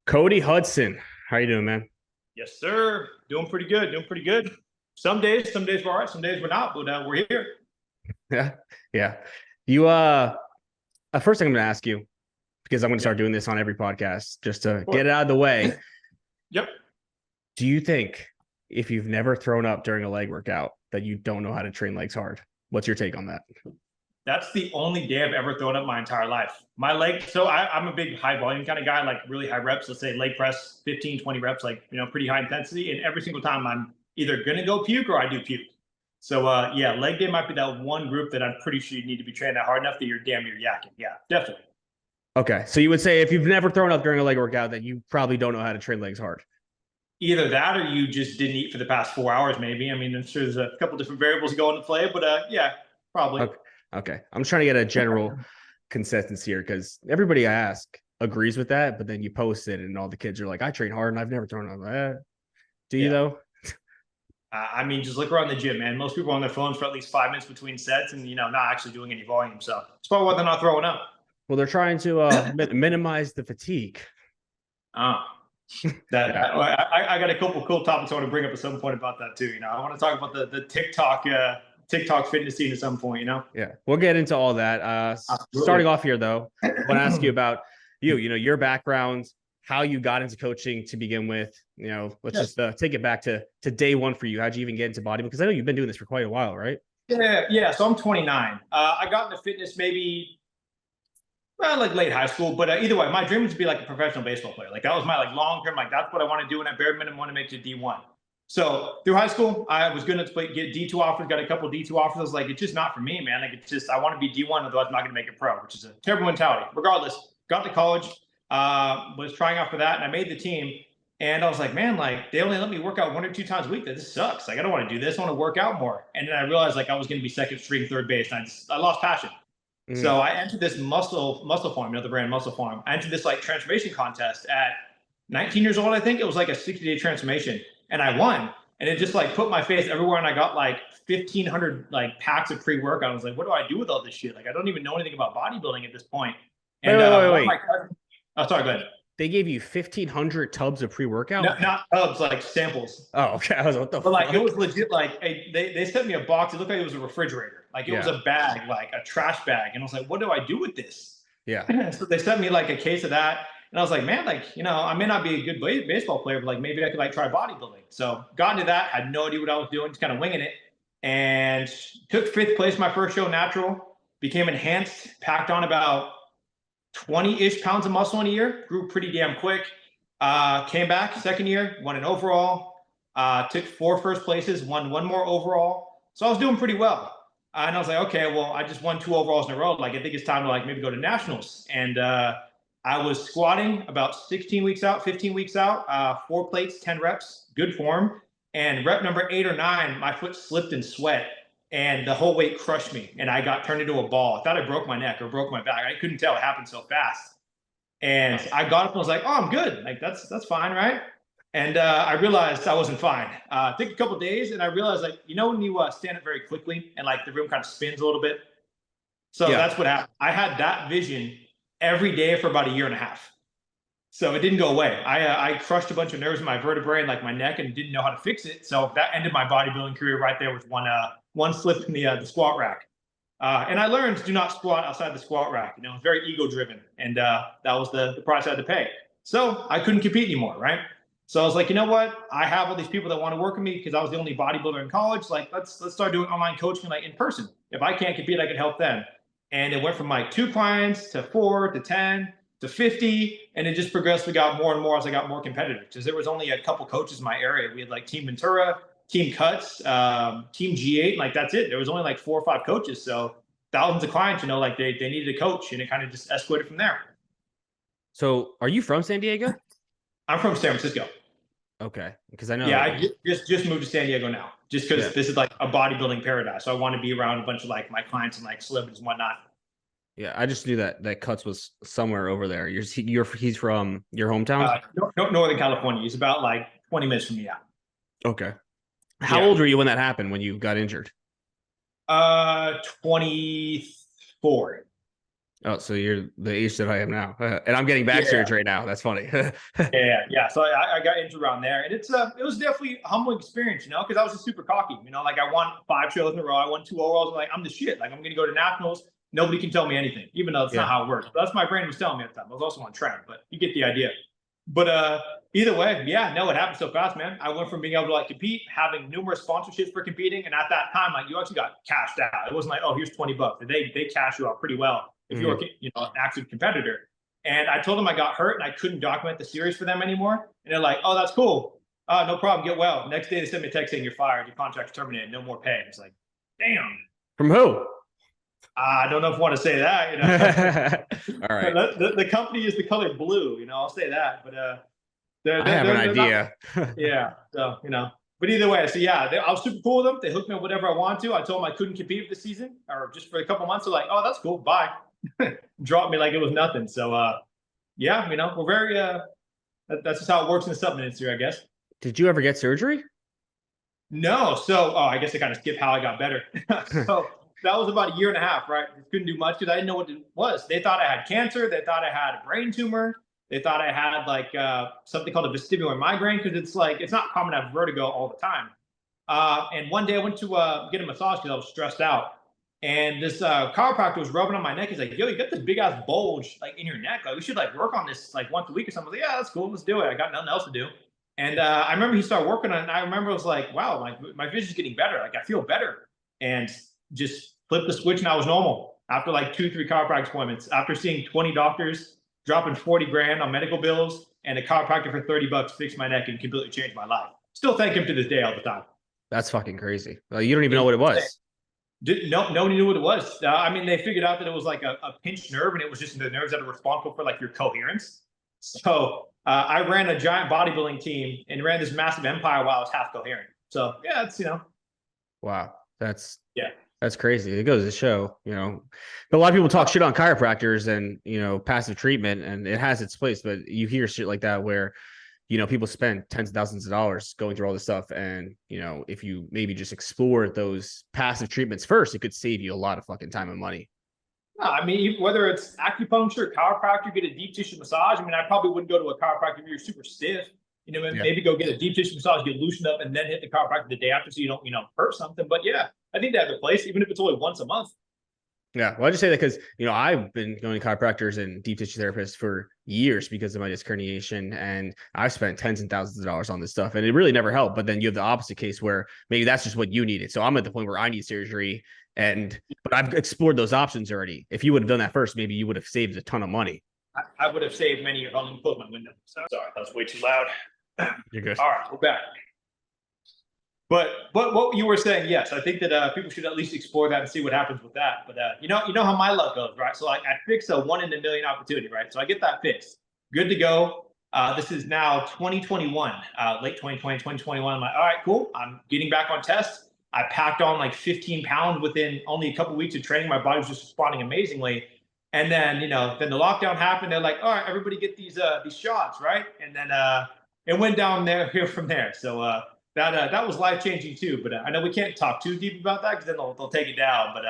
Cody Hudson. How you doing, man? Yes, sir. Doing pretty good. Doing pretty good. Some days we're all right. Some days we're not, but we're here. Yeah. Yeah. You first thing I'm gonna ask you, because I'm gonna Yeah. start doing this on every podcast just to Of course. get it out of the way. Yep. Do you think if you've never thrown up during a leg workout that you don't know how to train legs hard? What's your take on that? That's the only day I've ever thrown up my entire life. My leg, I'm a big high volume kind of guy, like really high reps. Let's say leg press, 15, 20 reps, like, pretty high intensity. And every single time I'm either going to go puke or I do puke. So, yeah, leg day might be that one group that I'm pretty sure you need to be training that hard enough that you're damn near yakking. Yeah, definitely. Okay. So you would say if you've never thrown up during a leg workout that you probably don't know how to train legs hard. Either that or you just didn't eat for the past 4 hours, maybe. I mean, I'm sure there's a couple different variables go into play, but yeah, probably. Okay. Okay. I'm just trying to get a general consensus here because everybody I ask agrees with that, but then you post it and all the kids are like, I train hard and I've never thrown up. Do you Yeah. though? I mean, just look around the gym, man. Most people are on their phones for at least 5 minutes between sets and, not actually doing any volume. So it's probably why they're not throwing up. Well, they're trying to minimize the fatigue. Uh, that Yeah. I got a couple cool topics I want to bring up at some point about that too. I want to talk about the TikTok fitness scene at some point. Yeah. We'll get into all that. Starting Absolutely. off here, though, I want to ask you about your background, how you got into coaching to begin with. Let's Yes. just take it back to day one for you. How'd you even get into bodybuilding? Because I know you've been doing this for quite a while, right? Yeah. So I'm 29. I got into fitness maybe well, like late high school, but either way, my dream was to be like a professional baseball player. Like that was my like long term. Like that's what I want to do, and at bare minimum, I want to make it to D1. So through high school, I was going to get D2 offers. Got a couple D2 offers. I was like, it's just not for me, man. Like it's just I want to be D1, otherwise I'm not going to make it pro, which is a terrible mentality. Regardless, got to college, was trying out for that, and I made the team. And I was like, man, like they only let me work out 1 or 2 times a week. That this sucks. Like I don't want to do this. I want to work out more. And then I realized like I was going to be second string third base, and I lost passion. Mm. So I entered this muscle farm, the brand Muscle Farm. I entered this like transformation contest at 19 years old. I think it was like a 60-day transformation, and I won. And it just like put my face everywhere, and I got like 1,500 like packs of pre-workout. I was like, what do I do with all this shit? Like I don't even know anything about bodybuilding at this point. Wait, And wait, wait, one of wait. my cousins, oh sorry, go ahead. They gave you 1,500 tubs of pre-workout? No, not tubs, like samples. Oh, okay. I was what the But like it fuck? was legit. Like they sent me a box. It looked like it was a refrigerator. Like it was Yeah. a bag, like a trash bag. And I was like, what do I do with this? Yeah. So they sent me like a case of that. And I was like, man, like, I may not be a good baseball player, but like maybe I could like try bodybuilding. So got into that, had no idea what I was doing, just kind of winging it. And took fifth place my first show natural, became enhanced, packed on about 20-ish pounds of muscle in a year, grew pretty damn quick. Came back second year, won an overall, took 4 first places, won one more overall. So I was doing pretty well. And I was like, okay, well, I just won 2 overalls in a row. Like, I think it's time to like maybe go to nationals. And I was squatting about 16 weeks out, 15 weeks out, 4 plates, 10 reps, good form. And rep number 8 or 9, my foot slipped in sweat and the whole weight crushed me. And I got turned into a ball. I thought I broke my neck or broke my back. I couldn't tell. It happened so fast. And I got up and was like, oh, I'm good. Like, that's fine, right? And I realized I wasn't fine. Took a couple of days, and I realized, like, when you stand up very quickly and like the room kind of spins a little bit. So Yeah. that's what happened. I had that vision every day for about a year and a half. So it didn't go away. I crushed a bunch of nerves in my vertebrae and like my neck, and didn't know how to fix it. So that ended my bodybuilding career right there with one slip in the squat rack. And I learned to do not squat outside the squat rack. It's very ego driven, and that was the price I had to pay. So I couldn't compete anymore, right? So I was like, you know what? I have all these people that want to work with me because I was the only bodybuilder in college. Like, let's start doing online coaching like in person. If I can't compete, I can help them. And it went from like 2 clients to 4 to 10 to 50, and it just progressively got more and more as I got more competitive. Because there was only a couple coaches in my area. We had like Team Ventura, Team Cuts, Team G8. Like that's it. There was only like 4 or 5 coaches. So thousands of clients, like they needed a coach, and it kind of just escalated from there. So are you from San Diego? I'm from San Francisco. Okay. Because I know. Yeah, I just moved to San Diego now, just because Yeah. this is like a bodybuilding paradise. So I want to be around a bunch of like my clients and like celebrities and whatnot. Yeah. I just knew that Cuts was somewhere over there. He's from your hometown? Northern California. He's about like 20 minutes from me. Yeah. Okay. How Yeah. old were you when that happened, when you got injured? 24. Oh, so you're the age that I am now, and I'm getting back Yeah. surgery now. That's funny. Yeah. So I got injured around there, and it was definitely a humbling experience, because I was just super cocky, like I won 5 shows in a row, I won 2 overalls, like I'm the shit, like I'm gonna go to nationals, nobody can tell me anything, even though that's not Yeah. how it works. But that's what my brain was telling me at the time. I was also on track, but you get the idea. But either way, yeah, no, it happened so fast, man. I went from being able to like compete, having numerous sponsorships for competing, and at that time, like you actually got cashed out. It wasn't like, oh, here's $20. They cash you out pretty well if you're an active competitor. And I told them I got hurt and I couldn't document the series for them anymore. And they're like, oh, that's cool. No problem. Get well. Next day, they sent me a text saying you're fired. Your contract's terminated. No more pay. It's like, damn. From who? I don't know if I want to say that. All right. The company is the color blue. I'll say that. But I have an idea. Yeah. So But either way, so yeah, I was super cool with them. They hooked me up whatever I wanted to. I told them I couldn't compete for the season or just for a couple months. They're like, oh, that's cool. Bye. Dropped me like it was nothing. So yeah, we're very that's just how it works in the supplement industry, I guess. Did you ever get surgery? No. So I guess I kind of skipped how I got better. So that was about a year and a half, right? Couldn't do much because I didn't know what it was. They thought I had cancer. They thought I had a brain tumor. They thought I had like something called a vestibular migraine because it's not common to have vertigo all the time. And one day I went to get a massage because I was stressed out. And this chiropractor was rubbing on my neck. He's like, yo, you got this big ass bulge like in your neck. Like we should like work on this like once a week or something. I was like, yeah, that's cool. Let's do it. I got nothing else to do. And I remember he started working on it. And I remember I was like, wow, my vision's getting better. Like I feel better. And just flipped the switch and I was normal. After like 2-3 chiropractic appointments, after seeing 20 doctors, dropping 40 grand on medical bills, and a chiropractor for $30 fixed my neck and completely changed my life. Still thank him to this day all the time. That's fucking crazy. You don't even know what it was. Nobody knew what it was. I mean, they figured out that it was like a pinched nerve, and it was just the nerves that are responsible for like your coherence. So I ran a giant bodybuilding team and ran this massive empire while I was half coherent. So yeah, it's Wow, that's yeah. That's crazy. It goes to show, but a lot of people talk shit on chiropractors and, passive treatment, and it has its place, but you hear shit like that where, people spend tens of thousands of dollars going through all this stuff. And, if you maybe just explore those passive treatments first, it could save you a lot of fucking time and money. No, I mean, whether it's acupuncture, chiropractor, get a deep tissue massage. I mean, I probably wouldn't go to a chiropractor if you're super stiff. Maybe go get a deep tissue massage, get loosened up, and then hit the chiropractor the day after so you don't, hurt something. But yeah, I think they have a place, even if it's only once a month. Yeah. Well, I just say that because, I've been going to chiropractors and deep tissue therapists for years because of my disc herniation. And I've spent tens and thousands of dollars on this stuff and it really never helped. But then you have the opposite case where maybe that's just what you needed. So I'm at the point where I need surgery but I've explored those options already. If you would have done that first, maybe you would have saved a ton of money. I would have saved many years. I'm going to close my window. Sorry, that was way too loud. You're good. All right, we're back. But what you were saying, yes, I think that people should at least explore that and see what happens with that. But you know how my luck goes, right? So like I fix a 1 in a million opportunity, right? So I get that fixed, good to go. This is now 2021, late 2020, 2021. I'm like, all right, cool. I'm getting back on tests. I packed on like 15 pounds within only a couple of weeks of training. My body was just responding amazingly. And then then the lockdown happened. They're like, all right, everybody get these shots, right? And then it went down here from there. So that was life changing too. But I know we can't talk too deep about that because then they'll take it down. But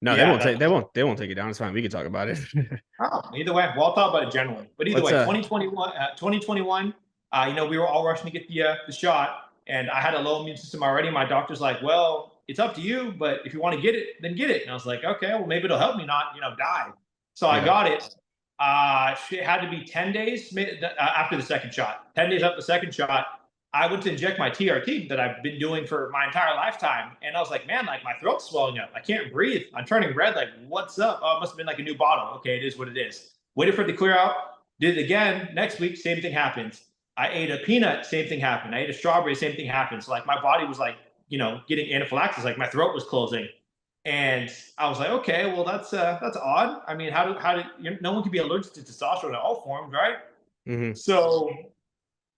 no, yeah, they won't take it down. It's fine. We can talk about it. Either way, well, I'll talk about it generally. But either way, 2021, we were all rushing to get the shot, and I had a low immune system already. My doctor's like, well, it's up to you, but if you want to get it, then get it. And I was like, okay, well, maybe it'll help me not, die. So I got it. It had to be 10 days after the second shot. 10 days after the second shot, I went to inject my TRT that I've been doing for my entire lifetime. And I was like, man, like my throat's swelling up. I can't breathe. I'm turning red. Like, what's up? Oh, it must have been like a new bottle. Okay, it is what it is. Waited for it to clear out. Did it again. Next week, same thing happens. I ate a peanut, same thing happened. I ate a strawberry, same thing happened. So like my body was like, getting anaphylaxis, like my throat was closing. And I was like, okay, well, that's odd. I mean, how do no one can be allergic to testosterone in all forms, right? Mm-hmm. So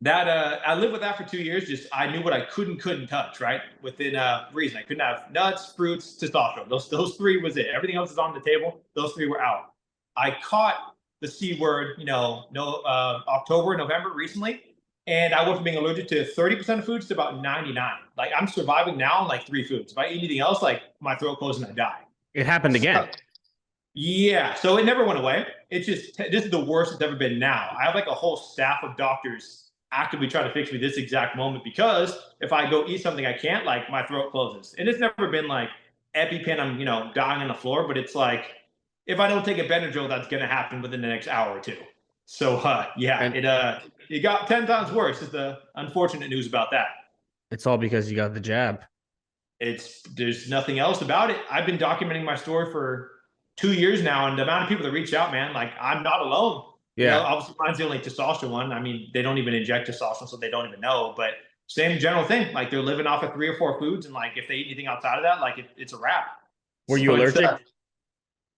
that I lived with that for 2 years. Just I knew what I couldn't touch, right? Within reason. I couldn't have nuts, fruits, testosterone. Those three was it. Everything else is on the table. Those three were out. I caught the C word, October, November recently. And I went from being allergic to 30% of foods to about 99. Like I'm surviving now on like 3 foods. If I eat anything else, like my throat closes and I die. It happened again. Yeah, so it never went away. It's just this is the worst it's ever been now. I have like a whole staff of doctors actively trying to fix me this exact moment because if I go eat something I can't, like my throat closes. And it's never been like EpiPen, I'm dying on the floor, but it's like if I don't take a Benadryl, that's gonna happen within the next hour or two. So yeah, And it got 10 times worse is the unfortunate news about that. it's all because you got the jab. There's nothing else about it. I've been documenting my story for 2 years now, and the amount of people that reach out, man, like I'm not alone. Yeah. Obviously mine's the only testosterone one. I mean, they don't even inject testosterone, so they don't even know. But same general thing. Like they're living off of 3 or 4 foods, and like if they eat anything outside of that, like it's a wrap. Were you So allergic?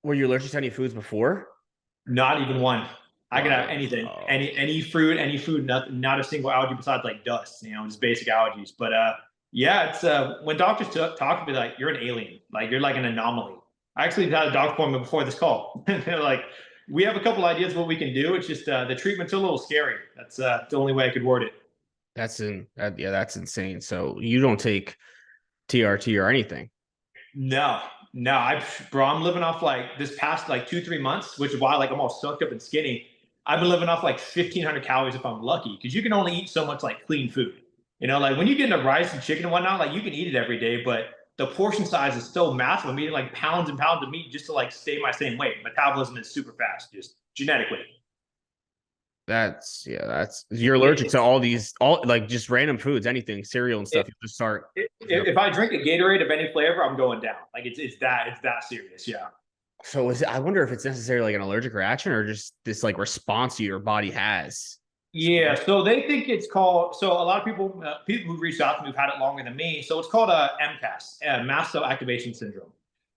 Were you allergic to any foods before? not even one. I could have Wow. anything, any fruit, any food, nothing, not a single allergy besides like dust, just basic allergies. But yeah, it's when doctors talk to me like you're an alien, like you're like an anomaly. I actually had a doctor appointment before this call. They're like, we have a couple ideas what we can do. It's just the treatment's a little scary. That's the only way I could word it. Yeah, that's insane. So you don't take TRT or anything. No, no, I'm living off like this past like 2, 3 months, which is why like I'm all sucked up and skinny. I've been living off like 1,500 calories if I'm lucky, because you can only eat so much like clean food. Like when you get into rice and chicken and whatnot, like you can eat it every day, but the portion size is so massive. I'm eating like pounds and pounds of meat just to like stay my same weight. Metabolism is super fast, just genetically. That's you're allergic to all like just random foods, anything, cereal and stuff. You just start. If I drink a Gatorade of any flavor, I'm going down. Like it's that serious. Yeah. So I wonder if it's necessarily like an allergic reaction or just this like response your body has. Yeah, so they think it's called. So a lot of people who've reached out to me who've had it longer than me. So it's called a MCAS, mast cell activation syndrome.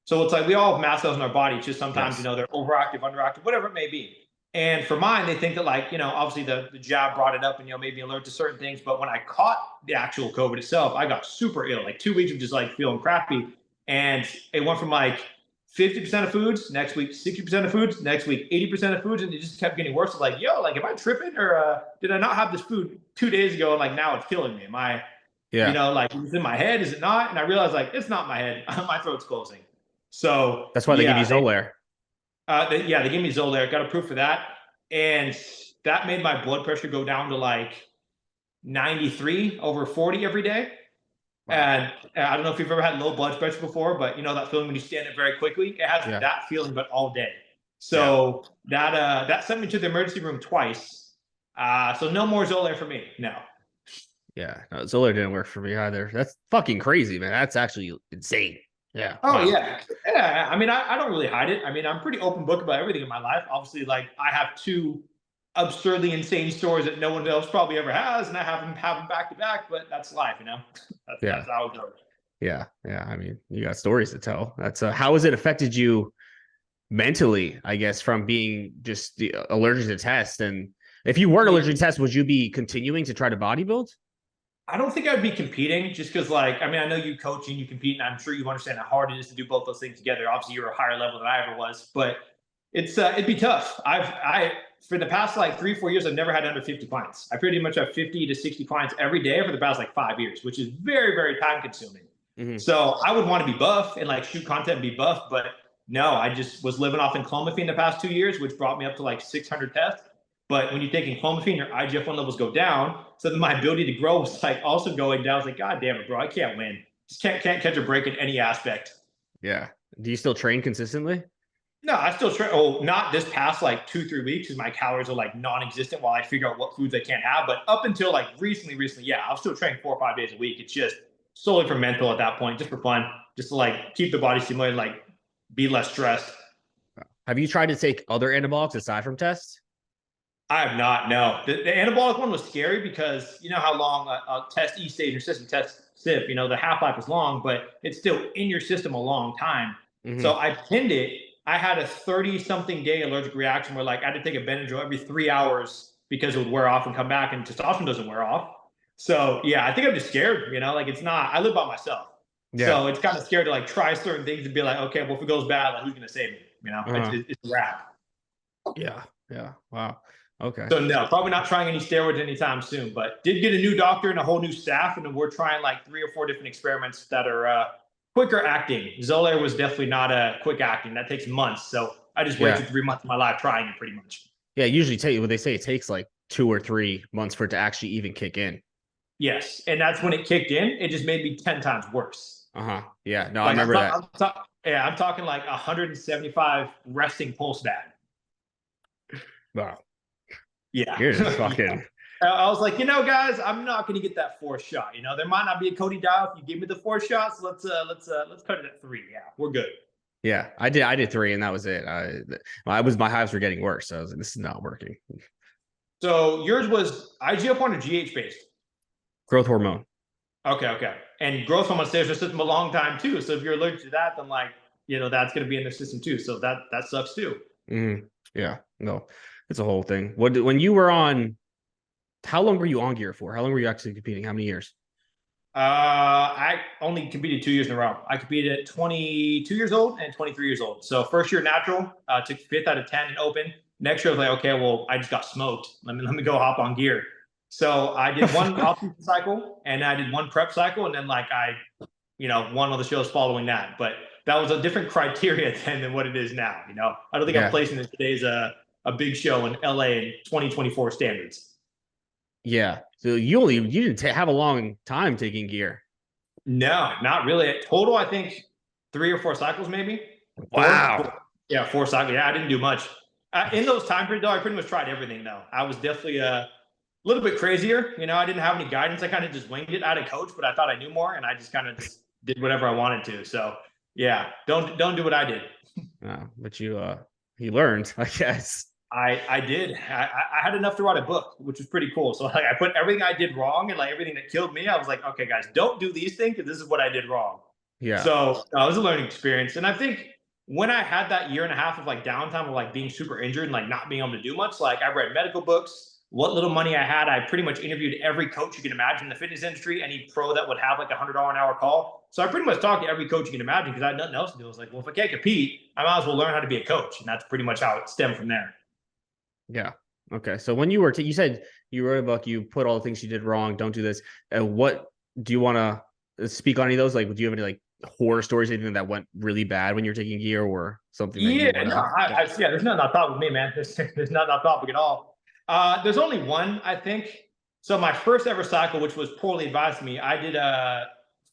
So it's like we all have mast cells in our body. It's just sometimes Yes. they're overactive, underactive, whatever it may be. And for mine, they think that like obviously the jab brought it up and made me alert to certain things. But when I caught the actual COVID itself, I got super ill. Like 2 weeks of just like feeling crappy, and it went from like 50% of foods, next week 60% of foods, next week 80% of foods, and it just kept getting worse. It's like, yo, like am I tripping or did I not have this food 2 days ago and like now it's killing me? Am I, Yeah. like is it in my head? Is it not? And I realized like it's not my head. My throat's closing. So That's why they give yeah, you Zolair. they gave me Zolair. Got approved for that, and that made my blood pressure go down to like 93/40 every day. Wow. And I don't know if you've ever had low blood pressure before, but that feeling when you stand it very quickly, it has that feeling, but all day. So that sent me to the emergency room twice. So no more Zolair for me. No. Yeah, no, Zolair didn't work for me either. That's fucking crazy, man. That's actually insane. Yeah. Oh Wow. yeah. I mean, I don't really hide it. I mean, I'm pretty open book about everything in my life. Obviously, like I have two absurdly insane stories that no one else probably ever has, and I have them back to back. But that's life, That's how it goes. Yeah. I mean, you got stories to tell. That's how has it affected you mentally? I guess from being just allergic to test, and if you weren't allergic to test, would you be continuing to try to bodybuild? I don't think I would be competing just because, like, I mean, I know you coach and you compete, and I'm sure you understand how hard it is to do both those things together. Obviously, you're a higher level than I ever was, but it'd be tough. I for the past like 3 or 4 years, I've never had under 50 clients. I pretty much have 50 to 60 clients every day for the past like 5 years, which is very, very time consuming. Mm-hmm. So I would want to be buff and like shoot content and be buff, but no, I just was living off clomiphene the past 2 years, which brought me up to like 600 tests. But when you're taking clomiphene, your IGF-1 levels go down. So then my ability to grow was like also going down. I was like, God damn it, bro, I can't win. Just can't catch a break in any aspect. Yeah. Do you still train consistently? No, I still train. Oh, not this past like 2, 3 weeks because my calories are like non-existent while I figure out what foods I can't have. But up until like recently, yeah, I was still training 4 or 5 days a week. It's just solely for mental at that point, just for fun, just to like keep the body stimulated, like be less stressed. Have you tried to take other anabolics aside from tests? I have not. No, the anabolic one was scary because you know how long a test E stays in your system, test CYP. The half life is long, but it's still in your system a long time. Mm-hmm. So I pinned it. I had a 30-something day allergic reaction where like I had to take a Benadryl every 3 hours because it would wear off and come back, and testosterone doesn't wear off. So yeah, I think I'm just scared. Like it's not. I live by myself, so it's kind of scared to like try certain things and be like, okay, well if it goes bad, like who's gonna save me? It's a wrap. Yeah. Wow. Okay. So no, probably not trying any steroids anytime soon, but did get a new doctor and a whole new staff, and we're trying like 3 or 4 different experiments that are quicker acting. Zolair was definitely not a quick acting. That takes months. So I just Yeah. wasted 3 months of my life trying it pretty much. Yeah. Usually take what they say it takes like 2 or 3 months for it to actually even kick in. Yes. And that's when it kicked in. It just made me 10 times worse. Uh-huh. Yeah. No, I Like remember that. yeah, I'm talking like 175 resting pulse dad. Wow. Yeah. You're just Yeah. fucking I was like, guys, I'm not going to get that 4th shot. There might not be a Kodi dial if you give me the 4 shots. Let's cut it at 3. Yeah, we're good. yeah. I did 3 and that was it. My hives were getting worse. So I was like, this is not working. So yours was IGF-1 or GH based? Growth hormone. Okay. And growth hormone stays in your system a long time too. So if you're allergic to that, then that's going to be in their system too. So that sucks too. Mm-hmm. Yeah. No, it's a whole thing. When you were on, how long were you on gear for? How long were you actually competing? How many years? I only competed 2 years in a row. I competed at 22 years old and 23 years old. So first year natural, took 5th out of 10 in open. Next year I was like, okay, well, I just got smoked. Let me go hop on gear. So I did one off-season cycle and I did one prep cycle, and then I won all the shows following that. But that was a different criteria than what it is now. I don't think I'm placing it today's a big show in LA in 2024 standards. Yeah. So you didn't have a long time taking gear. No, not really. Total, I think 3 or 4 cycles, maybe. Wow. Yeah, 4 cycles. Yeah, I didn't do much. In those time periods, though, I pretty much tried everything, though. I was definitely a little bit crazier. I didn't have any guidance. I kind of just winged it. I had a coach, but I thought I knew more, and I just kind of just did whatever I wanted to. So, yeah, don't do what I did. But you learned, I guess. I did. I had enough to write a book, which was pretty cool. So I put everything I did wrong and everything that killed me. I was like, okay, guys, don't do these things because this is what I did wrong. Yeah. So it was a learning experience. And I think when I had that year and a half of downtime of being super injured and not being able to do much, I read medical books. What little money I had, I pretty much interviewed every coach you can imagine in the fitness industry, any pro that would have $100 an hour call. So I pretty much talked to every coach you can imagine because I had nothing else to do. I was like, well, if I can't compete, I might as well learn how to be a coach. And that's pretty much how it stemmed from there. Yeah. Okay. So when you were, you said you wrote a book, you put all the things you did wrong, don't do this. What do you want to speak on any of those? Do you have any horror stories, anything that went really bad when you're taking gear or something? Yeah, there's nothing off topic with me, man. There's nothing off topic at all. There's only one, I think. So my first ever cycle, which was poorly advised to me, I did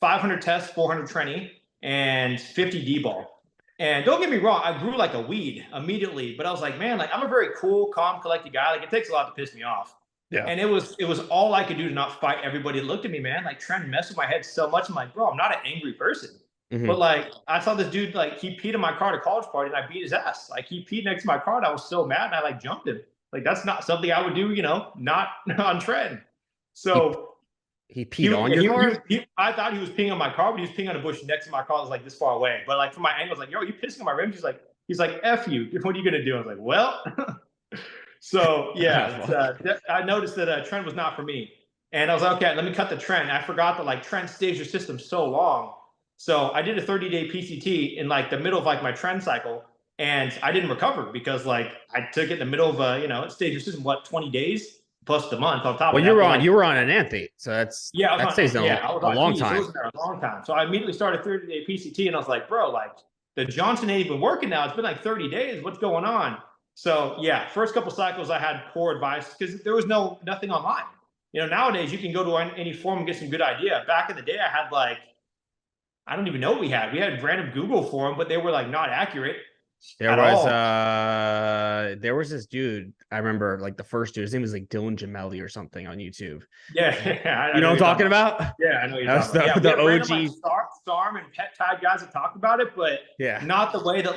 500 tests, 400 training, and 50 D-ball. And don't get me wrong, I grew like a weed immediately, but I was like, man, I'm a very cool, calm, collected guy. It takes a lot to piss me off. Yeah. And it was all I could do to not fight everybody that looked at me, man. Trying to mess with my head so much. I'm like, bro, I'm not an angry person. Mm-hmm. But I saw this dude, he peed in my car at a college party and I beat his ass. He peed next to my car and I was so mad and I jumped him. That's not something I would do, not on trend. So he peed on your car? I thought he was peeing on my car, but he was peeing on a bush next to my car. I was this far away. But from my angle, I was yo, you pissing on my rims? He's like, F you. What are you gonna do? I was like, well. So yeah, I noticed that trend was not for me. And I was like, okay, let me cut the trend. I forgot that trend stays your system so long. So I did a 30-day PCT in the middle of my trend cycle. And I didn't recover because I took it in the middle of it stayed your system 20 days plus the month on top of that. Well, you were on an anthe, so that's that stays a long time. I was there a long time. So I immediately started 30-day PCT and I was like, bro, the Johnson ain't even working now. It's been 30 days. What's going on? So yeah, first couple cycles I had poor advice because there was nothing online. Nowadays you can go to any forum and get some good idea. Back in the day I had I don't even know what we had. We had random Google forum, but they were not accurate. There was this dude I remember the first dude, his name was Dylan Gemelli or something on YouTube. Yeah, you know what I'm talking about? Yeah, I know you're talking about. The OG SARM and peptide guys that talked about it, but not the way that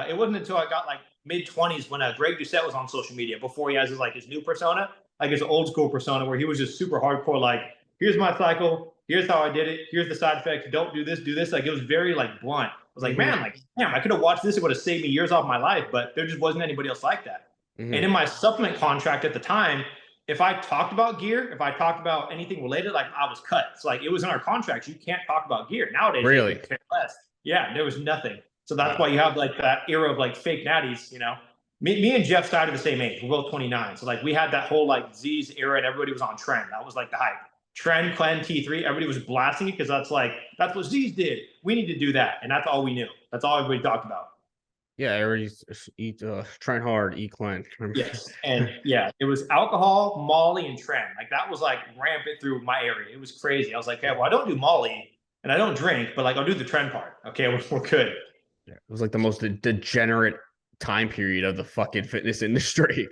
it wasn't until I got mid-20s when Greg Doucette was on social media before he has his new persona, his old school persona where he was just super hardcore, here's my cycle, here's how I did it, here's the side effects, don't do this, do this. It was very blunt. I was man, damn, I could have watched this. It would have saved me years off my life, but there just wasn't anybody else like that. Mm-hmm. And in my supplement contract at the time, if I talked about gear, if I talked about anything related, I was cut. So it was in our contracts. You can't talk about gear. Nowadays, really? You care less. Yeah, there was nothing. So that's why you have that era of fake natties, Me and Jeff started the same age. We're both 29. So we had that whole Z's era and everybody was on trend. That was the hype. Tren Clen T3. Everybody was blasting it because that's what Z's did. We need to do that, and that's all we knew. That's all everybody talked about. Yeah, everybody eat trying hard, eat clean. Yes, and yeah, it was alcohol, Molly, and Tren. Like that was like rampant through my area. It was crazy. I was like, okay, well, I don't do Molly and I don't drink, but like I'll do the Tren part. Okay, we're good. Yeah, it was like the most degenerate time period of the fucking fitness industry.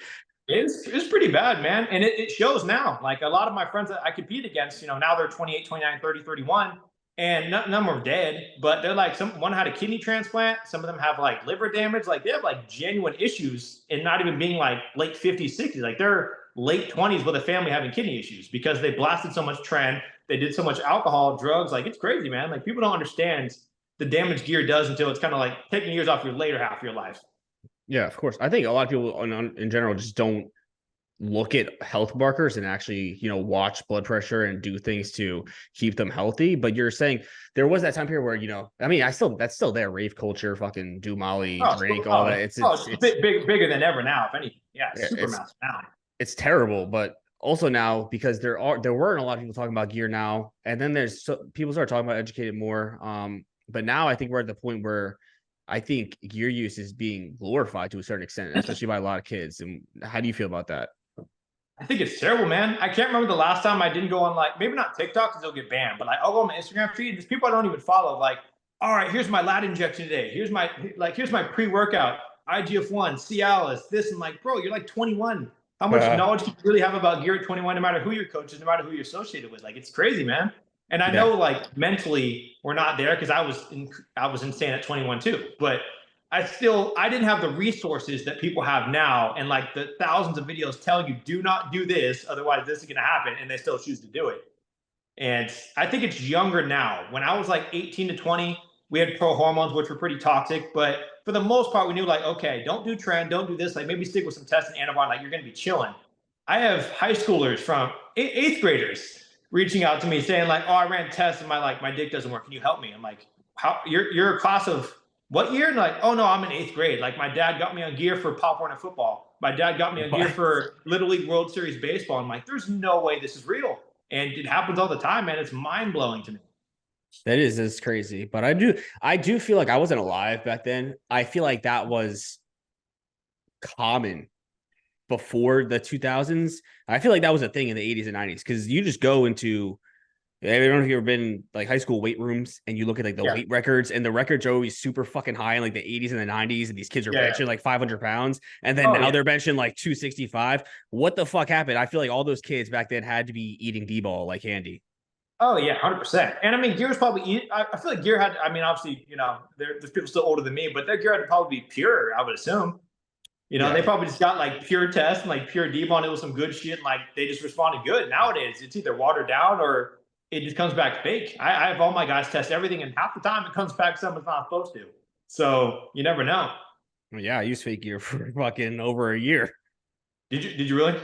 It's pretty bad, man. And it shows now. Like a lot of my friends that I compete against, now they're 28, 29, 30, 31, and none of them are dead, but they're like, one had a kidney transplant. Some of them have like liver damage. Like they have like genuine issues and not even being like late 50s, 60s. Like they're late 20s with a family having kidney issues because they blasted so much Tren. They did so much alcohol, drugs. Like it's crazy, man. Like people don't understand the damage gear does until it's kind of like taking years off your later half of your life. Yeah, of course. I think a lot of people in general just don't look at health markers and actually, watch blood pressure and do things to keep them healthy. But you're saying there was that time period where, that's still there. Rave culture, fucking do Molly, drink, all that. It's bigger than ever now, if anything. Yeah, super massive now. It's terrible, but also now because there weren't a lot of people talking about gear now, and then people start talking about educated more. But now I think we're at the point where I think gear use is being glorified to a certain extent, especially by a lot of kids. And how do you feel about that? I think it's terrible, man. I can't remember the last time I didn't go on maybe not TikTok because it'll get banned, but I'll go on my Instagram feed. There's people I don't even follow. Like, all right, here's my lat injection today. Here's my pre-workout, IGF-1, Cialis, this, and like, bro, you're like 21. How much knowledge do you really have about gear at 21? No matter who your coach is, no matter who you're associated with. Like, it's crazy, man. And I know, like, mentally we're not there because I was insane at 21 too. But I didn't have the resources that people have now, and like the thousands of videos telling you do not do this, otherwise this is going to happen, and they still choose to do it. And I think it's younger now. When I was like 18 to 20, we had pro hormones, which were pretty toxic. But for the most part, we knew like, okay, don't do Tren, don't do this. Like maybe stick with some test and antibody. Like you're going to be chilling. I have high schoolers from eighth graders reaching out to me saying like, oh, I ran tests and my dick doesn't work. Can you help me? I'm like, how? You're a class of what year? And like, oh no, I'm in eighth grade. Like my dad got me on gear for Pop Warner football. My dad got me on gear for Little League World Series baseball. I'm like, there's no way this is real. And it happens all the time, man. It's mind blowing to me. It's crazy. But I do feel like I wasn't alive back then. I feel like that was common before the 2000s. I feel like that was a thing in the 80s and 90s because you just go into, I don't know if you've ever been like high school weight rooms and you look at like the weight records, and the records are always super fucking high in like the 80s and the 90s, and these kids are benching like 500 pounds, and then now they're benching like 265. What the fuck happened? I feel like all those kids back then had to be eating D-ball like candy. Oh yeah, 100%. And I mean, gear was probably. I feel like gear had. I mean, obviously, there's people still older than me, but their gear had to probably be pure. I would assume. They probably just got like pure tests and like pure D-ball, and it was some good shit, and like they just responded good. Nowadays, it's either watered down or it just comes back fake. I have all my guys test everything, and half the time it comes back something's not supposed to. So you never know. Well, yeah, I used fake gear for fucking over a year. Did you really?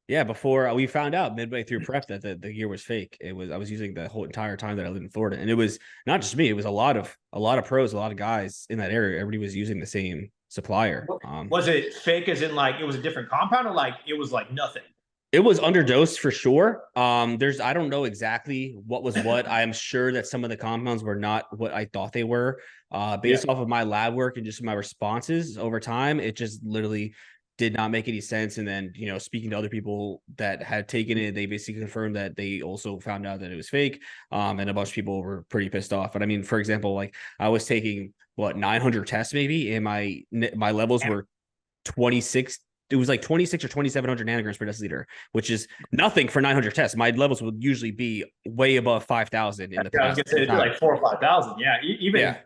Yeah, before we found out midway through prep that the gear was fake. I was using the whole entire time that I lived in Florida, and it was not just me. It was a lot of pros, a lot of guys in that area. Everybody was using the same supplier. Was it fake as in like it was a different compound, or like it was like nothing? It was underdosed for sure. I don't know exactly what was what. I am sure that some of the compounds were not what I thought they were. Based off of my lab work and just my responses over time, it just literally did not make any sense. And then, speaking to other people that had taken it, they basically confirmed that they also found out that it was fake. And a bunch of people were pretty pissed off. But I mean, for example, like I was taking 900 tests maybe, and my levels were 26. It was like 26 or 2,700 nanograms per deciliter, which is nothing for 900 tests. My levels would usually be way above 5,000 in the past. I was going to say it'd be like 4,000 or 5,000. Yeah. Even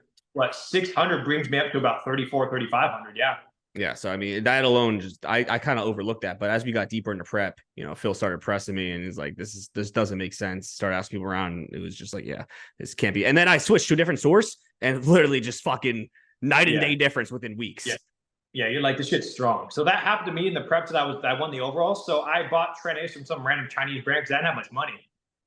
600 brings me up to about 3,500. Yeah. Yeah. So, I mean, that alone, I kind of overlooked that. But as we got deeper into prep, Phil started pressing me and he's like, this doesn't make sense. Started asking people around. It was just like, yeah, this can't be. And then I switched to a different source and literally just fucking night and day difference within weeks. Yeah. Yeah, you're like, this shit's strong. So that happened to me in the prep that I won the overall. So I bought Tren Ace from some random Chinese brand because I didn't have much money.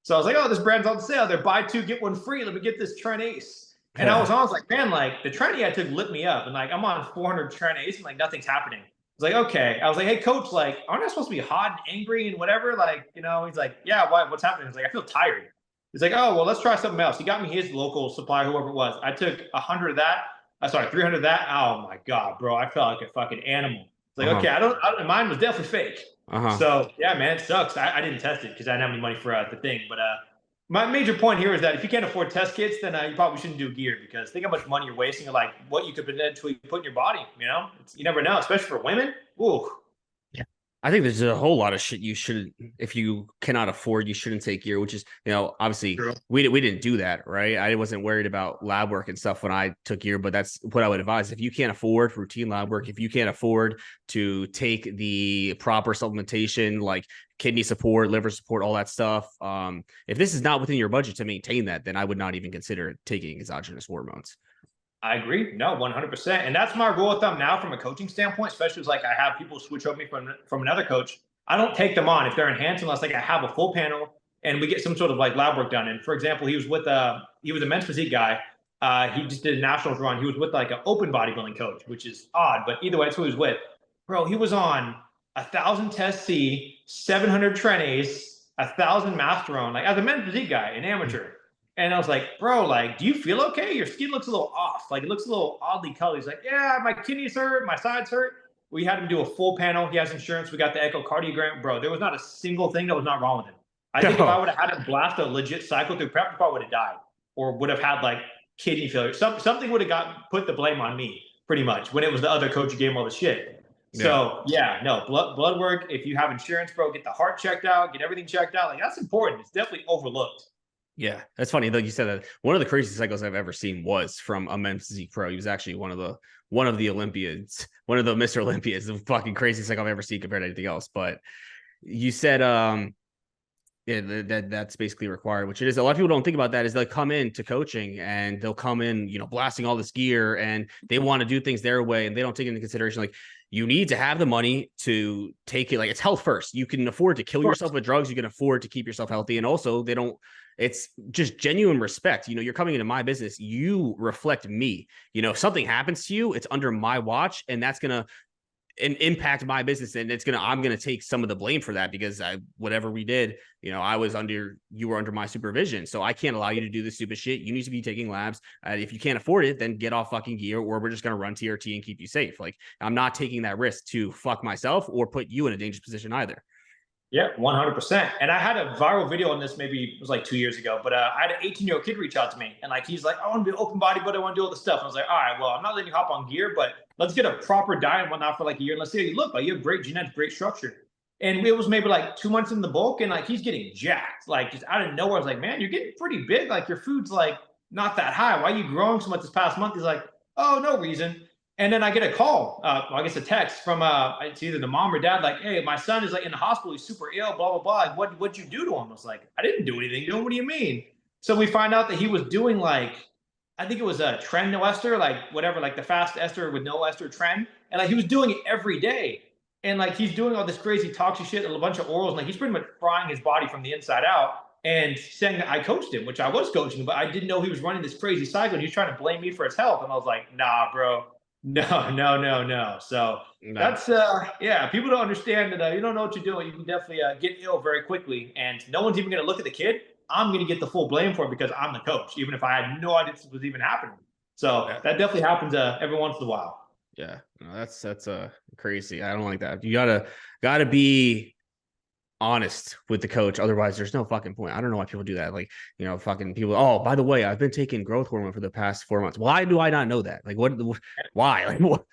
So I was like, oh, this brand's on sale. They're buy two, get one free. Let me get this Tren Ace. And I was like, man, like the Tren I took lit me up. And like, I'm on 400 Tren Ace and like nothing's happening. was like, okay. I was like, hey, coach, like, aren't I supposed to be hot and angry and whatever? Like, he's like, yeah, what's happening? I was like, I feel tired. He's like, oh, well, let's try something else. He got me his local supplier, whoever it was. I took 100 of that. Sorry, 300 of that. Oh my God, bro. I felt like a fucking animal. It's like, okay, mine was definitely fake. So yeah, man, it sucks. I didn't test it because I didn't have any money for the thing. But my major point here is that if you can't afford test kits, then you probably shouldn't do gear, because think how much money you're wasting, or like what you could potentially put in your body. You never know, especially for women. Ooh. I think there's a whole lot of shit you shouldn't, if you cannot afford, you shouldn't take gear, which is, obviously True. we didn't do that, right? I wasn't worried about lab work and stuff when I took gear, but that's what I would advise. If you can't afford routine lab work, if you can't afford to take the proper supplementation, like kidney support, liver support, all that stuff, if this is not within your budget to maintain that, then I would not even consider taking exogenous hormones. I agree. No, 100%. And that's my rule of thumb now from a coaching standpoint, especially as like I have people switch over me from another coach. I don't take them on if they're enhanced unless like I have a full panel and we get some sort of like lab work done. And for example, he was a men's physique guy. He just did a nationals run. He was with like an open bodybuilding coach, which is odd, but either way, that's who he was with. Bro, he was on 1,000 test C, 700 Trenes, 1,000 Masteron, like as a men's physique guy, an amateur. And I was like, bro, like, do you feel okay? Your skin looks a little off. Like, it looks a little oddly colored. He's like, yeah, my kidneys hurt. My sides hurt. We had him do a full panel. He has insurance. We got the echocardiogram. Bro, there was not a single thing that was not wrong with him. I think if I would have had him blast a legit cycle through prep, he probably would have died or would have had, like, kidney failure. Something would have put the blame on me, pretty much, when it was the other coach who gave him all the shit. Yeah. So, yeah, no, blood work. If you have insurance, bro, get the heart checked out. Get everything checked out. Like, that's important. It's definitely overlooked. Yeah, that's funny. Like you said, that one of the craziest cycles I've ever seen was from a men's physique pro. He was actually one of the Olympians, one of the Mr. Olympians. The fucking craziest cycle I've ever seen compared to anything else. But you said, that's basically required, which it is. A lot of people don't think about that. Is they'll come into coaching and they'll come in, blasting all this gear, and they want to do things their way, and they don't take into consideration like you need to have the money to take it. Like it's health first. You can afford to kill yourself with drugs. You can afford to keep yourself healthy, and also they don't. It's just genuine respect. You're coming into my business. You reflect me. If something happens to you, it's under my watch, and that's going to impact my business. And I'm going to take some of the blame for that because whatever we did, you were under my supervision. So I can't allow you to do this stupid shit. You need to be taking labs. If you can't afford it, then get off fucking gear, or we're just going to run TRT and keep you safe. Like I'm not taking that risk to fuck myself or put you in a dangerous position either. Yeah, 100%. And I had a viral video on this, maybe it was like 2 years ago, but I had an 18-year-old kid reach out to me, and like he's like, I want to be an open bodybuilder, I want to do all this stuff. And I was like, all right, well, I'm not letting you hop on gear, but let's get a proper diet and whatnot for like a year. And let's see how you look. Like you have great genetics, great structure. And it was maybe like 2 months in the bulk, and like he's getting jacked, like just out of nowhere. I was like, man, you're getting pretty big. Like your food's like not that high. Why are you growing so much this past month? He's like, oh, no reason. And then I get a call, I guess a text from it's either the mom or dad, like, hey, my son is like in the hospital, he's super ill, blah, blah, blah. Like, what'd you do to him? I was like, I didn't do anything to him. What do you mean? So we find out that he was doing like, I think it was a tren no ester, like whatever, like the fast ester with no ester tren. And like he was doing it every day. And like he's doing all this crazy toxic shit and a bunch of orals. And like he's pretty much frying his body from the inside out. And saying that I coached him, which I was coaching, but I didn't know he was running this crazy cycle. And he was trying to blame me for his health. And I was like, nah, bro. No. So that's people don't understand that you don't know what you're doing. You can definitely get ill very quickly, and no one's even going to look at the kid. I'm going to get the full blame for it because I'm the coach, even if I had no idea this was even happening. So that definitely happens every once in a while. Yeah, no, that's crazy. I don't like that. You gotta be honest with the coach, otherwise there's no fucking point. I don't know why people do that. Like, fucking people, oh, by the way, I've been taking growth hormone for the past 4 months. Why do I not know that? Like why? Like what?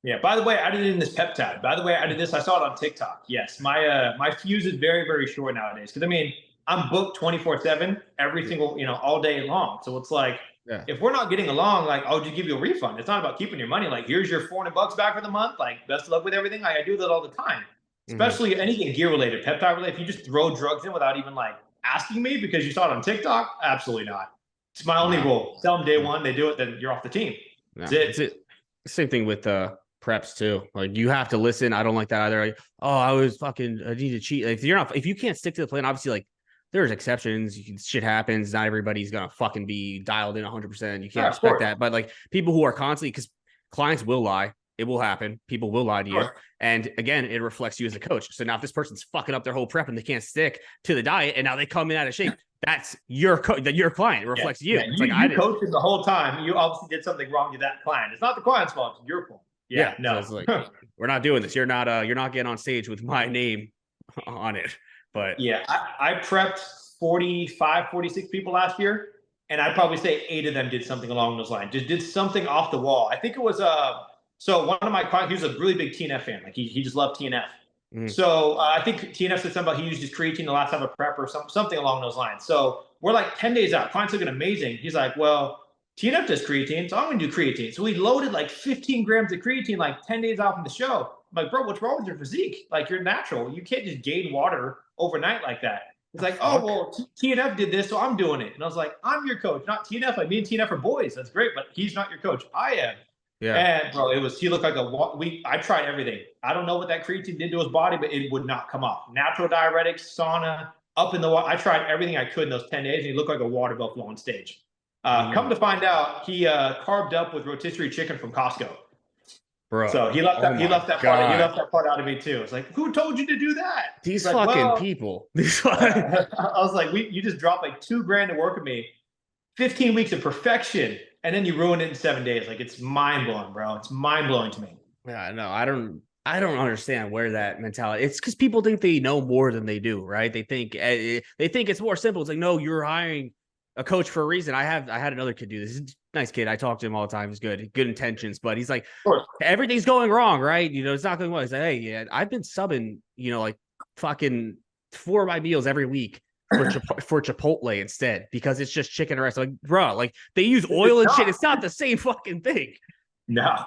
Yeah, by the way, I did it in this peptide. By the way, I did this, I saw it on TikTok. Yes, my fuse is very, very short nowadays, because I mean I'm booked 24/7 every single, all day long. So it's like, if we're not getting along, like I'll just give you a refund. It's not about keeping your money. Like here's your $400 back for the month. Like best of luck with everything. I do that all the time. Especially anything gear related, peptide related. If you just throw drugs in without even like asking me because you saw it on TikTok, absolutely not. It's my only rule. Tell them day one, they do it, then you're off the team. That's it. Same thing with preps too. Like you have to listen. I don't like that either. Like, I need to cheat. Like, if you can't stick to the plan, obviously like there's exceptions. Shit happens. Not everybody's gonna fucking be dialed in 100%. You can't expect that. But like people who are constantly, because clients will lie. it will happen. People will lie to you. Sure. And again, it reflects you as a coach. So now if this person's fucking up their whole prep and they can't stick to the diet and now they come in out of shape, that's your client. It reflects you. Yeah. It's You, like, I you didn't. coached him the whole time. You obviously did something wrong to that client. It's not the client's fault. It's your fault. Yeah. No. So it's like, we're not doing this. You're not getting on stage with my name on it. But yeah, I prepped 45, 46 people last year. And I'd probably say 8 of them did something along those lines. Just did something off the wall. I think it was so one of my clients, he was a really big TNF fan. Like he just loved TNF. So I think TNF said something about he used his creatine the last time of prep or something along those lines. So we're like 10 days out. Client's looking amazing. He's like, well, TNF does creatine, so I'm going to do creatine. So we loaded like 15 grams of creatine like 10 days out from the show. I'm like, bro, what's wrong with your physique? Like, you're natural. You can't just gain water overnight like that. It's like, oh, well, TNF did this, so I'm doing it. And I was like, I'm your coach, not TNF. Like, me and TNF are boys. That's great, but he's not your coach. I am. Yeah. And bro, he looked like I tried everything. I don't know what that creatine did to his body, but it would not come off. Natural diuretics, sauna, up in the water. I tried everything I could in those 10 days, and he looked like a water buffalo on stage. Come to find out, he carved up with rotisserie chicken from Costco. Bro, so he left that part out of me too. It's like, who told you to do that? These fucking people. I was like, you just dropped like $2,000 to work with me, 15 weeks of perfection, and then you ruined it in 7 days. Like, it's mind blowing, bro. It's mind blowing to me. Yeah, no, I don't understand where that mentality. It's because people think they know more than they do, right? They think it's more simple. It's like, no, you're hiring a coach for a reason. I had another kid do this. He's a nice kid. I talk to him all the time. He's good intentions, but he's like, everything's going wrong, right? It's not going well. He's like, hey, yeah, I've been subbing, like fucking 4 of my meals every week for Chipotle instead because it's just chicken rice. Like, bro, like they use oil and shit. It's not the same fucking thing. No.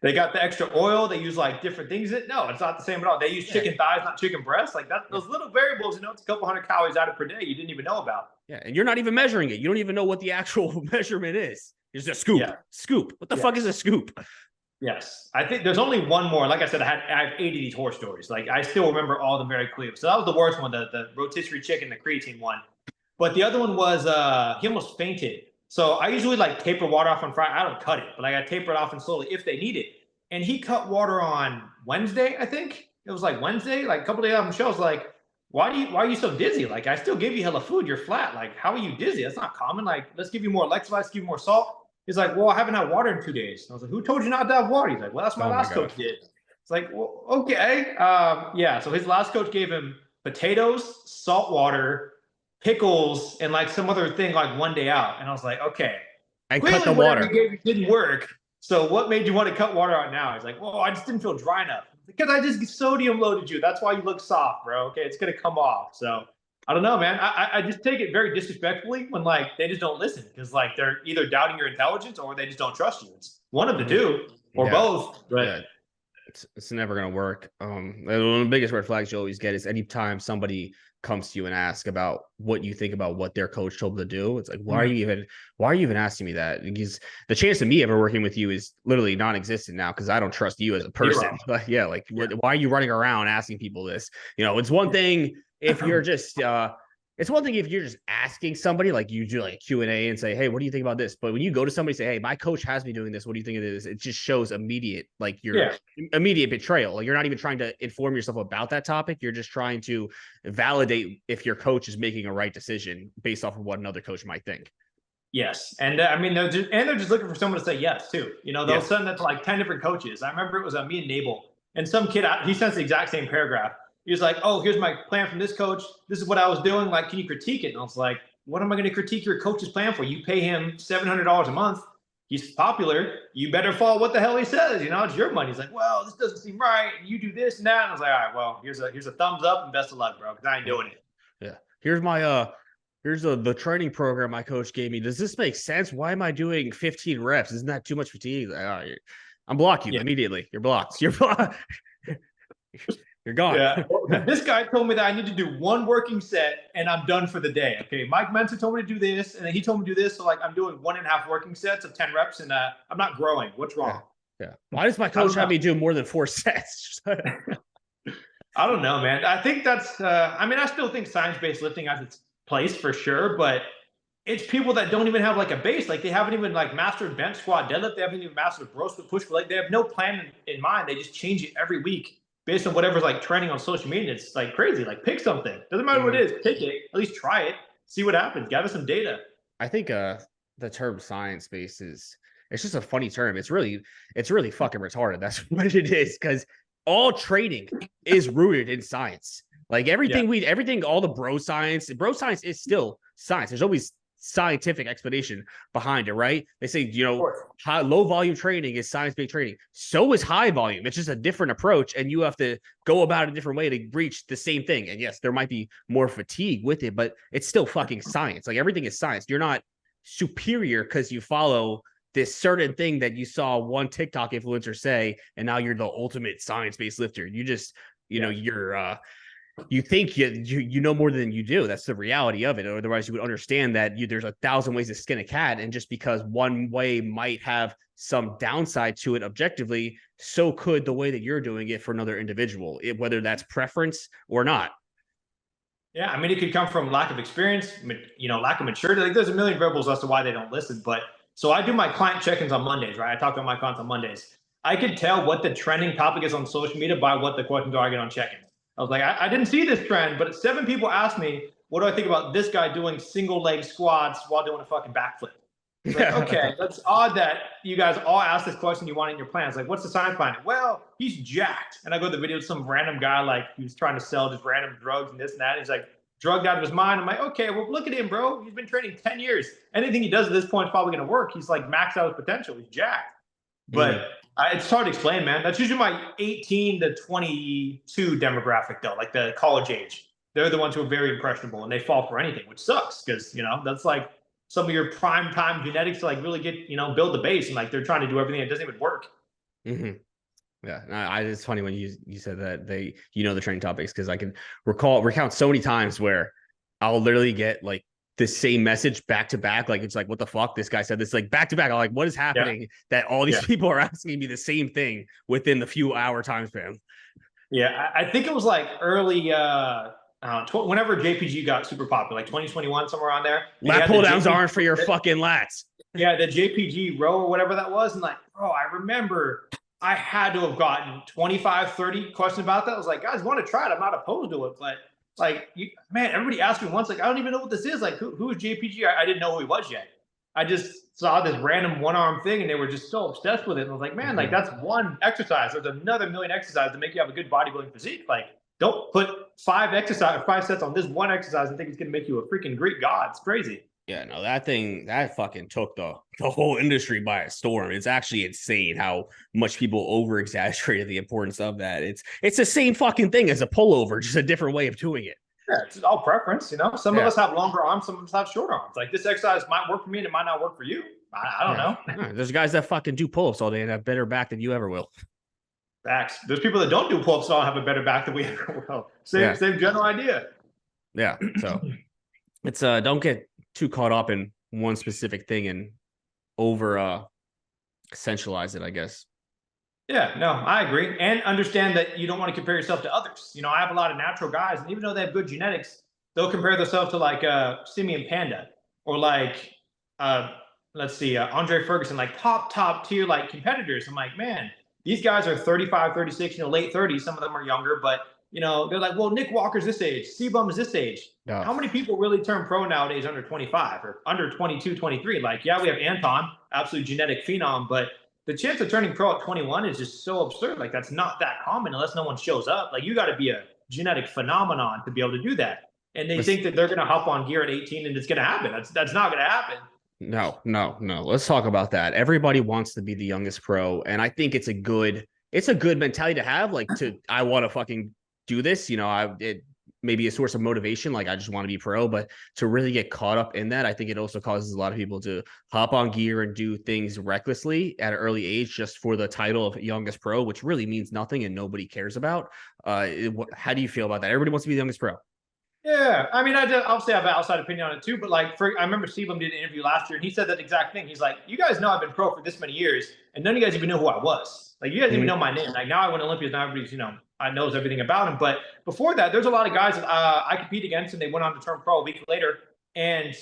They got the extra oil. They use like different things. No, it's not the same at all. They use chicken thighs, not chicken breasts. Like that, those little variables, it's a couple hundred calories added per day you didn't even know about. Yeah, and you're not even measuring it. You don't even know what the actual measurement is. It's a scoop. Yeah. Scoop. What the fuck is a scoop? Yes. I think there's only one more. Like I said, I have 80 of these horror stories. Like I still remember all of them very clearly. So that was the worst one, the rotisserie chicken, the creatine one. But the other one was he almost fainted. So I usually like taper water off on Friday. I don't cut it, but I taper it off and slowly if they need it. And he cut water on Wednesday, I think. It was like Wednesday, like a couple days out from the show. I was like, why are you so dizzy? Like, I still give you hella food. You're flat. Like, how are you dizzy? That's not common. Like, let's give you more electrolytes, give you more salt. He's like, well, I haven't had water in 2 days. And I was like, who told you not to have water? He's like, well, that's my last coach did. It's like, well, okay. Yeah. So his last coach gave him potatoes, salt water, pickles, and like some other thing like one day out. And I was like, okay. And cut the water. He gave you didn't work. So what made you want to cut water out now? He's like, well, I just didn't feel dry enough. Because I just sodium loaded you. That's why you look soft, bro. Okay, it's going to come off. So I don't know, man. I just take it very disrespectfully when like they just don't listen because like they're either doubting your intelligence or they just don't trust you. It's one of the two or both. But it's never going to work. One of the biggest red flags you always get is anytime somebody comes to you and asks about what you think about what their coach told them to do. It's like, why are you even asking me that? Because the chance of me ever working with you is literally non-existent now because I don't trust you as a person. But yeah, like why are you running around asking people this? It's one thing if you're just it's one thing if you're just asking somebody, like you do like a Q&A and say, hey, what do you think about this? But when you go to somebody and say, hey, my coach has me doing this, what do you think of this? It just shows immediate betrayal. Like you're not even trying to inform yourself about that topic. You're just trying to validate if your coach is making a right decision based off of what another coach might think. Yes. And I mean, they're just looking for someone to say yes too. They'll send that to like 10 different coaches. I remember it was me and Nabel and some kid, he sends the exact same paragraph. He was like, oh, here's my plan from this coach. This is what I was doing. Like, can you critique it? And I was like, what am I going to critique your coach's plan for? You pay him $700 a month. He's popular. You better follow what the hell he says. It's your money. He's like, well, this doesn't seem right. You do this and that. And I was like, all right, well, here's a thumbs up and best of luck, bro, because I ain't doing it. Yeah. Here's my here's the training program my coach gave me. Does this make sense? Why am I doing 15 reps? Isn't that too much fatigue? Like, I'm blocking you immediately. You're blocked. You're blocked. You're gone. Yeah. This guy told me that I need to do 1 working set and I'm done for the day. Okay. Mike Mensa told me to do this and then he told me to do this. So like I'm doing 1.5 working sets of 10 reps and I'm not growing. What's wrong? Yeah. Why does my coach have me do more than 4 sets? I don't know, man. I think that's, I still think science-based lifting has its place for sure, but it's people that don't even have like a base. Like they haven't even like mastered bench squat, deadlift. They haven't even mastered bro split, push. Like they have no plan in mind. They just change it every week based on whatever's like trending on social media. It's like crazy. Like pick something. Doesn't matter what it is. Pick it. At least try it. See what happens. Gather some data. I think the term science based is it's just a funny term. It's really fucking retarded. That's what it is, because all training is rooted in science. Like everything, all the bro science is still science. There's always scientific explanation behind it, right? They say, low volume training is science-based training. So is high volume. It's just a different approach, and you have to go about it a different way to reach the same thing. And yes, there might be more fatigue with it, but it's still fucking science. Like everything is science. You're not superior because you follow this certain thing that you saw one TikTok influencer say, and now you're the ultimate science-based lifter. You just, you think you know more than you do. That's the reality of it. Otherwise, you would understand that there's 1,000 ways to skin a cat, and just because one way might have some downside to it objectively, so could the way that you're doing it for another individual, whether that's preference or not. Yeah, I mean, it could come from lack of experience, lack of maturity. Like, there's a million variables as to why they don't listen. But so I do my client check-ins on Mondays, right? I talk to my clients on Mondays. I can tell what the trending topic is on social media by what the questions are I get on check-ins. I was like, I didn't see this trend, but 7 people asked me, what do I think about this guy doing single leg squats while doing a fucking backflip? Like, okay, that's odd that you guys all ask this question you want in your plans. Like, what's the science behind it? Well, he's jacked. And I go to the video of some random guy, like, he was trying to sell just random drugs and this and that. He's like, drugged out of his mind. I'm like, okay, well, look at him, bro. He's been training 10 years. Anything he does at this point is probably going to work. He's like maxed out his potential. He's jacked. But it's hard to explain, man. That's usually my 18 to 22 demographic, though, like the college age. They're the ones who are very impressionable, and they fall for anything, which sucks because, that's like some of your prime time genetics to like really get, build the base, and like they're trying to do everything that doesn't even work. Yeah, it's funny when you said that the training topics, because I can recount so many times where I'll literally get like the same message back to back. Like, it's like, what the fuck? This guy said this like back to back. I'm like, what is happening that all these people are asking me the same thing within the few hour time span? Yeah, I think it was like early, whenever JPG got super popular, like 2021, somewhere on there. Lat pull downs aren't for your fucking lats. Yeah, the JPG row or whatever that was. And like, bro, I remember I had to have gotten 25, 30 questions about that. I was like, guys, want to try it? I'm not opposed to it, but like, man, everybody asked me once, like, I don't even know what this is. Like, who is JPG? I didn't know who he was yet. I just saw this random one-arm thing, and they were just so obsessed with it. And I was like, man, like, that's one exercise. There's another million exercises to make you have a good bodybuilding physique. Like, don't put 5 sets on this one exercise and think it's going to make you a freaking Greek god. It's crazy. Yeah, no, that fucking took the whole industry by a storm. It's actually insane how much people over exaggerated the importance of that. It's the same fucking thing as a pullover, just a different way of doing it. Yeah, it's all preference. Some of us have longer arms, some of us have short arms. Like, this exercise might work for me and it might not work for you. I don't know. Yeah, there's guys that fucking do pull-ups all day and have better back than you ever will. Facts. There's people that don't do pull-ups and have a better back than we ever will. Same general idea. Yeah. So it's don't get too caught up in one specific thing and over essentialize it, I guess. Yeah, no, I agree. And understand that you don't want to compare yourself to others. I have a lot of natural guys, and even though they have good genetics, they'll compare themselves to like Simeon Panda or like Andre Ferguson, like top tier like competitors. I'm like, man, these guys are 35, 36, late 30s. Some of them are younger, but they're like, well, Nick Walker's this age, C-Bum is this age. Oh. How many people really turn pro nowadays under 25 or under 22, 23? Like, yeah, we have Anton, absolute genetic phenom, but the chance of turning pro at 21 is just so absurd. Like, that's not that common unless no one shows up. Like, you got to be a genetic phenomenon to be able to do that. And they think that they're going to hop on gear at 18 and it's going to happen. That's not going to happen. No. Let's talk about that. Everybody wants to be the youngest pro. And I think it's a good mentality to have. Like, I want to fucking do this, it may be a source of motivation. Like, I just want to be pro, but to really get caught up in that, I think it also causes a lot of people to hop on gear and do things recklessly at an early age, just for the title of youngest pro, which really means nothing and nobody cares about. How do you feel about that? Everybody wants to be the youngest pro. Yeah, I mean, obviously I have an outside opinion on it too, but like, I remember Steve did an interview last year, and he said that exact thing. He's like, you guys know I've been pro for this many years, and none of you guys even know who I was. Like, you guys even know my name. Like, now I win Olympias, now everybody's, I knows everything about him. But before that, there's a lot of guys that I compete against, and they went on to turn pro a week later. And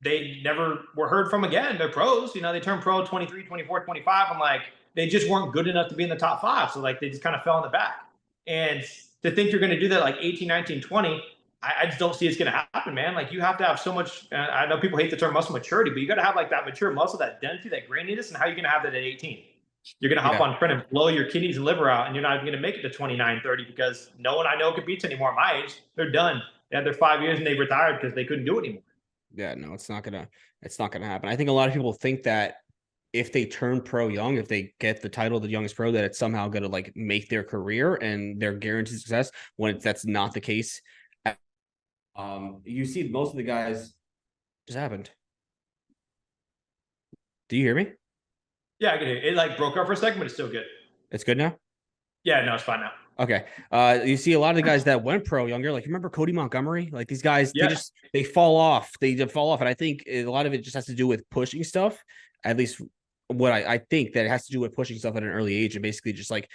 they never were heard from again. They're pros, you know, they turned pro 23, 24, 25. I'm like, they just weren't good enough to be in the top five. So like they just kind of fell in the back. And to think you're going to do that like 18, 19, 20, I just don't see it's going to happen, man. Like you have to have so much. I know people hate the term muscle maturity, but you got to have like that mature muscle, that density, that graininess. And how are you going to have that at 18? You're going to hop on print and blow your kidneys and liver out, and you're not even going to make it to 29, 30 because no one I know competes anymore at my age. They're done. They had their 5 years and they retired because they couldn't do it anymore. Yeah, no, it's not gonna happen. I think a lot of people think that if they turn pro young, if they get the title of the youngest pro, that it's somehow gonna like make their career and they're guaranteed success when that's not the case. You see most of the guys just happened. Do you hear me? Yeah, I can hear it. It like broke up for a second, but it's still good. It's good now? Yeah, no, it's fine now. Okay. You see a lot of the guys that went pro younger, like remember Kodi Montgomery? Like these guys, Yeah. they fall off. They fall off. And I think a lot of it just has to do with pushing stuff. At least what I think that it has to do with pushing stuff at an early age and basically just like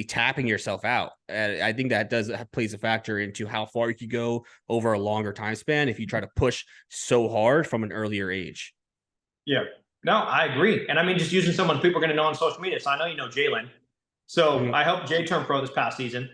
tapping yourself out. And I think that plays a factor into how far you could go over a longer time span if you try to push so hard from an earlier age. Yeah. No, I agree. And I mean, just using someone people are going to know on social media. So I know you know Jalen. So I helped Jay turn pro this past season,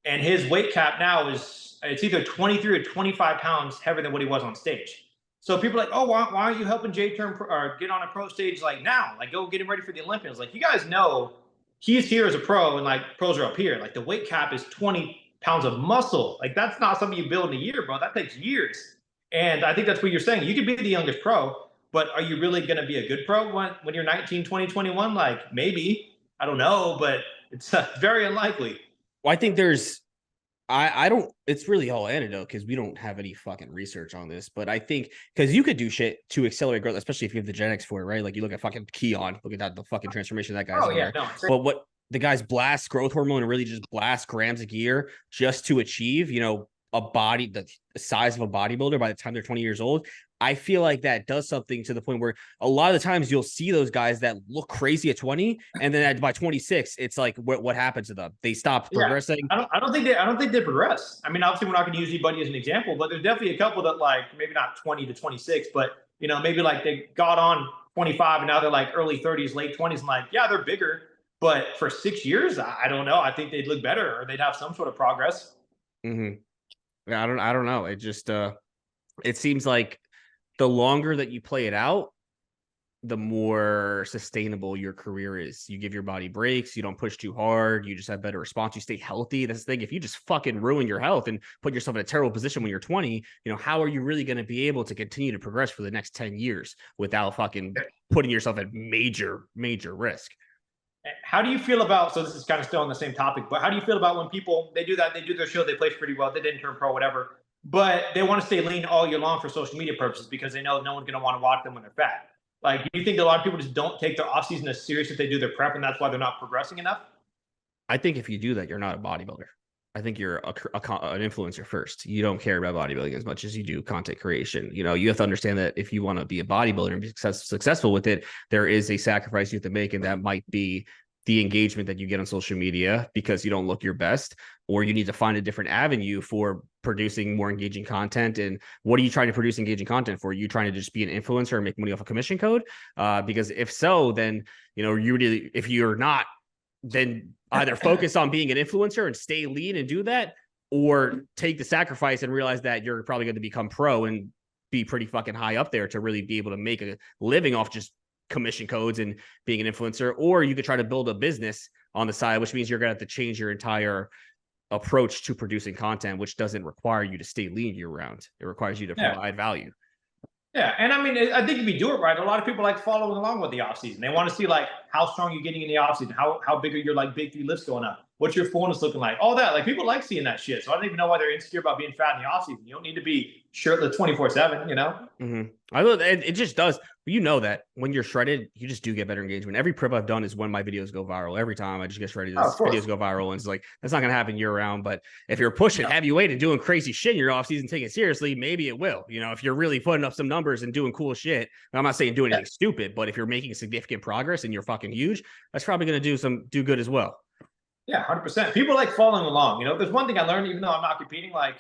and his weight cap now is it's either 23 or 25 pounds heavier than what he was on stage. So people are like, oh, why aren't you helping Jay turn pro, or get on a pro stage like now? Like, go get him ready for the Olympics. Like, you guys know he's here as a pro, and like pros are up here. Like, the weight cap is 20 pounds of muscle. Like, that's not something you build in a year, bro. That takes years. And I think that's what you're saying. You could be the youngest pro, but are you really going to be a good pro when you're 19, 20, 21? Like, maybe. I don't know, but it's very unlikely. Well, I think I don't, it's really all anecdote because we don't have any fucking research on this, but I think because you could do shit to accelerate growth, especially if you have the genetics for it, right? Like you look at fucking Keon, look at that, the fucking transformation that guy's Oh, yeah, no. But what the guys blast growth hormone and really just blast grams of gear just to achieve, you know, a body, the size of a bodybuilder by the time they're 20 years old. I feel like that does something to the point where a lot of the times you'll see those guys that look crazy at 20, and then by 26, it's like what happened to them? They stopped progressing. I don't think they progress. I mean, obviously, we're not going to use anybody as an example, but there's definitely a couple that like maybe not 20 to 26, but you know, maybe like they got on 25 and now they're like early 30s, late 20s, and like, yeah, they're bigger, but for 6 years, I don't know. I think they'd look better or they'd have some sort of progress. Yeah, I don't know. It just it seems like the longer that you play it out, the more sustainable your career is. You give your body breaks, you don't push too hard, you just have better response, you stay healthy. That's the thing. If you just fucking ruin your health and put yourself in a terrible position when you're 20, you know, how are you really going to be able to continue to progress for the next 10 years without fucking putting yourself at major risk? How do you feel about, so this is kind of still on the same topic, but how do you feel about when people, they do that, they do their show, they place pretty well, they didn't turn pro, whatever, but they want to stay lean all year long for social media purposes because they know no one's going to want to watch them when they're fat? Like, do you think a lot of people just don't take their offseason as serious if they do their prep and that's why they're not progressing enough? I think if you do that, you're not a bodybuilder. I think you're an influencer first. You don't care about bodybuilding as much as you do content creation. You know, you have to understand that if you want to be a bodybuilder and be successful with it, there is a sacrifice you have to make, and that might be the engagement that you get on social media because you don't look your best, or you need to find a different avenue for producing more engaging content. And what are you trying to produce engaging content for? Are you trying to just be an influencer and make money off a commission code? Because if so, then, you know, if you're not, then either focus on being an influencer and stay lean and do that, or take the sacrifice and realize that you're probably going to become pro and be pretty fucking high up there to really be able to make a living off just commission codes and being an influencer. Or you could try to build a business on the side, which means you're going to have to change your entire approach to producing content, which doesn't require you to stay lean year round. It requires you to provide value. Yeah, and I mean, I think if you do it right, a lot of people like following along with the offseason. They want to see like how strong you're getting in the offseason, how big are your like big 3 lifts going up, what's your fullness looking like, all that. Like, people like seeing that shit. So I don't even know why they're insecure about being fat in the offseason. You don't need to be shirtless 24/7, you know? I love it. Just does. You know that when you're shredded, you just do get better engagement. Every prep I've done is when my videos go viral. Every time I just get shredded, videos go viral. And it's like, that's not going to happen year round. But if you're pushing heavyweight and doing crazy shit in your off season, taking it seriously, maybe it will. You know, if you're really putting up some numbers and doing cool shit, I'm not saying do anything stupid, but if you're making significant progress and you're fucking huge, that's probably going to do good as well. Yeah, 100%. People like following along. You know, there's one thing I learned, even though I'm not competing, like,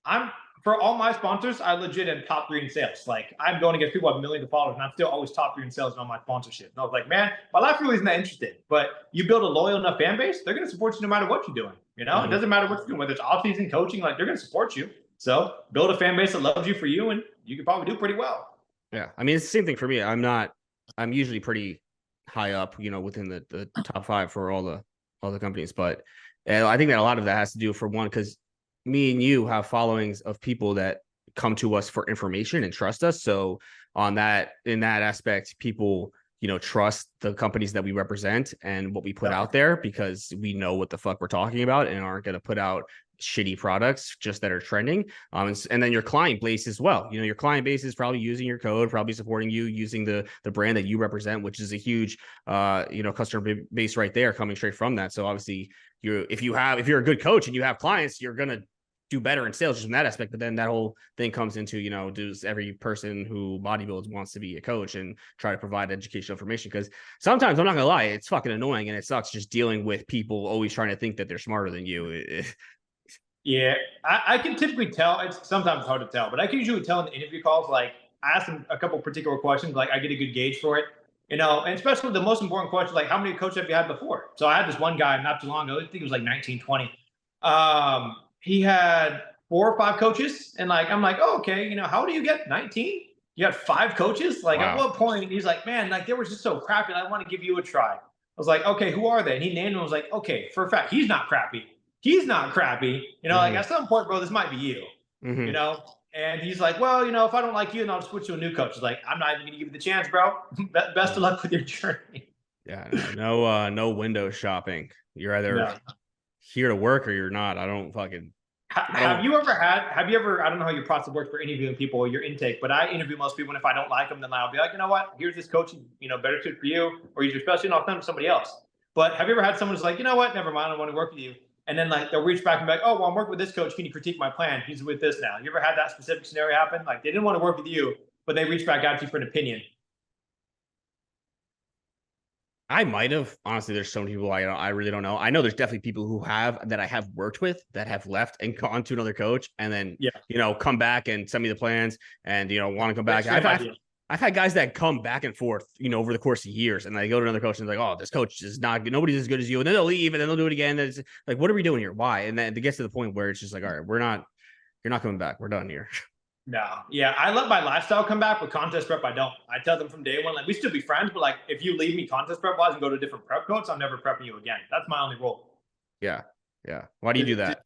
I'm for all my sponsors, I legit am top 3 in sales. Like I'm going against people who have millions of followers, and I'm still always top 3 in sales on my sponsorship. And I was like, man, my life really isn't that interesting. But you build a loyal enough fan base, they're going to support you no matter what you're doing. You know, it doesn't matter what you're doing, whether it's off-season coaching, like they're going to support you. So build a fan base that loves you for you, and you can probably do pretty well. Yeah, I mean, it's the same thing for me. I'm usually pretty high up, within the top 5 for all the companies. But I think that a lot of that has to do, for one, because me and you have followings of people that come to us for information and trust us. So in that aspect, people, trust the companies that we represent and what we put out there, because we know what the fuck we're talking about and aren't going to put out shitty products just that are trending. And then your client base as well. Your client base is probably using your code, probably supporting you, using the brand that you represent, which is a huge, customer base right there, coming straight from that. So obviously, if you're a good coach and you have clients, you're gonna do better in sales just from that aspect. But then that whole thing comes into, does every person who bodybuilds wants to be a coach and try to provide educational information? Because sometimes, I'm not gonna lie, it's fucking annoying and it sucks just dealing with people always trying to think that they're smarter than you. Yeah, I can typically tell. It's sometimes hard to tell, but I can usually tell in the interview calls. Like, I ask them a couple particular questions, like I get a good gauge for it, and especially the most important question, like how many coaches have you had before? So I had this one guy not too long ago. I think it was like 1920. He had 4 or 5 coaches, and like I'm like, oh, okay, how do you get 19? You had 5 coaches. Like, wow. At what point? He's like, man, like they were just so crappy. I want to give you a try. I was like, okay, who are they? And he named them. I was like, okay, for a fact, he's not crappy. He's not crappy. Like at some point, bro, this might be you. And he's like, well, if I don't like you, then I'll just switch to a new coach. He's like, I'm not even gonna give you the chance, bro. Best of luck with your journey. Yeah, no window shopping. You're either here to work or you're not. I don't fucking. Have you ever, I don't know how your process works for interviewing people or your intake, but I interview most people, and if I don't like them, then I'll be like, you know what, here's this coach, better fit for you, or you're special, and I'll send them to somebody else. But have you ever had someone who's like, you know what, never mind, I don't want to work with you. And then like they'll reach back and be like, oh, well, I'm working with this coach. Can you critique my plan? He's with this now. You ever had that specific scenario happen? Like they didn't want to work with you, but they reached back out to you for an opinion. I might have. Honestly, there's so many people I really don't know. I know there's definitely people who that I have worked with that have left and gone to another coach, and then come back and send me the plans and want to come back. I've had guys that come back and forth, over the course of years, and they go to another coach and they're like, oh, this coach is not good. Nobody's as good as you. And then they'll leave and then they'll do it again. And it's like, what are we doing here? Why? And then it gets to the point where it's just like, all right, you're not coming back. We're done here. No. Yeah. I let my lifestyle come back, but contest prep, I don't. I tell them from day one, like we still be friends, but like if you leave me contest prep wise and go to a different prep coach, I'm never prepping you again. That's my only rule. Yeah. Yeah. Why do you do that?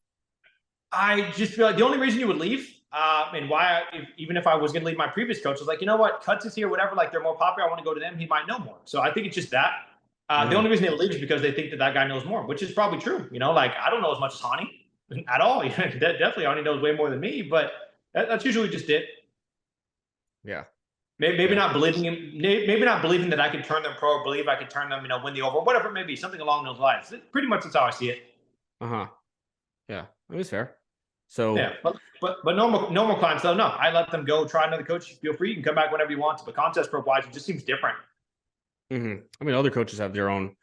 I just feel like the only reason you would leave, and why, even if I was going to leave my previous coach, was like, you know what, Cuts is here, whatever, like they're more popular. I want to go to them. He might know more. So I think it's just that. The only reason they leave is because they think that guy knows more, which is probably true. Like I don't know as much as Hani at all. Definitely Hani knows way more than me, but that's usually just it. Yeah. Maybe not believing him. Maybe not believing that I can turn them pro, or believe I can turn them, win the over, whatever it may be, something along those lines. Pretty much that's how I see it. Yeah, it was fair. So yeah, but normal clients though, no, I let them go try another coach. Feel free, you can come back whenever you want. But contest prep wise, it just seems different. I mean, other coaches have their own.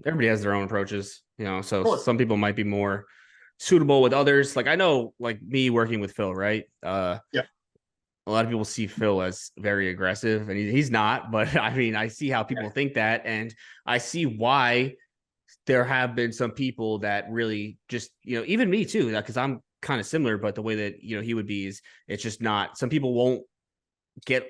Everybody has their own approaches, So some people might be more suitable with others. Like I know, like me working with Phil, right? Yeah. A lot of people see Phil as very aggressive, and he's not. But I mean, I see how people think that, and I see why there have been some people that really just, even me too, because I'm kind of similar, but the way that, he would be is it's just not, some people won't get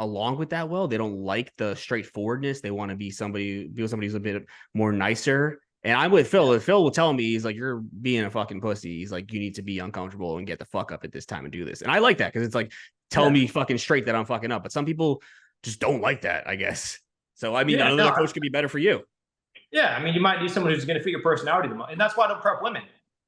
along with that well. They don't like the straightforwardness. They want to be somebody who's a bit more nicer. And I'm with Phil. Phil will tell me, he's like, you're being a fucking pussy. He's like, you need to be uncomfortable and get the fuck up at this time and do this. And I like that because it's like, tell me fucking straight that I'm fucking up. But some people just don't like that, I guess. So, I mean, another coach could be better for you. Yeah. I mean, you might need someone who's going to fit your personality the most. And that's why I don't prep women.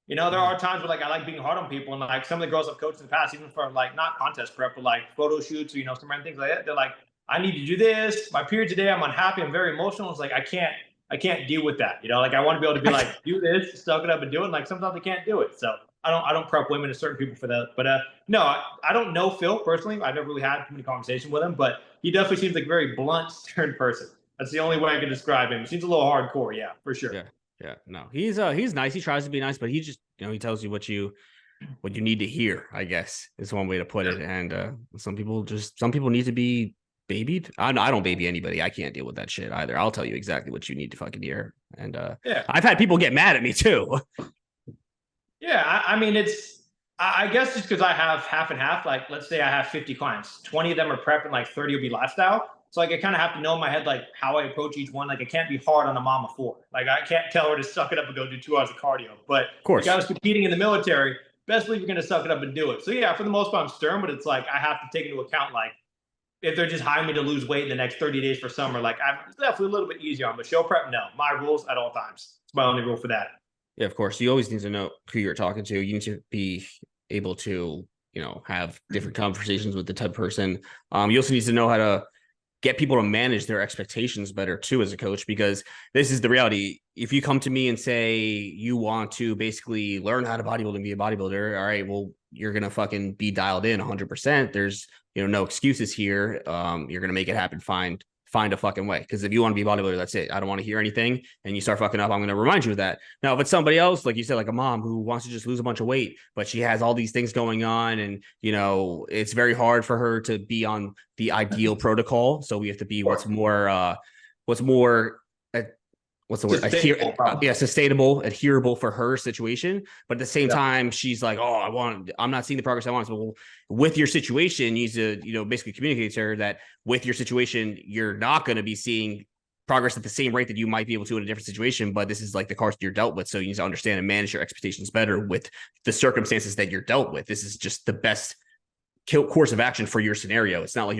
There are times where like I like being hard on people, and like some of the girls I've coached in the past, even for like not contest prep, but like photo shoots or some random things like that. They're like, I need to do this. My period today, I'm unhappy. I'm very emotional. It's like I can't deal with that. Like I want to be able to be like, do this, suck it up and do it. And like sometimes I can't do it. So I don't prep women to certain people for that. But no, I don't know Phil personally. I've never really had too many conversations with him, but he definitely seems like a very blunt, stern person. That's the only way I can describe him. He seems a little hardcore, yeah, for sure. Yeah. No, he's nice. He tries to be nice, but he just, he tells you what you what you need to hear, I guess, is one way to put it. And some people need to be babied. I don't baby anybody. I can't deal with that shit either. I'll tell you exactly what you need to fucking hear. And Yeah. I've had people get mad at me too. Yeah. I mean, I guess just because I have half and half, like let's say I have 50 clients, 20 of them are prep and like 30 will be lifestyle. So like I kind of have to know in my head like how I approach each one. Like I can't be hard on a mom of four. Like I can't tell her to suck it up and go do 2 hours of cardio. But Of course. if I was competing in the military, best believe you're gonna suck it up and do it. So yeah, for the most part, I'm stern, but it's like I have to take into account like if they're just hiring me to lose weight in the next 30 days for summer, like I'm definitely a little bit easier on. But show prep, no. My rules at all times. It's my only rule for that. Yeah, of course. You always need to know who you're talking to. You need to be able to, have different conversations with the type of person. You also need to know how to get people to manage their expectations better too as a coach, because this is the reality. If you come to me and say you want to basically learn how to bodybuild and be a bodybuilder, all right, well, you're going to fucking be dialed in 100%. There's, no excuses here. You're going to make it happen. Find a fucking way. Because if you want to be a bodybuilder, that's it. I don't want to hear anything. And you start fucking up, I'm going to remind you of that. Now, if it's somebody else, like you said, like a mom who wants to just lose a bunch of weight, but she has all these things going on, and it's very hard for her to be on the ideal protocol. So we have to be what's more what's the word? Sustainable, adherable for her situation. But at the same time, she's like, I'm not seeing the progress I want. So with your situation, you need to, basically communicate to her that with your situation, you're not going to be seeing progress at the same rate that you might be able to in a different situation. But this is like the cards you're dealt with. So you need to understand and manage your expectations better with the circumstances that you're dealt with. This is just the best course of action for your scenario. It's not like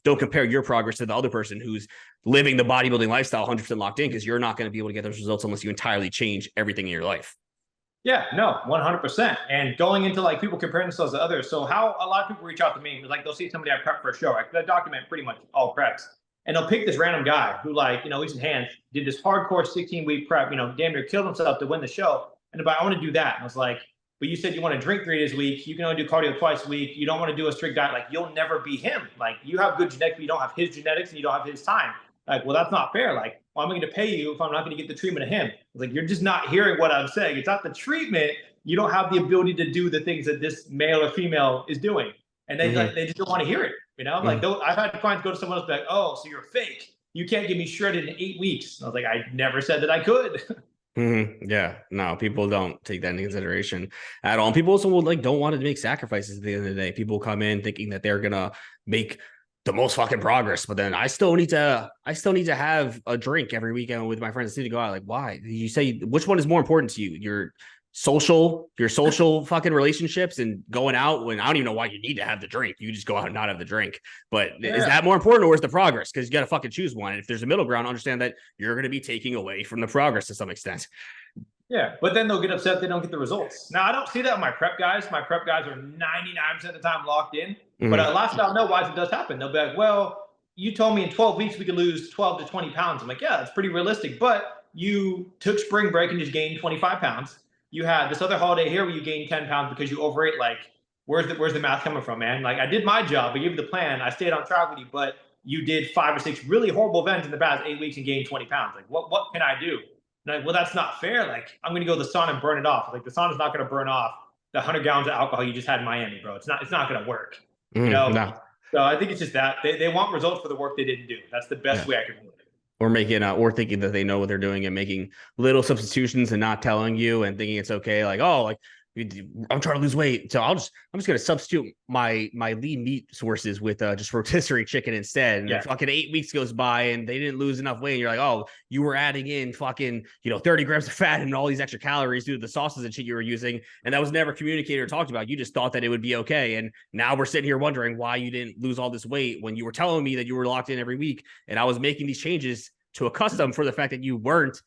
don't compare your progress to the other person who's living the bodybuilding lifestyle 100% locked in, because you're not going to be able to get those results unless you entirely change everything in your life. Yeah, no, 100%. And going into like people comparing themselves to others. So how a lot of people reach out to me, like they'll see somebody I prep for a show. I document pretty much all preps. And they'll pick this random guy who like, he's in hands, did this hardcore 16-week prep, damn near killed himself to win the show. And I want to do that. And I was like, but you said you want to drink 3 days a week. You can only do cardio twice a week. You don't want to do a strict diet. Like you'll never be him. Like you have good genetics, but you don't have his genetics and you don't have his time. Like, well, that's not fair. Like, well, I'm going to pay you if I'm not going to get the treatment of him. Like, you're just not hearing what I'm saying. It's not the treatment. You don't have the ability to do the things that this male or female is doing. And they they just don't want to hear it. Like I've had clients go to someone else and be like, oh, so you're fake. You can't get me shredded in 8 weeks. I was like, I never said that I could. Yeah, no, people don't take that into consideration at all. And people also don't want to make sacrifices at the end of the day. People come in thinking that they're gonna make the most fucking progress, but then I still need to have a drink every weekend with my friends. I need to go out. Like, why? You say which one is more important to you? Your social fucking relationships and going out when I don't even know why you need to have the drink. You just go out and not have the drink. But is that more important, or is the progress? Because you got to fucking choose one. And if there's a middle ground, understand that you're going to be taking away from the progress to some extent. Yeah, but then they'll get upset if they don't get the results. Now, I don't see that with my prep guys. My prep guys are 99% of the time locked in. But lifestyle, no, wise, it does happen. They'll be like, well, you told me in 12 weeks we could lose 12 to 20 pounds. I'm like, yeah, that's pretty realistic. But you took spring break and just gained 25 pounds. You had this other holiday here where you gained 10 pounds because you overate. Like, where's the math coming from, man? Like, I did my job. I gave you the plan. I stayed on track with you, but you did 5 or 6 really horrible events in the past 8 weeks and gained 20 pounds. Like, what can I do? And like, well, that's not fair. Like, I'm going to go to the sauna and burn it off. Like, the sauna's not going to burn off the 100 gallons of alcohol you just had in Miami, bro. It's not going to work. No. So I think it's just that they want results for the work they didn't do. That's the best way I can do it. Or thinking that they know what they're doing and making little substitutions and not telling you and thinking it's okay. Like, oh, like I'm trying to lose weight, so I'm just going to substitute my lean meat sources with just rotisserie chicken instead. And fucking 8 weeks goes by and they didn't lose enough weight. And you're like, oh, you were adding in fucking 30 grams of fat and all these extra calories due to the sauces and shit you were using, and that was never communicated or talked about. You just thought that it would be okay, and now we're sitting here wondering why you didn't lose all this weight when you were telling me that you were locked in every week, and I was making these changes to accustom for the fact that you weren't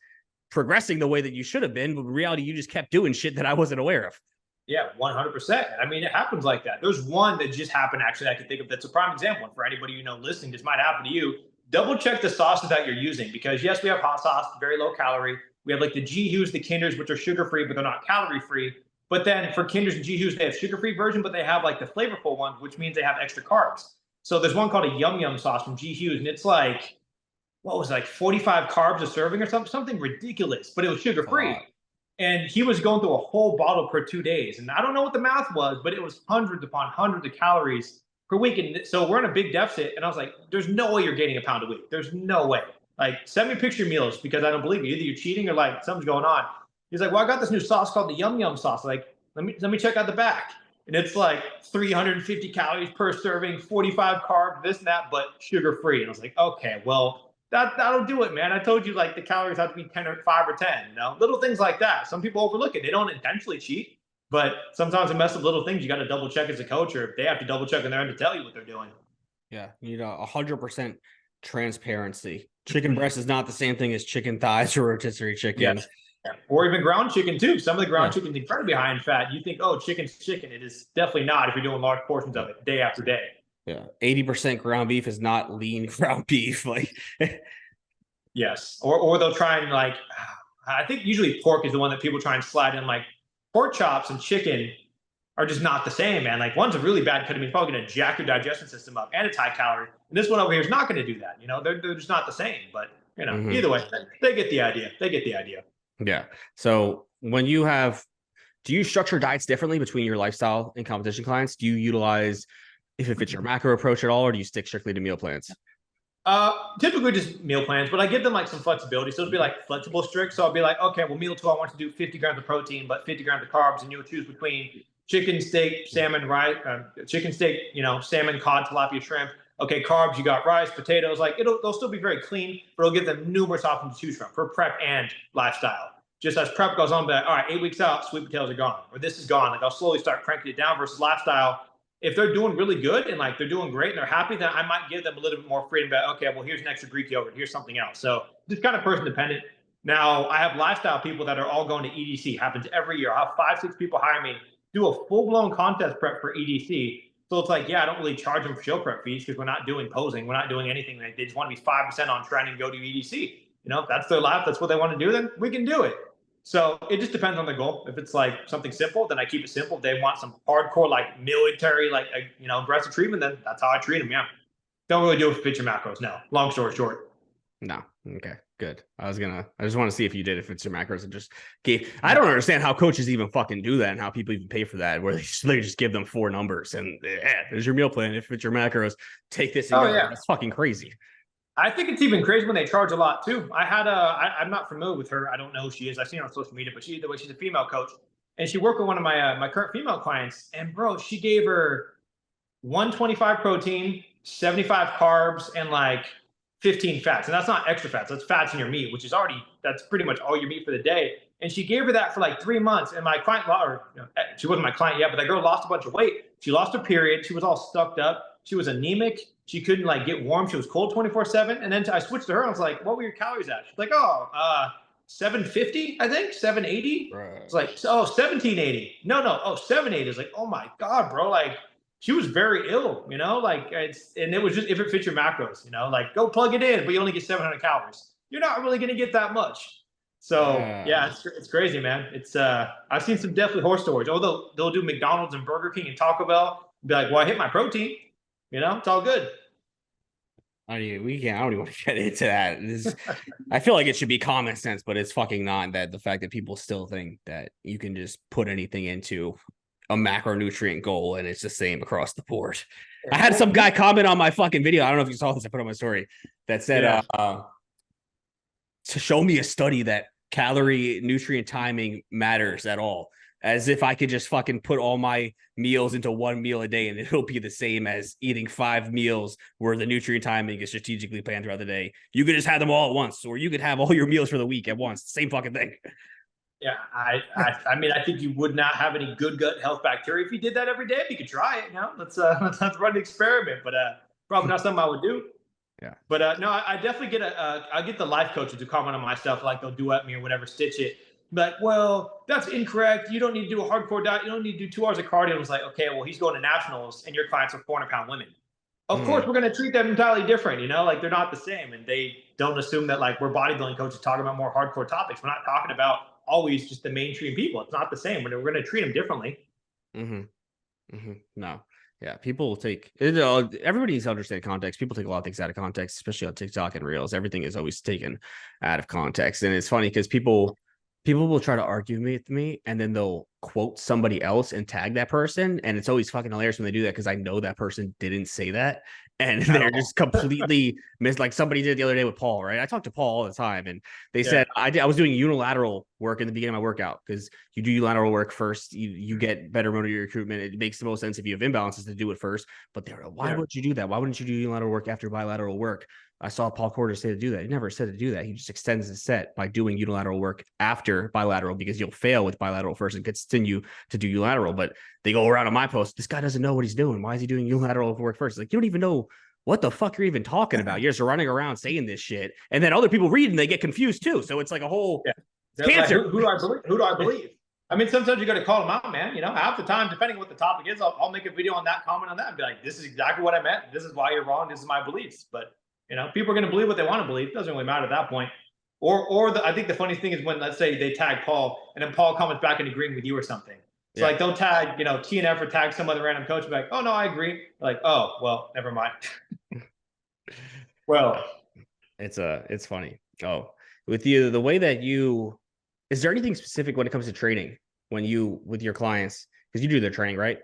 progressing the way that you should have been, but in reality, you just kept doing shit that I wasn't aware of. Yeah, 100%. I mean, it happens like that. There's one that just happened, actually, I can think of that's a prime example. And for anybody listening, this might happen to you. Double check the sauces that you're using, because yes, we have hot sauce, very low calorie. We have like the G-Hughes, the Kinders, which are sugar-free, but they're not calorie-free. But then for Kinders and G-Hughes, they have sugar-free version, but they have like the flavorful ones, which means they have extra carbs. So there's one called a Yum Yum sauce from G-Hughes, and it's like, what was it, like 45 carbs a serving or something ridiculous, but it was sugar-free. And he was going through a whole bottle per 2 days. And I don't know what the math was, but it was hundreds upon hundreds of calories per week. And so we're in a big deficit. And I was like, there's no way you're gaining a pound a week. There's no way. Like, send me a picture of meals because I don't believe you. Either you're cheating or like something's going on. He's like, well, I got this new sauce called the Yum Yum sauce. Like, let me check out the back. And it's like 350 calories per serving, 45 carbs, this and that, but sugar free. And I was like, okay, well, that'll do it, man. I told you like the calories have to be 10 or 5 or 10, little things like that. Some people overlook it. They don't intentionally cheat, but sometimes it messes up little things. You got to double check as a coach, or they have to double check on their end to tell you what they're doing. Yeah. You need 100% transparency. Chicken breast is not the same thing as chicken thighs or rotisserie chicken. Yes. Or even ground chicken too. Some of the ground chicken is incredibly high in fat. You think, oh, chicken's chicken. It is definitely not if you're doing large portions of it day after day. Yeah. 80% ground beef is not lean ground beef. Like, yes. Or they'll try and like, I think usually pork is the one that people try and slide in. Like, pork chops and chicken are just not the same, man. Like, one's a really bad cut. I mean, it's probably going to jack your digestion system up, and it's high calorie. And this one over here is not going to do that. They're just not the same. But either way, they get the idea. They get the idea. Yeah. So when do you structure diets differently between your lifestyle and competition clients? Do you utilize if it fits your macro approach at all, or do you stick strictly to meal plans? Typically just meal plans, but I give them like some flexibility. So it'll be like flexible strict. So I'll be like, okay, well, meal 2, I want to do 50 grams of protein, but 50 grams of carbs, and you'll choose between chicken, steak, salmon, rice, chicken, steak, salmon, cod, tilapia, shrimp. Okay, carbs, you got rice, potatoes. Like, they'll still be very clean, but it'll give them numerous options to choose from for prep and lifestyle. Just as prep goes on, but all right, 8 weeks out, sweet potatoes are gone, or this is gone. Like, I'll slowly start cranking it down versus lifestyle. If they're doing really good and like they're doing great and they're happy, then I might give them a little bit more freedom. But okay, well, here's an extra Greek yogurt, here's something else. So just kind of person dependent. Now I have lifestyle people that are all going to EDC. Happens every year. I have 5-6 people hire me, do a full blown contest prep for EDC. So it's like, yeah, I don't really charge them for show prep fees because we're not doing posing, we're not doing anything. They just want to be 5% on trend and go to EDC. If that's their life, that's what they want to do, then we can do it. So it just depends on the goal. If it's like something simple, then I keep it simple. If they want some hardcore, like military, like, aggressive treatment, then that's how I treat them. Yeah. Don't really do it for fit your macros. No. Long story short. No. Okay, good. I just want to see if you did it fits your macros and just I don't understand how coaches even fucking do that and how people even pay for that, where they just give them 4 numbers and there's your meal plan. If it's your macros, take this. And That's fucking crazy. I think it's even crazy when they charge a lot too. I'm not familiar with her. I don't know who she is. I've seen her on social media, but she's a female coach, and she worked with one of my current female clients. And bro, she gave her 125 protein, 75 carbs, and like 15 fats. And that's not extra fats. That's fats in your meat, which is that's pretty much all your meat for the day. And she gave her that for like 3 months. And my client, she wasn't my client yet, but that girl lost a bunch of weight. She lost her period. She was all stuffed up. She was anemic. She couldn't like get warm. She was cold 24/7. And then I switched to her. I was like, what were your calories at? She's like, 750, I think, 780. Right. It's like, 1780. No. 780 is like, oh my God, bro. Like, she was very ill, like and it was just, if it fits your macros, like go plug it in, but you only get 700 calories. You're not really going to get that much. So yeah, it's crazy, man. It's, I've seen some definitely horror stories. Although they'll do McDonald's and Burger King and Taco Bell, be like, well, I hit my protein. It's all good. I don't even want to get into that. I feel like it should be common sense, but it's fucking not. That the fact that people still think that you can just put anything into a macronutrient goal and it's the same across the board. I had some guy comment on my fucking video. I don't know if you saw this. I put on my story that said, to show me a study that calorie nutrient timing matters at all. As if I could just fucking put all my meals into 1 meal a day and it'll be the same as eating 5 meals where the nutrient timing is strategically planned throughout the day. You could just have them all at once, or you could have all your meals for the week at once. Same fucking thing. Yeah, I mean, I think you would not have any good gut health bacteria if you did that every day. If you could try it, let's run an experiment. But probably not something I would do. Yeah. But no, I definitely get I get the life coaches to comment on my stuff, like they'll duet me or whatever, stitch it. But well, that's incorrect. You don't need to do a hardcore diet. You don't need to do 2 hours of cardio. I was like, okay, well, he's going to nationals, and your clients are 400-pound women. Of course, we're going to treat them entirely different. Like they're not the same, and they don't assume that like we're bodybuilding coaches talking about more hardcore topics. We're not talking about always just the mainstream people. It's not the same. We're going to treat them differently. No. Yeah, people take everybody needs to understand context. People take a lot of things out of context, especially on TikTok and Reels. Everything is always taken out of context. And it's funny because people people will try to argue with me and then they'll quote somebody else and tag that person. And it's always fucking hilarious when they do that because I know that person didn't say that. And at they're all. just completely missed. Like somebody did the other day with Paul, right? I talk to Paul all the time, and they Yeah, said I was doing unilateral work in the beginning of my workout because you do unilateral work first, you get better motor recruitment. It makes the most sense if you have imbalances to do it first. But they were like, why yeah. would you do that? Why wouldn't you do unilateral work after bilateral work? I saw Paul Porter say to do that. He never said to do that. He just extends the set by doing unilateral work after bilateral because you'll fail with bilateral first and continue to do unilateral. But they go around on my post. This guy doesn't know what he's doing. Why is he doing unilateral work first? Like, you don't even know what the fuck you're even talking about. You're just running around saying this shit. And then other people read and they get confused too. So it's like a whole cancer. Like, who do I believe? Who do I believe? I mean, sometimes you got to call them out, man. You know, half the time, depending on what the topic is, I'll make a video on that, comment on that, and be like, this is exactly what I meant. This is why you're wrong. This is my beliefs. But, you know, people are going to believe what they want to believe. It doesn't really matter at that point. I think the funny thing is when, let's say, they tag Paul and then Paul comments back and agreeing with you or something. So, like, don't tag, you know, TNF or tag some other random coach. Be like, oh, no, I agree. Like, oh, well, never mind. Well, it's funny. Oh, with you, the way that is there anything specific when it comes to training when you with your clients? Because you do their training, right?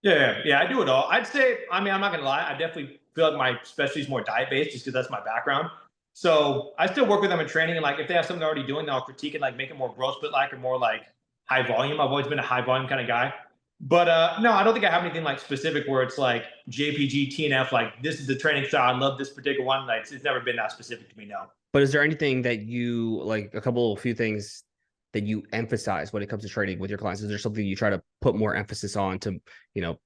yeah, I do it all. I'd say, I mean, I'm not gonna lie, I definitely feel like my specialty is more diet based just because that's my background. So I still work with them in training, and like if they have something they're already doing, then I'll critique it, like make it more growth split like or more like high volume. I've always been a high volume kind of guy. But no, I don't think I have anything like specific where it's like JPG, TNF, like this is the training style. I love this particular one. Like it's never been that specific to me, no. But is there anything that you like a few things that you emphasize when it comes to training with your clients? Is there something you try to put more emphasis on to,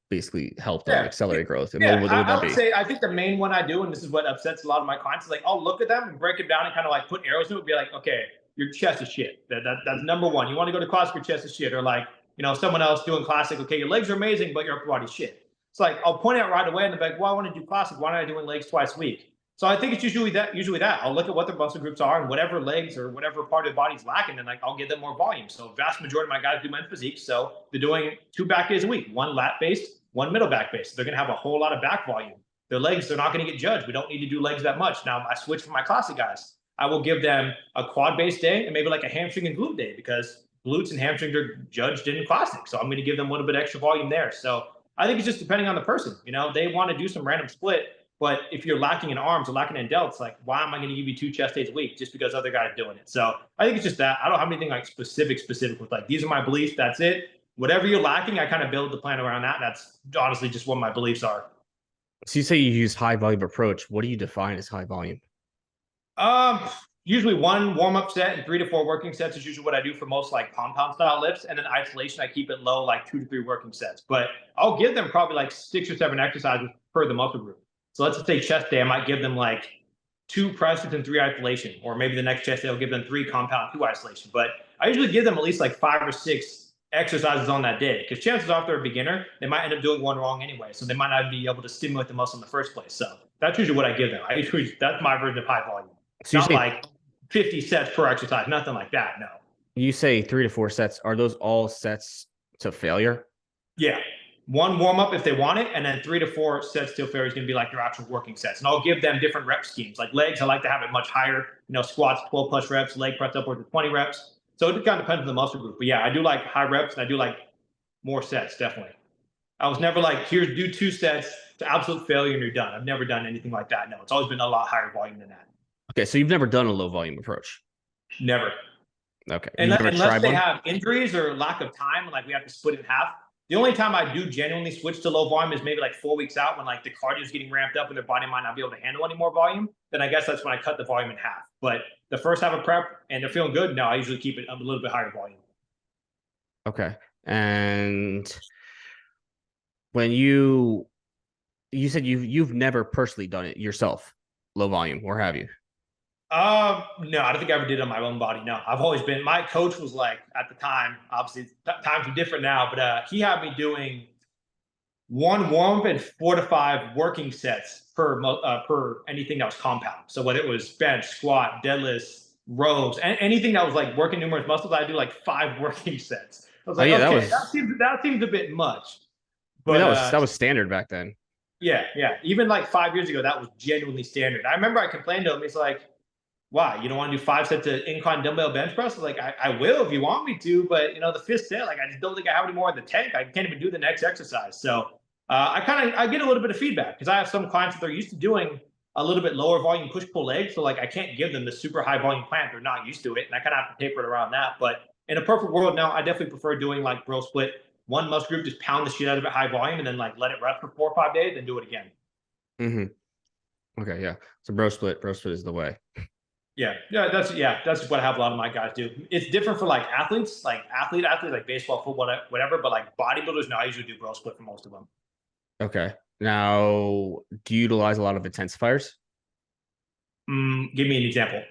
basically help them Yeah. accelerate growth? And Yeah, what would I that would be? say I think the main one I do, and this is what upsets a lot of my clients, is like I'll look at them and break it down and kind of like put arrows in it and be like, okay, your chest is shit. That's number one. You want to go to classic, your chest is shit. Or like, someone else doing classic, okay, your legs are amazing, but your upper body's shit. It's like I'll point out right away and they're like, well, I want to do classic. Why am I doing legs twice a week? So I think it's usually that. I'll look at what their muscle groups are and whatever legs or whatever part of the body's lacking, and like I'll give them more volume. So vast majority of my guys do men's physique. So they're doing 2 back days a week, one lat based, one middle back based. They're gonna have a whole lot of back volume. Their legs, they're not gonna get judged. We don't need to do legs that much. Now I switch for my classic guys. I will give them a quad based day and maybe like a hamstring and glute day because glutes and hamstrings are judged in classic. So I'm going to give them a little bit extra volume there. So I think it's just depending on the person. They want to do some random split, but if you're lacking in arms or lacking in delts, like why am I going to give you 2 chest days a week just because other guys are doing it? So I think it's just that. I don't have anything like specific with like these are my beliefs. That's it. Whatever you're lacking, I kind of build the plan around that. That's honestly just what my beliefs are. So you say you use high volume approach. What do you define as high volume? Um, Usually one warm up set and 3 to 4 working sets is usually what I do for most like compound style lifts. And then isolation, I keep it low, like 2 to 3 working sets. But I'll give them probably like 6 or 7 exercises per the muscle group. So let's just say chest day, I might give them like 2 presses and 3 isolation, or maybe the next chest day I'll give them 3 compound, 2 isolation. But I usually give them at least like 5 or 6 exercises on that day because chances are if they're a beginner, they might end up doing one wrong anyway. So they might not be able to stimulate the muscle in the first place. So that's usually what I give them. That's my version of high volume. So Not like 50 sets per exercise, nothing like that. No. you say 3 to 4 sets. Are those all sets to failure? Yeah. One warm up if they want it, and then 3 to 4 sets till failure is going to be like their actual working sets. And I'll give them different rep schemes. Like legs, I like to have it much higher. Squats 12 plus reps, leg press upwards of 20 reps. So it kind of depends on the muscle group. But yeah, I do like high reps and I do like more sets, definitely. I was never like, here's do 2 sets to absolute failure and you're done. I've never done anything like that. No, it's always been a lot higher volume than that. Okay, so you've never done a low volume approach. Never. Okay. Unless they have injuries or lack of time, like we have to split it in half. The only time I do genuinely switch to low volume is maybe like 4 weeks out when like the cardio is getting ramped up and their body might not be able to handle any more volume. Then I guess that's when I cut the volume in half. But the first half of prep and they're feeling good, no, I usually keep it a little bit higher volume. Okay. And when you said you've never personally done it yourself, low volume, or have you? No, I don't think I ever did it on my own body. No, I've always been. My coach was like at the time. Obviously, times are different now, but he had me doing 1 warm up and 4 to 5 working sets per anything that was compound. So whether it was bench, squat, deadlifts, rows, anything that was like working numerous muscles, I do like 5 working sets. I was like, okay, that seems a bit much. But I mean, that was standard back then. Yeah. Even like 5 years ago, that was genuinely standard. I remember I complained to him. He's like, why? You don't want to do 5 sets of incline dumbbell bench press? Like, I will if you want me to, but the fifth set, like, I just don't think I have any more in the tank. I can't even do the next exercise. So I get a little bit of feedback because I have some clients that they're used to doing a little bit lower volume push pull legs. So like I can't give them the super high volume plant. They're not used to it. And I kind of have to taper it around that. But in a perfect world now, I definitely prefer doing like bro split, one muscle group, just pound the shit out of it high volume and then like let it rest for 4 or 5 days, then do it again. Okay, yeah. So bro split is the way. Yeah, that's what I have a lot of my guys do. It's different for like athletes, like like baseball, football, whatever. But like bodybuilders, no, I usually do bro split for most of them. Okay. Now, do you utilize a lot of intensifiers? Give me an example.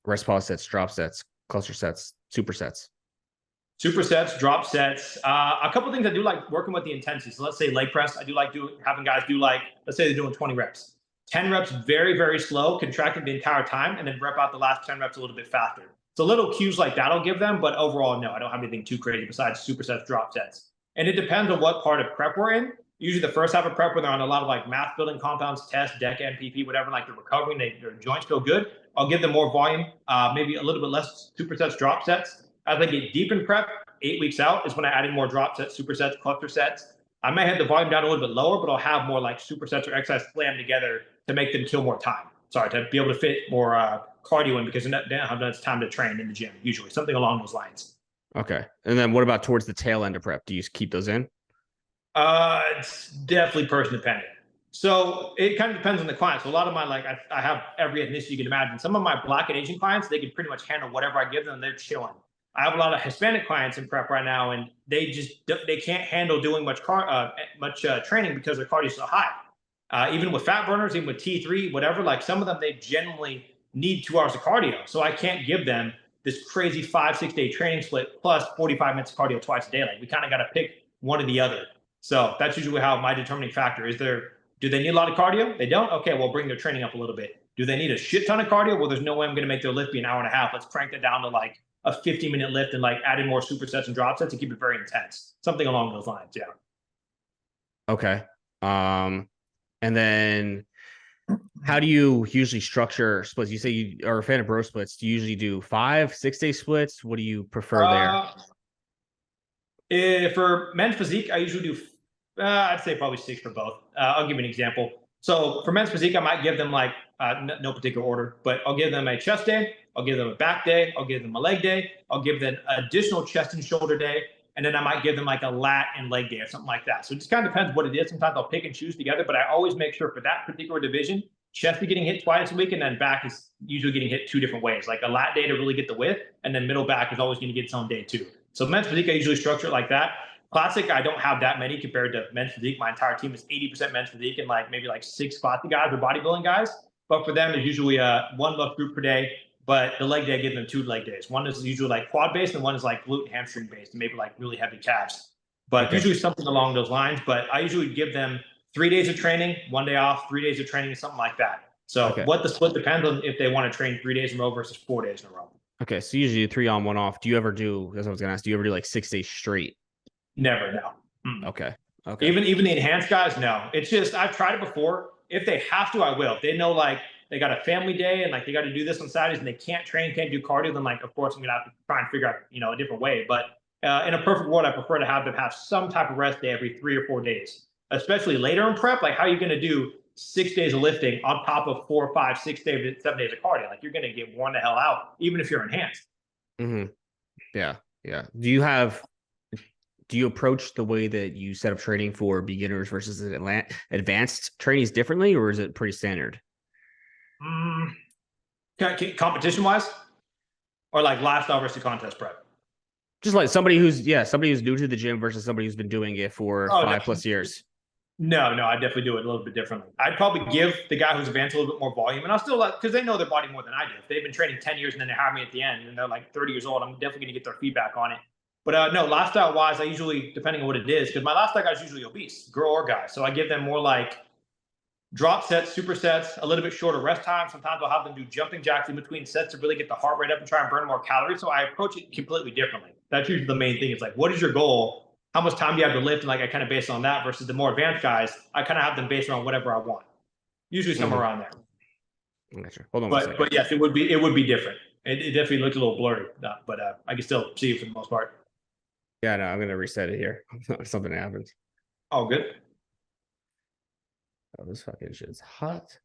Rest pause sets, drop sets, cluster sets, supersets. Supersets, drop sets. A couple things I do like working with the intensity. So let's say leg press. I do like having guys do like, let's say they're doing 20 reps. 10 reps very, very slow, contracting the entire time, and then rep out the last 10 reps a little bit faster. So little cues like that I'll give them, but overall, no, I don't have anything too crazy besides supersets, drop sets. And it depends on what part of prep we're in. Usually the first half of prep, when they're on a lot of like mass building compounds, test, DEC, MPP, whatever, like they're recovering, their joints feel good. I'll give them more volume, maybe a little bit less supersets, drop sets. As I get deep in prep, 8 weeks out is when I add in more drop sets, supersets, cluster sets. I may have the volume down a little bit lower, but I'll have more like supersets or exercise slammed together to make them kill more time. Sorry, to be able to fit more cardio in because they don't have enough time to train in the gym, usually. Something along those lines. Okay. And then what about towards the tail end of prep? Do you keep those in? It's definitely person dependent. So it kind of depends on the client. So a lot of my, like, I have every ethnicity you can imagine. Some of my Black and Asian clients, they can pretty much handle whatever I give them. They're chilling. I have a lot of Hispanic clients in prep right now, and they can't handle doing much training because their cardio is so high. Even with fat burners, even with T3, whatever, like some of them, they genuinely need 2 hours of cardio. So I can't give them this crazy 5-6 day training split plus 45 minutes of cardio twice a day. Like we kind of got to pick one or the other. So that's usually how my determining factor is. Do they need a lot of cardio? They don't? Okay, well, bring their training up a little bit. Do they need a shit ton of cardio? Well, there's no way I'm going to make their lift be an hour and a half. Let's crank that down to like a 50-minute lift and like add in more supersets and drop sets to keep it very intense. Something along those lines. Yeah. Okay. And then how do you usually structure splits? You say you are a fan of bro splits. Do you usually do 5-6 day splits? What do you prefer there? For men's physique, I usually do, I'd say probably 6 for both. I'll give you an example. So for men's physique, I might give them like, no particular order, but I'll give them a chest day. I'll give them a back day. I'll give them a leg day. I'll give them additional chest and shoulder day. And then I might give them like a lat and leg day or something like that. So it just kind of depends what it is. Sometimes I'll pick and choose together, but I always make sure for that particular division, chest is getting hit twice a week, and then back is usually getting hit 2 different ways. Like a lat day to really get the width, and then middle back is always going to get its own day too. So men's physique, I usually structure it like that. Classic, I don't have that many compared to men's physique. My entire team is 80% men's physique and like maybe like 6 spotty guys or bodybuilding guys. But for them, it's usually one lift group per day. But the leg day, I give them 2 leg days. One is usually like quad based, and one is like glute and hamstring based, and maybe like really heavy calves. But usually something along those lines. But I usually give them 3 days of training, 1 day off, 3 days of training, something like that. So what the split depends on if they want to train 3 days in a row versus 4 days in a row. Okay, so usually 3 on, 1 off. Do you ever do? That's what I was gonna ask. Do you ever do like 6 days straight? Never, no. Okay. Even the enhanced guys, no. It's just I've tried it before. If they have to, I will. If they know like they got a family day and like they got to do this on Saturdays and they can't train, can't do cardio, then like of course I'm gonna have to try and figure out a different way. But in a perfect world, I prefer to have them have some type of rest day every 3 or 4 days, especially later in prep. Like how are you gonna do 6 days of lifting on top of 4 or 5, 6 days, 7 days of cardio? Like you're gonna get worn the hell out, even if you're enhanced. Yeah. Do you approach the way that you set up training for beginners versus advanced trainees differently, or is it pretty standard? Competition wise, or like lifestyle versus contest prep? Just like somebody who's new to the gym versus somebody who's been doing it for 5+ years. No, I definitely do it a little bit differently. I'd probably give the guy who's advanced a little bit more volume, and I'll still because they know their body more than I do. If they've been training 10 years and then they hire me at the end and they're like 30 years old, I'm definitely going to get their feedback on it. But no, lifestyle wise, I usually, depending on what it is, because my lifestyle guy is usually obese, girl or guy. So I give them more like drop sets, supersets, a little bit shorter rest time. Sometimes I'll have them do jumping jacks in between sets to really get the heart rate up and try and burn more calories. So I approach it completely differently. That's usually the main thing. It's like, what is your goal? How much time do you have to lift? And like I kind of base it on that versus the more advanced guys, I kind of have them based around whatever I want. Usually somewhere around there. Gotcha. Hold on one second. But yes, it would be different. It definitely looked a little blurry, but I can still see it for the most part. Yeah, no, I'm gonna reset it here. Something happens. Oh, good. Oh, this fucking shit's hot.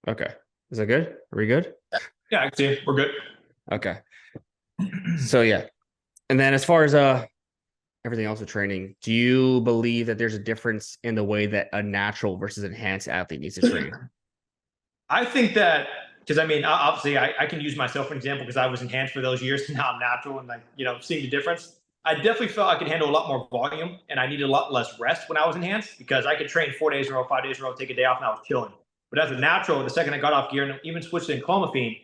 Okay. Is that good? Are we good? Yeah, I can see it. We're good. Okay. So yeah. And then as far as everything else with training, do you believe that there's a difference in the way that a natural versus enhanced athlete needs to train? I think that because I mean, obviously, I can use myself for an example because I was enhanced for those years, and now I'm natural, and like seeing the difference. I definitely felt I could handle a lot more volume, and I needed a lot less rest when I was enhanced because I could train 4 days in a row, 5 days in a row, take a day off, and I was chilling. But as a natural, the second I got off gear and even switched to clomiphene,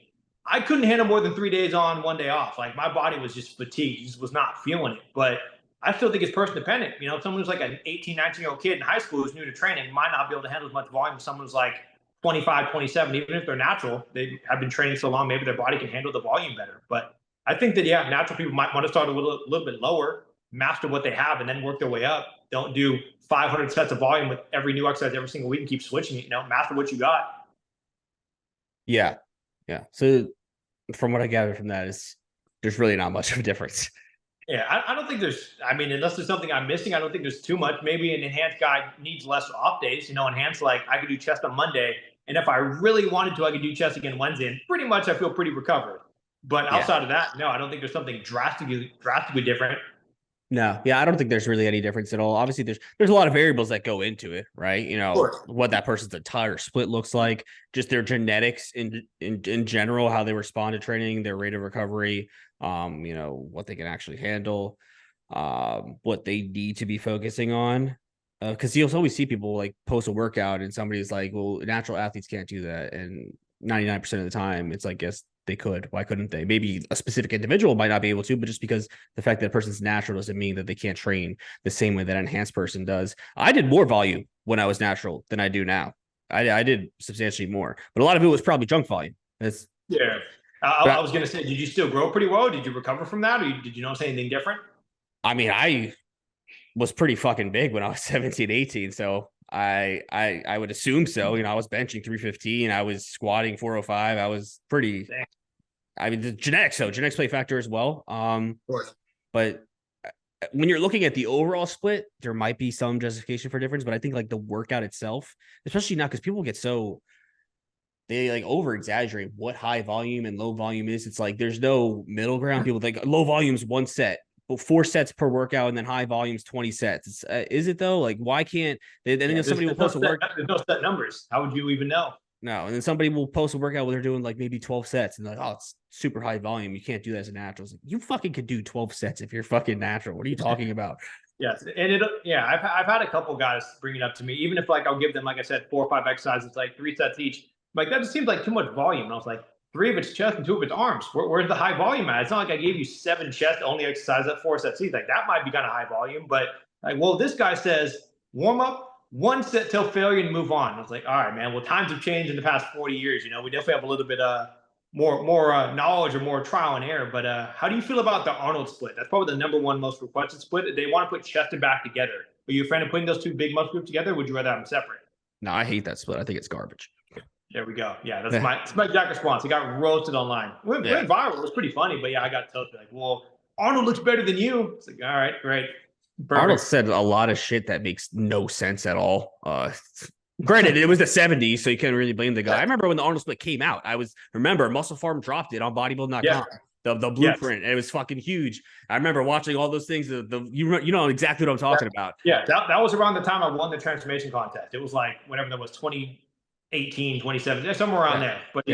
I couldn't handle more than 3 days on, 1 day off. Like my body was just fatigued, just was not feeling it. But I still think it's person dependent. Someone who's like an 18, 19-year-old kid in high school who's new to training might not be able to handle as much volume as someone who's like 25, 27, even if they're natural, they have been training so long, maybe their body can handle the volume better. But I think that, yeah, natural people might want to start a little bit lower, master what they have, and then work their way up. Don't do 500 sets of volume with every new exercise every single week and keep switching it. Master what you got. Yeah. Yeah. So from what I gather from that is there's really not much of a difference. Yeah, I don't think unless there's something I'm missing, I don't think there's too much. Maybe an enhanced guy needs less off days. Enhanced, like I could do chest on Monday, and if I really wanted to, I could do chest again Wednesday, and pretty much I feel pretty recovered. But outside of that, no, I don't think there's something drastically different. No, yeah, I don't think there's really any difference at all. Obviously, there's a lot of variables that go into it, right? What that person's entire split looks like, just their genetics in general, how they respond to training, their rate of recovery, what they can actually handle, what they need to be focusing on. Because you'll always see people like post a workout and somebody's like, well, natural athletes can't do that. And 99% of the time, it's like, yes, they could. Why couldn't they? Maybe a specific individual might not be able to, but just because the fact that a person's natural doesn't mean that they can't train the same way that an enhanced person does. I did more volume when I was natural than I do now. I did substantially more, but a lot of it was probably junk volume. Yeah. I was going to say, did you still grow pretty well? Did you recover from that? Or did you notice anything different? I mean, I was pretty fucking big when I was 17, 18. So I would assume so. I was benching 315. I was squatting 405. I was pretty. Dang. I mean, the genetics play a factor as well. Of course. But when you're looking at the overall split, there might be some justification for difference. But I think like the workout itself, especially now, because people get they like over exaggerate what high volume and low volume is. It's like there's no middle ground. People think low volume is 1 set, but 4 sets per workout, and then high volume's 20 sets. Is it though? Like, why can't then somebody will post a workout? There's no set numbers. How would you even know? No, and then somebody will post a workout where they're doing like maybe 12 sets, and they're like, oh, it's super high volume. You can't do that as a natural. It's like, you fucking could do 12 sets if you're fucking natural. What are you talking about? Yes, and I've had a couple guys bring it up to me, even if like I'll give them, like I said, 4 or 5 exercises, like 3 sets each. Like that just seems like too much volume. And I was like, 3 of it's chest and 2 of it's arms. Where's the high volume at? It's not like I gave you 7 chest only exercise at 4 sets each. Like that might be kind of high volume, but like, well, this guy says warm up 1 set till failure and move on. I was like, all right, man. Well, times have changed in the past 40 years. We definitely have a little bit more knowledge or more trial and error. But how do you feel about the Arnold split? That's probably the #1 most requested split. They want to put chest and back together. Are you a fan of putting those 2 big muscle groups together? Or would you rather have them separate? No, I hate that split. I think it's garbage. There we go. Yeah, that's my exact response. It got roasted online. It went viral. It was pretty funny, but yeah, I got toasted. Like, well, Arnold looks better than you. It's like, all right, great. Perfect. Arnold said a lot of shit that makes no sense at all. Granted, it was the 70s, so you can't really blame the guy. I remember when the Arnold split came out. Remember Muscle Farm dropped it on Bodybuilding.com. Yeah. The blueprint, and it was fucking huge. I remember watching all those things. You know exactly what I'm talking about. Yeah, that was around the time I won the transformation contest. It was like whenever that was 2018, 2017, somewhere around there. But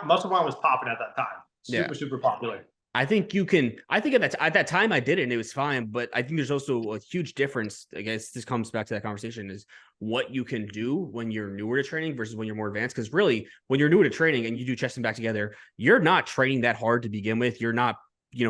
Muscle Farm was popping at that time. Super popular. I think at that time I did it and it was fine, but I think there's also a huge difference. I guess this comes back to that conversation is what you can do when you're newer to training versus when you're more advanced. Because really, when you're newer to training and you do chest and back together, you're not training that hard to begin with. You're not,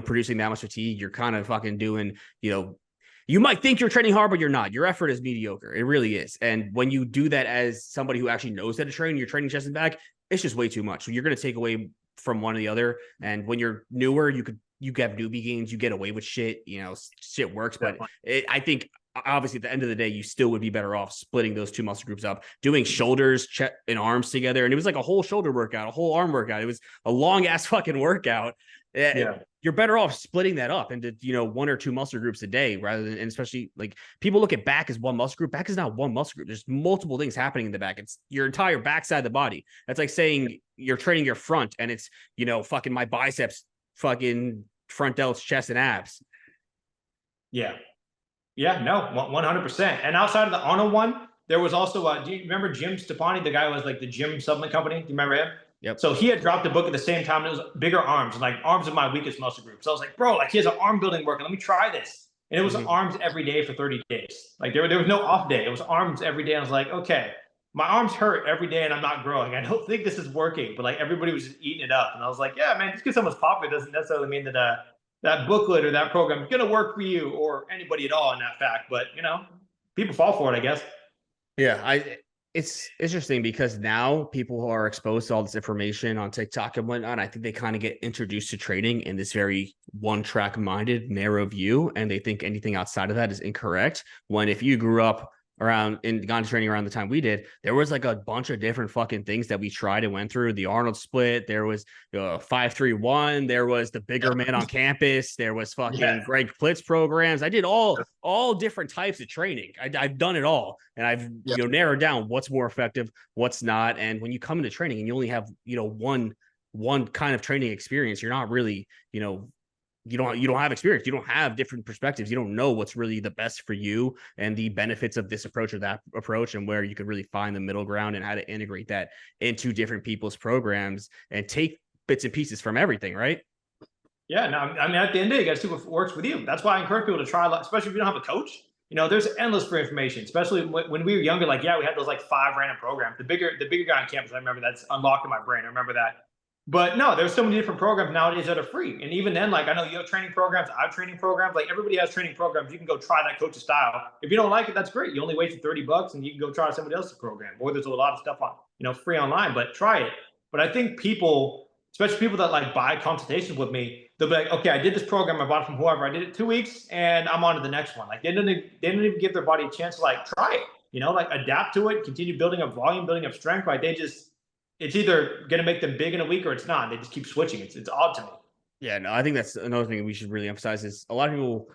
producing that much fatigue. You're kind of fucking doing, you might think you're training hard, but you're not. Your effort is mediocre. It really is. And when you do that as somebody who actually knows how to train, you're training chest and back, it's just way too much. So you're going to take away from one or the other. And when you're newer, you could you get newbie gains, you get away with shit, you know, shit works. But Definitely. I think obviously at the end of the day, you still would be better off splitting those two muscle groups up, doing shoulders, chest, and arms together. And it was like a whole shoulder workout, a whole arm workout. It was a long ass fucking workout. Yeah. You're better off splitting that up into, you know, one or two muscle groups a day rather than, and especially like people look at back as one muscle group. Back is not one muscle group. There's multiple things happening in the back. It's your entire backside of the body. That's like saying you're training your front and it's, you know, fucking my biceps, fucking front delts, chest, and abs. Yeah. Yeah, no, 100%. And outside of the Arnold one, there was also, do you remember Jim Stepani, the guy who was like the gym supplement company? Do you remember him? Yep. So he had dropped a book at the same time. And it was bigger arms, and like arms are my weakest muscle group. So I was like, bro, like he has an arm building working. Let me try this. And it was arms every day for 30 days. Like there was no off day. It was arms every day. I was like, okay, my arms hurt every day and I'm not growing. I don't think this is working. But like everybody was just eating it up. And I was like, yeah, man, just because someone's popular doesn't necessarily mean that that booklet or that program is going to work for you or anybody at all in that fact. But, you know, people fall for it, I guess. Yeah, it's interesting because now people are exposed to all this information on TikTok and whatnot. I think they kind of get introduced to training in this very one-track minded, narrow view, and they think anything outside of that is incorrect. When if you grew up around and gone to training around the time we did, there was like a bunch of different fucking things that we tried and went through. The Arnold split, there was 5-3-1, there was the bigger man on campus, there was fucking Greg Plitt's programs. I did all different types of training. I've done it all, and I've you know narrowed down what's more effective, what's not. And when you come into training and you only have you know one kind of training experience, you're not really you know you don't have experience, you don't have different perspectives, you don't know what's really the best for you and the benefits of this approach or that approach, and where you could really find the middle ground and how to integrate that into different people's programs and take bits and pieces from everything, right? Yeah, no, I mean, at the end of the day, you got to see what works with you. That's why I encourage people to try a lot, especially if you don't have a coach. You know, there's endless for information, especially when we were younger. Like, yeah, we had those like 5 random programs. The bigger guy on campus, I remember that's unlocked in my brain. I remember that. But no, there's so many different programs nowadays that are free. And even then, like I know you have training programs, I have training programs. Like everybody has training programs. You can go try that coach's style. If you don't like it, that's great. You only wasted $30 and you can go try somebody else's program. Or there's a lot of stuff on, you know, free online, but try it. But I think people, especially people that like buy consultations with me, they'll be like, okay, I did this program, I bought it from whoever, I did it 2 weeks and I'm on to the next one. Like they didn't even give their body a chance to like try it, you know, like adapt to it, continue building up volume, building up strength. Like they just, it's either going to make them big in a week or it's not. They just keep switching. It's odd to me. Yeah, no, I think that's another thing we should really emphasize is a lot of people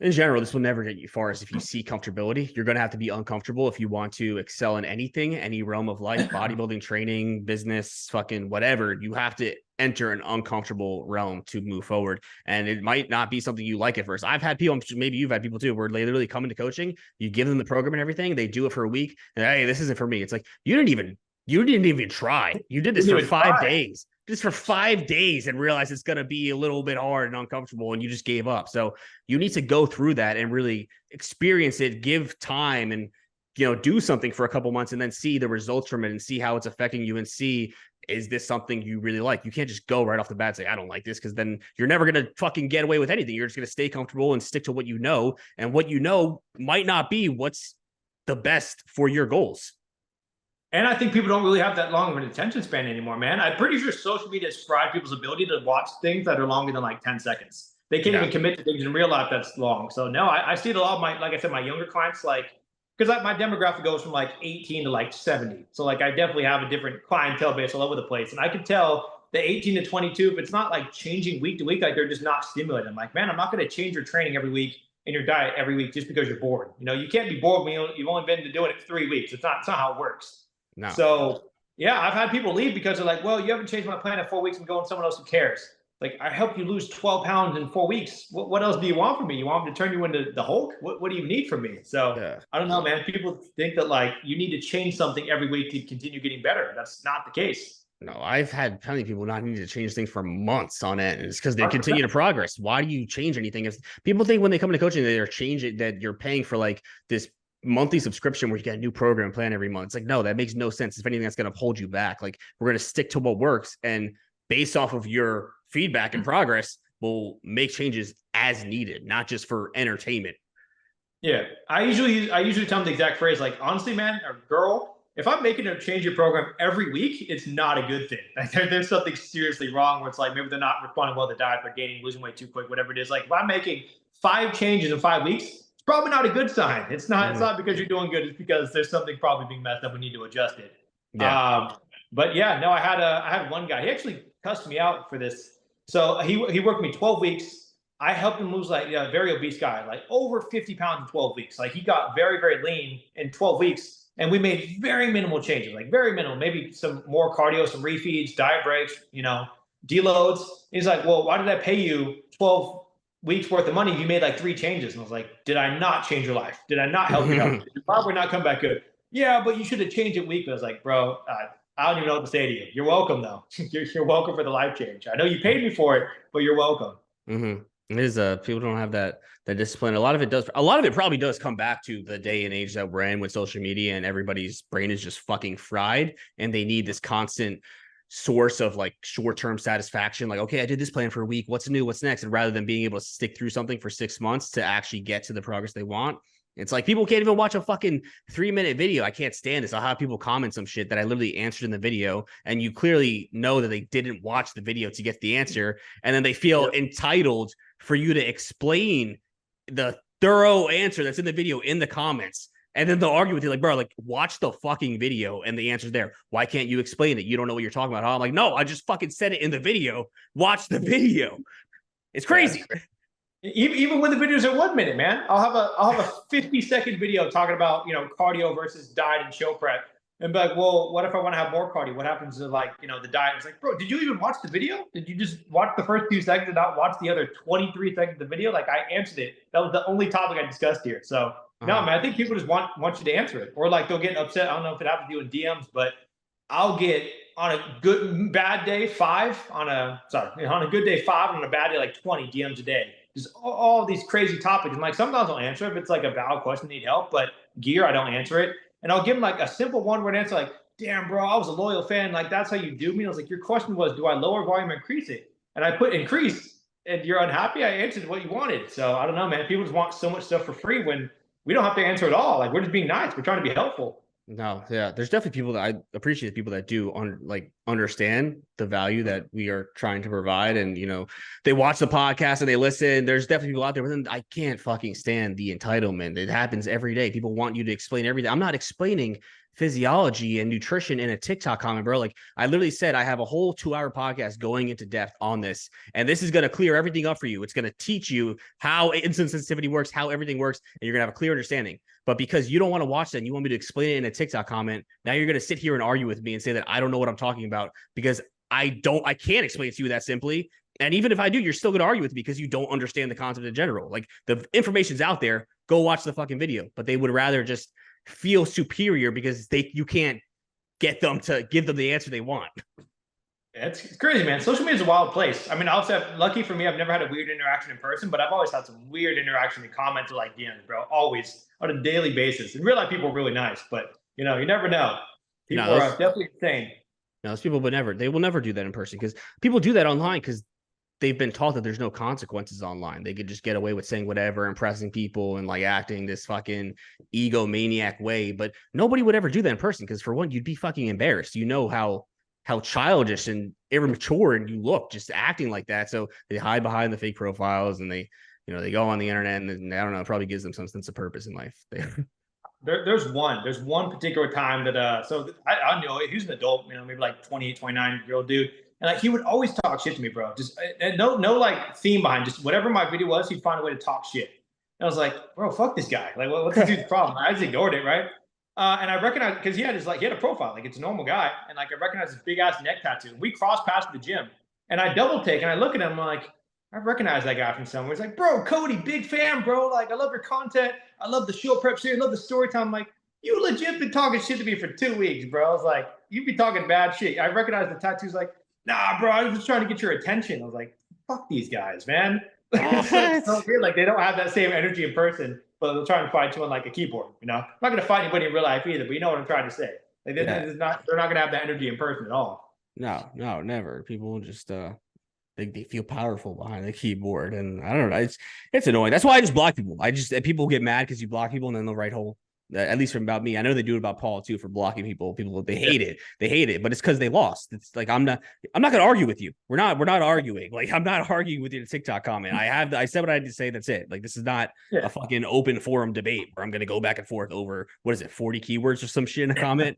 in general, this will never get you far. As if you see comfortability, you're going to have to be uncomfortable if you want to excel in anything, any realm of life, bodybuilding, training, business, fucking whatever. You have to enter an uncomfortable realm to move forward. And it might not be something you like at first. I've had people, maybe you've had people too, where they literally come into coaching, you give them the program and everything, they do it for a week, and hey, this isn't for me. It's like, you didn't even try. You did this for 5 days. Just for 5 days and realize it's going to be a little bit hard and uncomfortable and you just gave up. So you need to go through that and really experience it, give time and, you know, do something for a couple months and then see the results from it and see how it's affecting you and see, is this something you really like? You can't just go right off the bat and say, I don't like this, because then you're never going to fucking get away with anything. You're just going to stay comfortable and stick to what you know. And what you know might not be what's the best for your goals. And I think people don't really have that long of an attention span anymore, man. I'm pretty sure social media has fried people's ability to watch things that are longer than like 10 seconds. They can't even commit to things in real life that's long. So no, I see it a lot of my, like I said, my younger clients, like, because like my demographic goes from like 18 to like 70. So like I definitely have a different clientele base all over the place. And I can tell the 18 to 22, if it's not like changing week to week, like they're just not stimulated. I'm like, man, I'm not going to change your training every week and your diet every week just because you're bored. You know, you can't be bored when you've only been doing it for 3 weeks. It's not how it works. No. So yeah, I've had people leave because they're like, well, you haven't changed my plan in 4 weeks and going someone else who cares. Like, I helped you lose 12 pounds in 4 weeks. What else do you want from me? You want me to turn you into the Hulk? What do you need from me? So I don't know, man. People think that like you need to change something every week to continue getting better. That's not the case. No, I've had plenty of people not need to change things for months on end. It's because they continue to progress. Why do you change anything? If people think when they come into coaching, they're changing, that you're paying for like this monthly subscription where you get a new program plan every month. It's like, no, that makes no sense. If anything, that's going to hold you back. Like, we're going to stick to what works, and based off of your feedback and progress, we'll make changes as needed, not just for entertainment. Yeah. I usually tell them the exact phrase, like, honestly, man, or girl, if I'm making a change your program every week, it's not a good thing. Like there's something seriously wrong where it's like maybe they're not responding well to the diet, they're gaining, losing weight too quick, whatever it is. Like if I'm making 5 changes in 5 weeks, it's probably not a good sign. It's not because you're doing good. It's because there's something probably being messed up. We need to adjust it. Yeah. But yeah, no, I had one guy. He actually cussed me out for this. So he worked me 12 weeks. I helped him lose like a very obese guy, like over 50 pounds in 12 weeks. Like he got very, very lean in 12 weeks. And we made very minimal changes, like very minimal, maybe some more cardio, some refeeds, diet breaks, deloads. He's like, well, why did I pay you 12 weeks worth of money? You made like 3 changes. And I was like, did I not change your life? Did I not help you out? Did you probably not come back good? Yeah, but you should have changed it weekly. I was like, bro, I don't even know what to say to you. You're welcome though. You're welcome for the life change. I know you paid me for it, but you're welcome. It is people don't have that discipline. A lot of it probably does come back to the day and age that we're in with social media, and everybody's brain is just fucking fried, and they need this constant source of like short-term satisfaction. Like, okay, I did this plan for a week. What's new? What's next? And rather than being able to stick through something for 6 months to actually get to the progress they want, it's like people can't even watch a fucking 3-minute video. I can't stand this. I'll have people comment some shit that I literally answered in the video, and you clearly know that they didn't watch the video to get the answer, and then they feel entitled for you to explain the thorough answer that's in the video in the comments. And then they'll argue with you like, bro, like watch the fucking video and the answer's there. Why can't you explain it? You don't know what you're talking about. I'm like, no, I just fucking said it in the video. Watch the video. It's crazy. Even when the videos are 1 minute, man, I'll have a 50-second video talking about, cardio versus diet and show prep. And be like, well, what if I want to have more cardio? What happens to like, the diet? It's like, bro, did you even watch the video? Did you just watch the first 2 seconds and not watch the other 23 seconds of the video? Like I answered it. That was the only topic I discussed here. So no, man, I think people just want you to answer it, or like they'll get upset. I don't know if it happens to you in DMs, but I'll get on a bad day 5, on a good day 5, on a bad day like 20 DMs a day. Just all these crazy topics. And like sometimes I'll answer if it's like a valid question, need help, but gear, I don't answer it. And I'll give them like a simple 1-word answer, like, damn, bro, I was a loyal fan. Like, that's how you do me. I was like, your question was, do I lower volume or increase it? And I put increase, and you're unhappy. I answered what you wanted. So I don't know, man. People just want so much stuff for free when we don't have to answer at all. Like, we're just being nice. We're trying to be helpful. No, yeah, there's definitely people that I appreciate, people that do understand the value that we are trying to provide, and they watch the podcast and they listen. There's definitely people out there, but then I can't fucking stand the entitlement. It happens every day. People want you to explain everything. I'm not explaining physiology and nutrition in a TikTok comment, bro. Like I literally said, I have a whole 2-hour podcast going into depth on this, and this is going to clear everything up for you. It's going to teach you how insulin sensitivity works, how everything works, and you're going to have a clear understanding. But because you don't want to watch that and you want me to explain it in a TikTok comment, now you're going to sit here and argue with me and say that I don't know what I'm talking about because I can't explain it to you that simply. And even if I do, you're still going to argue with me because you don't understand the concept in general. Like the information's out there, go watch the fucking video, but they would rather just feel superior because you can't get them to give them the answer they want. It's crazy, man. Social media is a wild place. I mean, I'll say, lucky for me, I've never had a weird interaction in person, but I've always had some weird interaction in comments or like DMs, bro. Always on a daily basis. In real life, people are really nice, but you never know. People are definitely insane. No, those people they will never do that in person because people do that online because they've been taught that there's no consequences online. They could just get away with saying whatever, impressing people and like acting this fucking egomaniac way. But nobody would ever do that in person because for one, you'd be fucking embarrassed. You know how childish and immature and you look just acting like that. So they hide behind the fake profiles and they go on the internet and I don't know, it probably gives them some sense of purpose in life. There's one particular time that so I know he was an adult, maybe like 28, 29-year-old dude. And like he would always talk shit to me, bro. Just no like theme behind, just whatever my video was, he'd find a way to talk shit. And I was like, bro, fuck this guy. Like, what's this dude's problem? I just ignored it, right? And I recognized because he had a profile, like it's a normal guy, and like I recognized his big ass neck tattoo. We crossed paths at the gym, and I double take and I look at him, I'm like, I recognize that guy from somewhere. He's like, bro, Kodi, big fan, bro. Like, I love your content. I love the show prep series. I love the storytelling. I'm like, you legit been talking shit to me for 2 weeks, bro. I was like, you be talking bad shit. I recognize the tattoos. Like, nah, bro, I was just trying to get your attention. I was like, fuck these guys, man. It's so weird. Like, they don't have that same energy in person, but they'll try and fight you on like a keyboard. I'm not gonna fight anybody in real life either, but you know what I'm trying to say. Like, they're not gonna have that energy in person at all. No, never. People just they feel powerful behind the keyboard, and I don't know. It's annoying. That's why I just block people. People get mad because you block people, and then they'll write whole At least from about me. I know they do it about Paul too for blocking people. People they hate it. They hate it, but it's because they lost. It's like I'm not gonna argue with you. We're not arguing. Like I'm not arguing with your TikTok comment. I said what I had to say. That's it. Like this is not a fucking open forum debate where I'm gonna go back and forth over what is it, 40 keywords or some shit in a comment.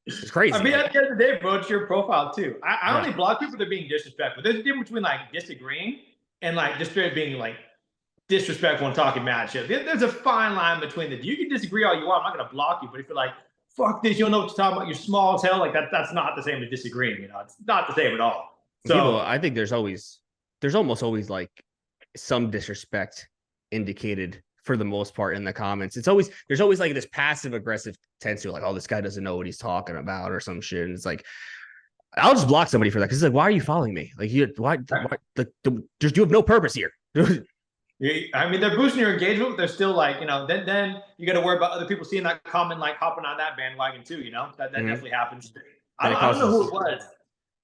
It's crazy. I mean, at the end of the day, bro, it's your profile too. I only block people that are being disrespectful. There's a difference between like disagreeing and like just straight being like disrespectful and talking mad shit. There's a fine line between the two. You can disagree all you want. I'm not gonna block you, but if you're like, fuck this, you don't know what you're talking about, you're small as hell, like that's not the same as disagreeing, you know. It's not the same at all. So people, I think there's almost always like some disrespect indicated for the most part in the comments. There's always like this passive aggressive tendency, like, oh, this guy doesn't know what he's talking about or some shit. And it's like, I'll just block somebody for that. Cause it's like, why are you following me? Like you have no purpose here. I mean, they're boosting your engagement, but they're still like, you know, then you got to worry about other people seeing that comment, like hopping on that bandwagon too, you know, that definitely happens. I don't know who it was.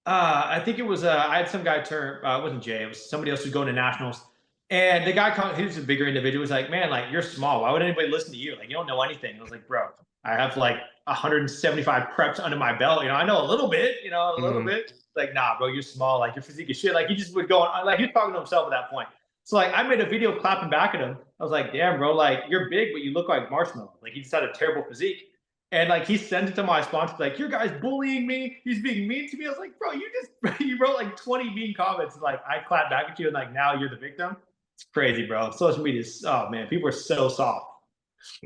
I think it was, I had some guy turn, it wasn't Jay, it was somebody else who's going to nationals. And the guy, he was a bigger individual, was like, man, like, you're small. Why would anybody listen to you? Like, you don't know anything. I was like, bro, I have like 175 preps under my belt. You know, I know a little bit, you know, a little bit. Like, nah, bro, you're small. Like, your physique is shit. Like, he just would go on, like, he was talking to himself at that point. So, like, I made a video clapping back at him. I was like, damn, bro, like, you're big, but you look like marshmallow. Like, he just had a terrible physique. And, like, he sent it to my sponsor, like, your guy's bullying me. He's being mean to me. I was like, bro, you wrote like 20 mean comments. And, like, I clapped back at you, and, like, now you're the victim. It's crazy, bro. Social media is, oh, man, people are so soft.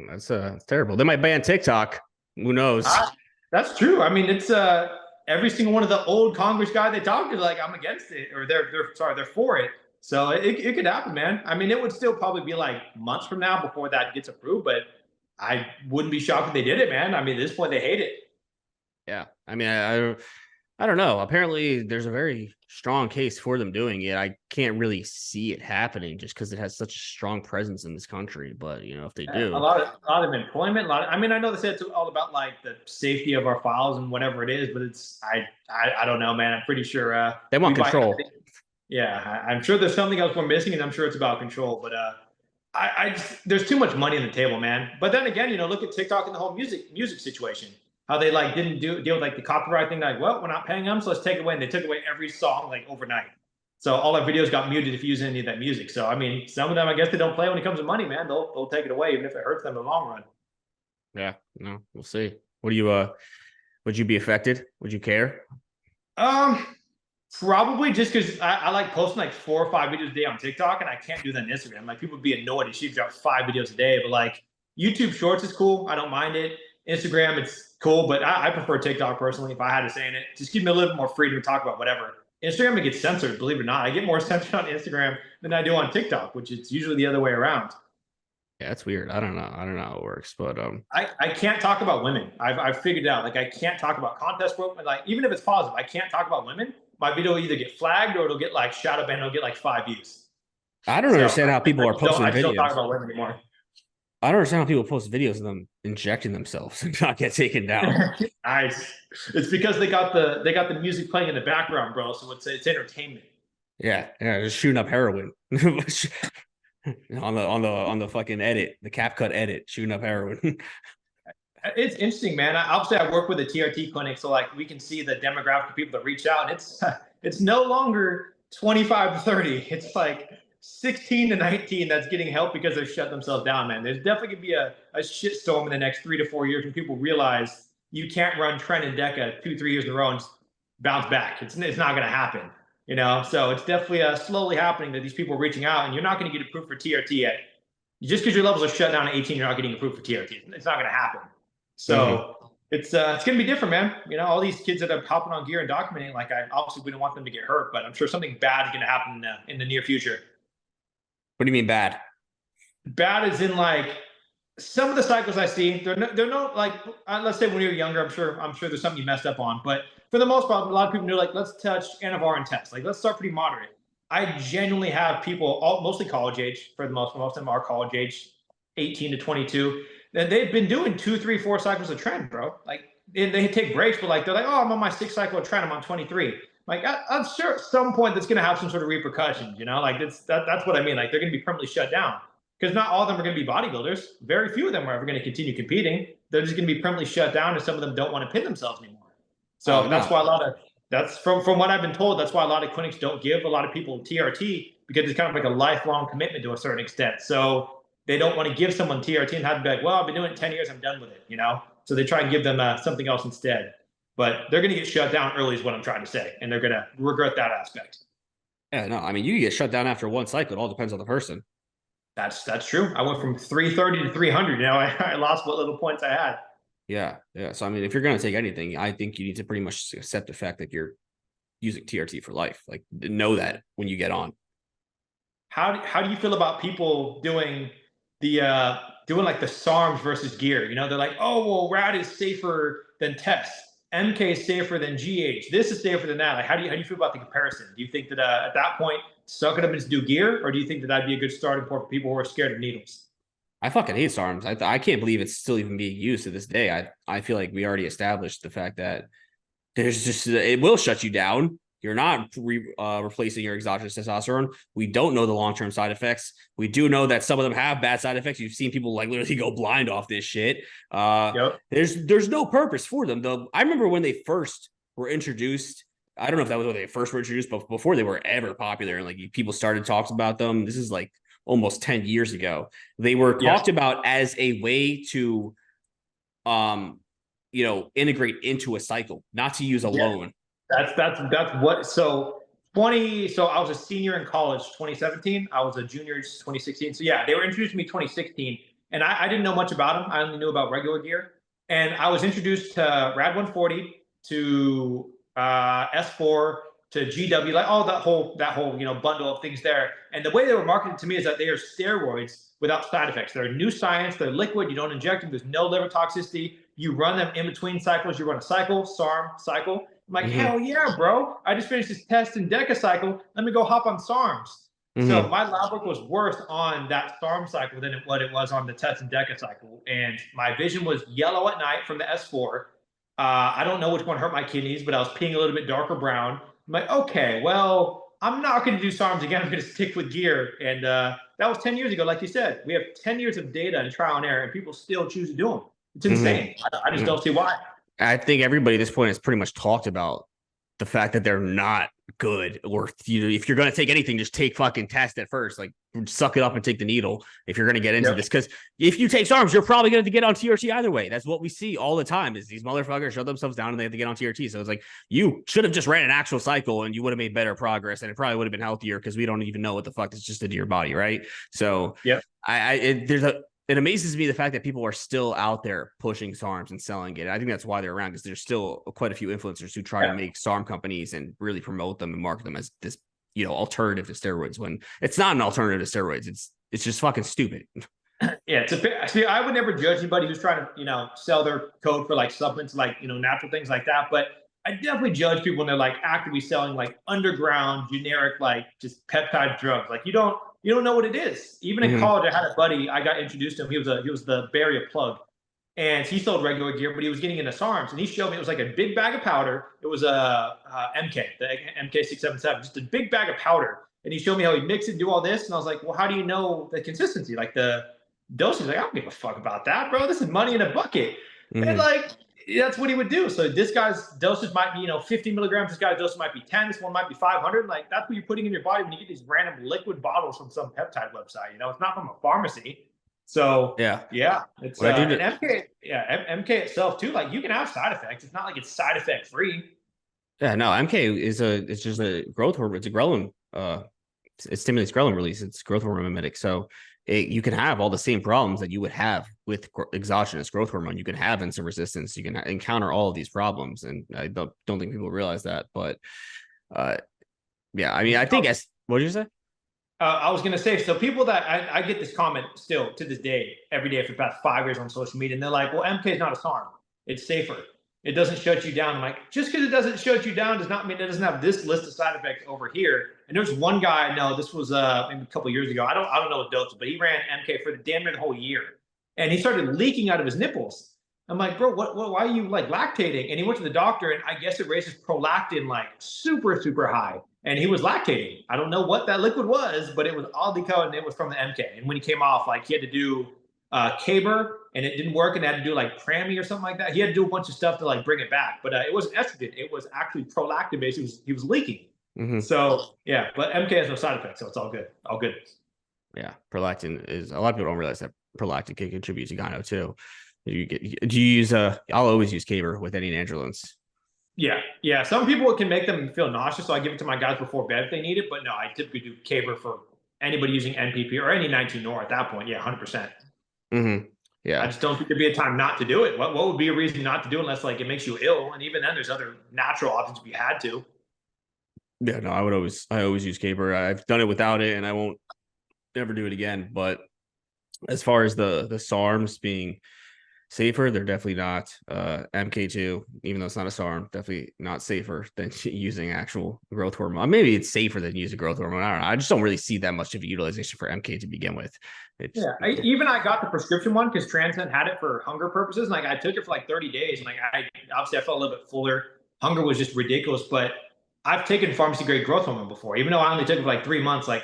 That's terrible. They might ban TikTok. Who knows? That's true. I mean, it's every single one of the old Congress guys they talk to, like, I'm against it, or they're for it. So it could happen, man. I mean, it would still probably be like months from now before that gets approved, but I wouldn't be shocked if they did it, man. I mean, at this point, they hate it. Yeah. I mean, I don't know. Apparently, there's a very strong case for them doing it. I can't really see it happening just because it has such a strong presence in this country. But, you know, if they do. A lot of employment, I mean, I know they said it's all about like the safety of our files and whatever it is, but it's, I don't know, man. I'm pretty sure. They want control. Yeah, I'm sure there's something else we're missing, and I'm sure it's about control. But there's too much money on the table, man. But then again, you know, look at TikTok and the whole music situation. How they like didn't deal with like the copyright thing. Like, well, we're not paying them, so let's take it away. And they took away every song like overnight. So all our videos got muted if you use any of that music. So I mean, some of them, I guess, they don't play when it comes to money, man. They'll take it away even if it hurts them in the long run. Yeah, no, we'll see. What do you would you be affected? Would you care? Probably just because I like posting like 4 or 5 videos a day on TikTok, and I can't do that on Instagram. Like, people would be annoyed if she dropped 5 videos a day, but like YouTube Shorts is cool. I don't mind it. Instagram, it's cool, but I prefer TikTok personally. If I had to say it, just give me a little bit more freedom to talk about whatever. Instagram, it gets censored, believe it or not. I get more censored on Instagram than I do on TikTok, which is usually the other way around. Yeah, it's weird. I don't know how it works, but I can't talk about women. I've figured it out. Like, I can't talk about contest work. Like, even if it's positive, I can't talk about women. My video will either get flagged or it'll get like shadow banned. It'll get like 5 views. I don't understand how people are posting videos. I don't talk about women anymore. I don't understand how people post videos of them injecting themselves and not get taken down. Nice. It's because they got the music playing in the background, bro. So it's entertainment. Yeah, just shooting up heroin on the fucking edit, the CapCut edit, shooting up heroin. It's interesting, man. Obviously, I work with a TRT clinic, so like we can see the demographic of people that reach out, and it's no longer 25 to 30. It's like 16 to 19 that's getting help because they've shut themselves down, man. There's definitely gonna be a shitstorm in the next 3 to 4 years when people realize you can't run Trend and Deca 2-3 years in a row and bounce back. It's not gonna happen, you know. So it's definitely slowly happening that these people are reaching out, and you're not gonna get approved for TRT yet. Just because your levels are shut down at 18, you're not getting approved for TRT. It's not gonna happen. So it's gonna be different, man. You know, all these kids that are hopping on gear and documenting, like, obviously we don't want them to get hurt, but I'm sure something bad is gonna happen in the near future. What do you mean bad? Bad is in like some of the cycles I see. They're no like, let's say when you're younger, I'm sure there's something you messed up on, but for the most part, a lot of people do like, let's touch Anavar and test. Like, let's start pretty moderate. I genuinely have people, mostly college age for the most of them are college age, 18 to 22. And they've been doing 2, 3, 4 cycles of Trend, bro. Like, they take breaks, but like, they're like, oh, I'm on my 6th cycle of Trend. I'm on 23. Like, I'm sure at some point that's going to have some sort of repercussions, you know, like that's what I mean. Like, they're going to be permanently shut down. because not all of them are going to be bodybuilders. Very few of them are ever going to continue competing. They're just going to be permanently shut down, and some of them don't want to pin themselves anymore. Oh So that's no. why that's from what I've been told. That's why a lot of clinics don't give a lot of people TRT, because it's kind of like a lifelong commitment to a certain extent. So they don't want to give someone TRT and have to be like, well, I've been doing it 10 years, I'm done with it, you know? So they try and give them something else instead. But they're going to get shut down early is what I'm trying to say. And they're going to regret that aspect. Yeah, no, I mean, you get shut down after one cycle. It all depends on the person. That's true. I went from 330 to 300. You know, I lost what little points I had. Yeah, yeah. So I mean, if you're gonna take anything, I think you need to pretty much accept the fact that you're using TRT for life. Like, know that when you get on. How do you feel about people doing doing like the SARMS versus gear? You know, they're like, oh well, RAD is safer than test. MK is safer than GH. This is safer than that. Like, how do you feel about the comparison? Do you think that at that point, suck it up and just do gear, or do you think that that'd be a good starting point for people who are scared of needles? I fucking hate SARMs. I can't believe it's still even being used to this day. I feel like we already established the fact that there's just it will shut you down. You're not replacing your exogenous testosterone. We don't know the long-term side effects. We do know that some of them have bad side effects. You've seen people like literally go blind off this shit. Yep. There's no purpose for them. Though I remember when they first were introduced. I don't know if that was when they first were introduced, but before they were ever popular and like people started talks about them. This is like almost 10 years ago. They were talked about as a way to integrate into a cycle, not to use alone. That's what. So I was a senior in college 2017. I was a junior 2016. So yeah, they were introduced to me 2016, and I didn't know much about them. I only knew about regular gear, and I was introduced to Rad 140, to S4, to GW, like all that whole bundle of things there. And the way they were marketed to me is that they are steroids without side effects. They're new science. They're liquid. You don't inject them. There's no liver toxicity. You run them in between cycles. You run a cycle, SARM cycle. I'm like, hell yeah, bro. I just finished this test in Deca cycle. Let me go hop on SARMs. So my lab work was worse on that SARM cycle than what it was on the test and Deca cycle. And my vision was yellow at night from the S4. I don't know which one hurt my kidneys, but I was peeing a little bit darker brown. I'm like, okay, well, I'm not going to do SARMs again. I'm going to stick with gear. And that was 10 years ago. Like you said, we have 10 years of data and trial and error, and people still choose to do them. It's insane. I just don't see why. I think everybody at this point has pretty much talked about the fact that they're not good, or if you're going to take anything, just take fucking test at first, like suck it up and take the needle if you're going to get into this. Because if you take SARMs, you're probably going to get on TRT either way. That's what we see all the time is these motherfuckers shut themselves down and they have to get on TRT. So it's like, you should have just ran an actual cycle and you would have made better progress, and it probably would have been healthier, because we don't even know what the fuck is just into your body. Right. So it amazes me the fact that people are still out there pushing SARMs and selling it. I think that's why they're around, because there's still quite a few influencers who try to make SARM companies and really promote them and market them as this, alternative to steroids, when it's not an alternative to steroids. It's just fucking stupid. Yeah, see, I would never judge anybody who's trying to, sell their code for like supplements, like, natural things like that. But I definitely judge people when they're like actively selling like underground, generic, like just peptide drugs. Like you don't know what it is. Even in college, I had a buddy. I got introduced to him. He was the Bay Area plug, and he sold regular gear, but he was getting into SARMs. And he showed me it was like a big bag of powder. It was a MK, the MK677, just a big bag of powder. And he showed me how he mixed it, do all this, and I was like, well, how do you know the consistency, like the dosage? Like, I don't give a fuck about that, bro. This is money in a bucket. And like, that's what he would do. So this guy's dosage might be, 50 milligrams. This guy's dosage might be 10. This one might be 500. Like, that's what you're putting in your body when you get these random liquid bottles from some peptide website. It's not from a pharmacy. So yeah, it's MK itself too. Like, you can have side effects. It's not like it's side effect free. Yeah, no, MK it's just a growth hormone. It's a ghrelin. It stimulates ghrelin release. It's growth hormone mimetic. So you can have all the same problems that you would have with exogenous growth hormone. You can have insulin resistance. You can encounter all of these problems, and I don't think people realize that. But yeah, I mean, I think what did you say? I was going to say, so people that I get this comment still to this day, every day for the past 5 years on social media, and they're like, well, MK is not a SARM. It's safer. It doesn't shut you down. I'm like, just because it doesn't shut you down does not mean it doesn't have this list of side effects over here. And there's one guy I know, this was maybe a couple of years ago. I don't know what dose, but he ran MK for damn near the whole year. And he started leaking out of his nipples. I'm like, bro, why are you like lactating? And he went to the doctor, and I guess it raises prolactin like super, super high. And he was lactating. I don't know what that liquid was, but it was oddly colored, and it was from the MK. And when he came off, like he had to do Caber, and it didn't work, and had to do like Prami or something like that. He had to do a bunch of stuff to like bring it back, but it wasn't estrogen. It was actually prolactin based. He was leaking. Mm-hmm. So yeah, but MK has no side effects, so it's all good. All good. Yeah, prolactin is, a lot of people don't realize that prolactin can contribute to gyno too. Do you use I'll always use Caber with any androlins. Yeah, yeah. Some people, it can make them feel nauseous, so I give it to my guys before bed if they need it. But no, I typically do Caber for anybody using NPP or any 19 nor at that point. Yeah, 100%. Mm-hmm. Yeah. I just don't think there'd be a time not to do it. What would be a reason not to do it unless like it makes you ill? And even then, there's other natural options if you had to. Yeah, no, I always use Caber. I've done it without it, and I won't ever do it again. But as far as the SARMs being safer, they're definitely not. MK2, even though it's not a SARM, definitely not safer than using actual growth hormone. Maybe it's safer than using growth hormone. I don't know. I just don't really see that much of a utilization for MK to begin with. I got the prescription one because Transcend had it for hunger purposes. And, like I took it for like 30 days, and like I obviously I felt a little bit fuller. Hunger was just ridiculous, but I've taken pharmacy grade growth hormone before, even though I only took it for like 3 months. Like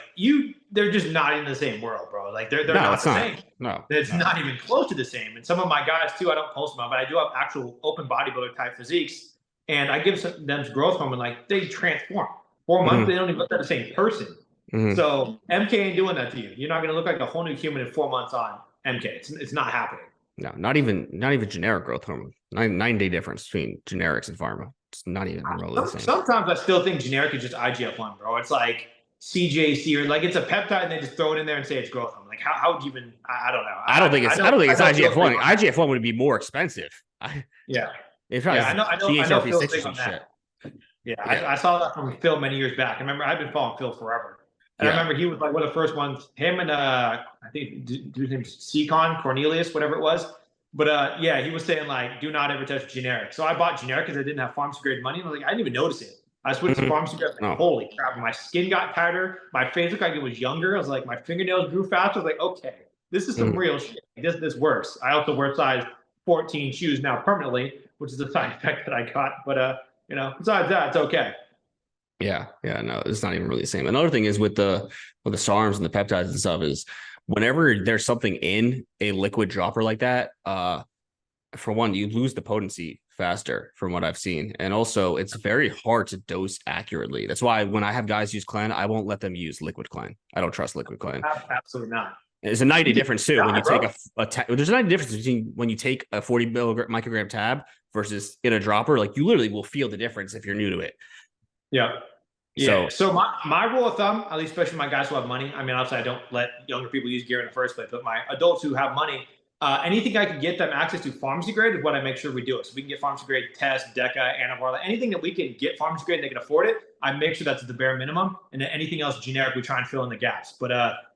they're just not in the same world, bro. Like they're not the same. No, it's not even close to the same. And some of my guys too, I don't post them on, but I do have actual open bodybuilder type physiques, and I give them growth hormone. Like they transform. 4 months, they don't even look like the same person. Mm-hmm. So MK ain't doing that to you. You're not going to look like a whole new human in 4 months on MK. It's not happening. No, not even generic growth hormone. 9-day difference between generics and pharma. It's not even remotely the same. Sometimes I still think generic is just IGF-1, bro. It's like CJC, or like it's a peptide and they just throw it in there and say it's growth hormone. Like how would you even? I don't know. I don't think it's IGF-1. IGF-1 would be more expensive. Yeah. It's probably I know CHRP6 and shit. Yeah, I saw that from Phil many years back. I remember I've been following Phil forever. And I remember he was like one of the first ones, him and I think his name's Seacon, Cornelius, whatever it was. But yeah, he was saying like, do not ever touch generic. So I bought generic because I didn't have pharmacy grade money. And I was like, I didn't even notice it. I switched to pharmacy grade. Like, holy crap, my skin got tighter. My face looked like it was younger. I was like, my fingernails grew faster. I was like, okay, this is some real shit. This works. I also wear size 14 shoes now permanently, which is a side effect that I got. But besides that, it's okay. Yeah, no, it's not even really the same. Another thing is with the SARMs and the peptides and stuff is whenever there's something in a liquid dropper like that, for one, you lose the potency faster from what I've seen. And also it's very hard to dose accurately. That's why when I have guys use Clen, I won't let them use liquid Clen. I don't trust liquid Clen. Absolutely not. There's a 90 difference too when you take there's a 90 difference between when you take a 40 microgram tab versus in a dropper. Like you literally will feel the difference if you're new to it. Yeah. So my rule of thumb, at least especially my guys who have money. I mean, obviously I don't let younger people use gear in the first place, but my adults who have money, anything I can get them access to pharmacy grade is what I make sure we do it. So we can get pharmacy grade Test, Deca, Anavarla, anything that we can get pharmacy grade and they can afford it. I make sure that's the bare minimum, and then anything else generic we try and fill in the gaps. But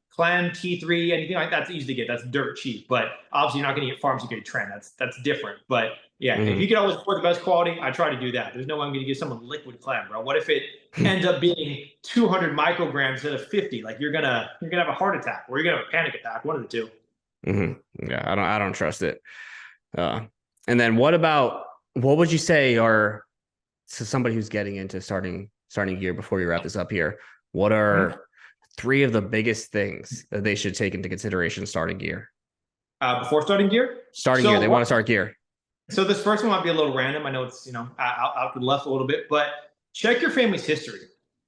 Clan, T3, anything like that's easy to get. That's dirt cheap. But obviously, you're not going to get pharmacy grade Trend. That's different. But yeah, if you can always afford the best quality, I try to do that. There's no way I'm going to give someone liquid Clan, bro. What if it ends up being 200 micrograms instead of 50? Like you're gonna have a heart attack, or you're gonna have a panic attack. One of the two. Yeah, I don't trust it. And then what would you say are to somebody who's getting into starting gear? Before we wrap this up here, what are 3 of the biggest things that they should take into consideration starting gear? Before starting gear? They want to start gear. So this first one might be a little random. I know it's, out to the left a little bit, but check your family's history.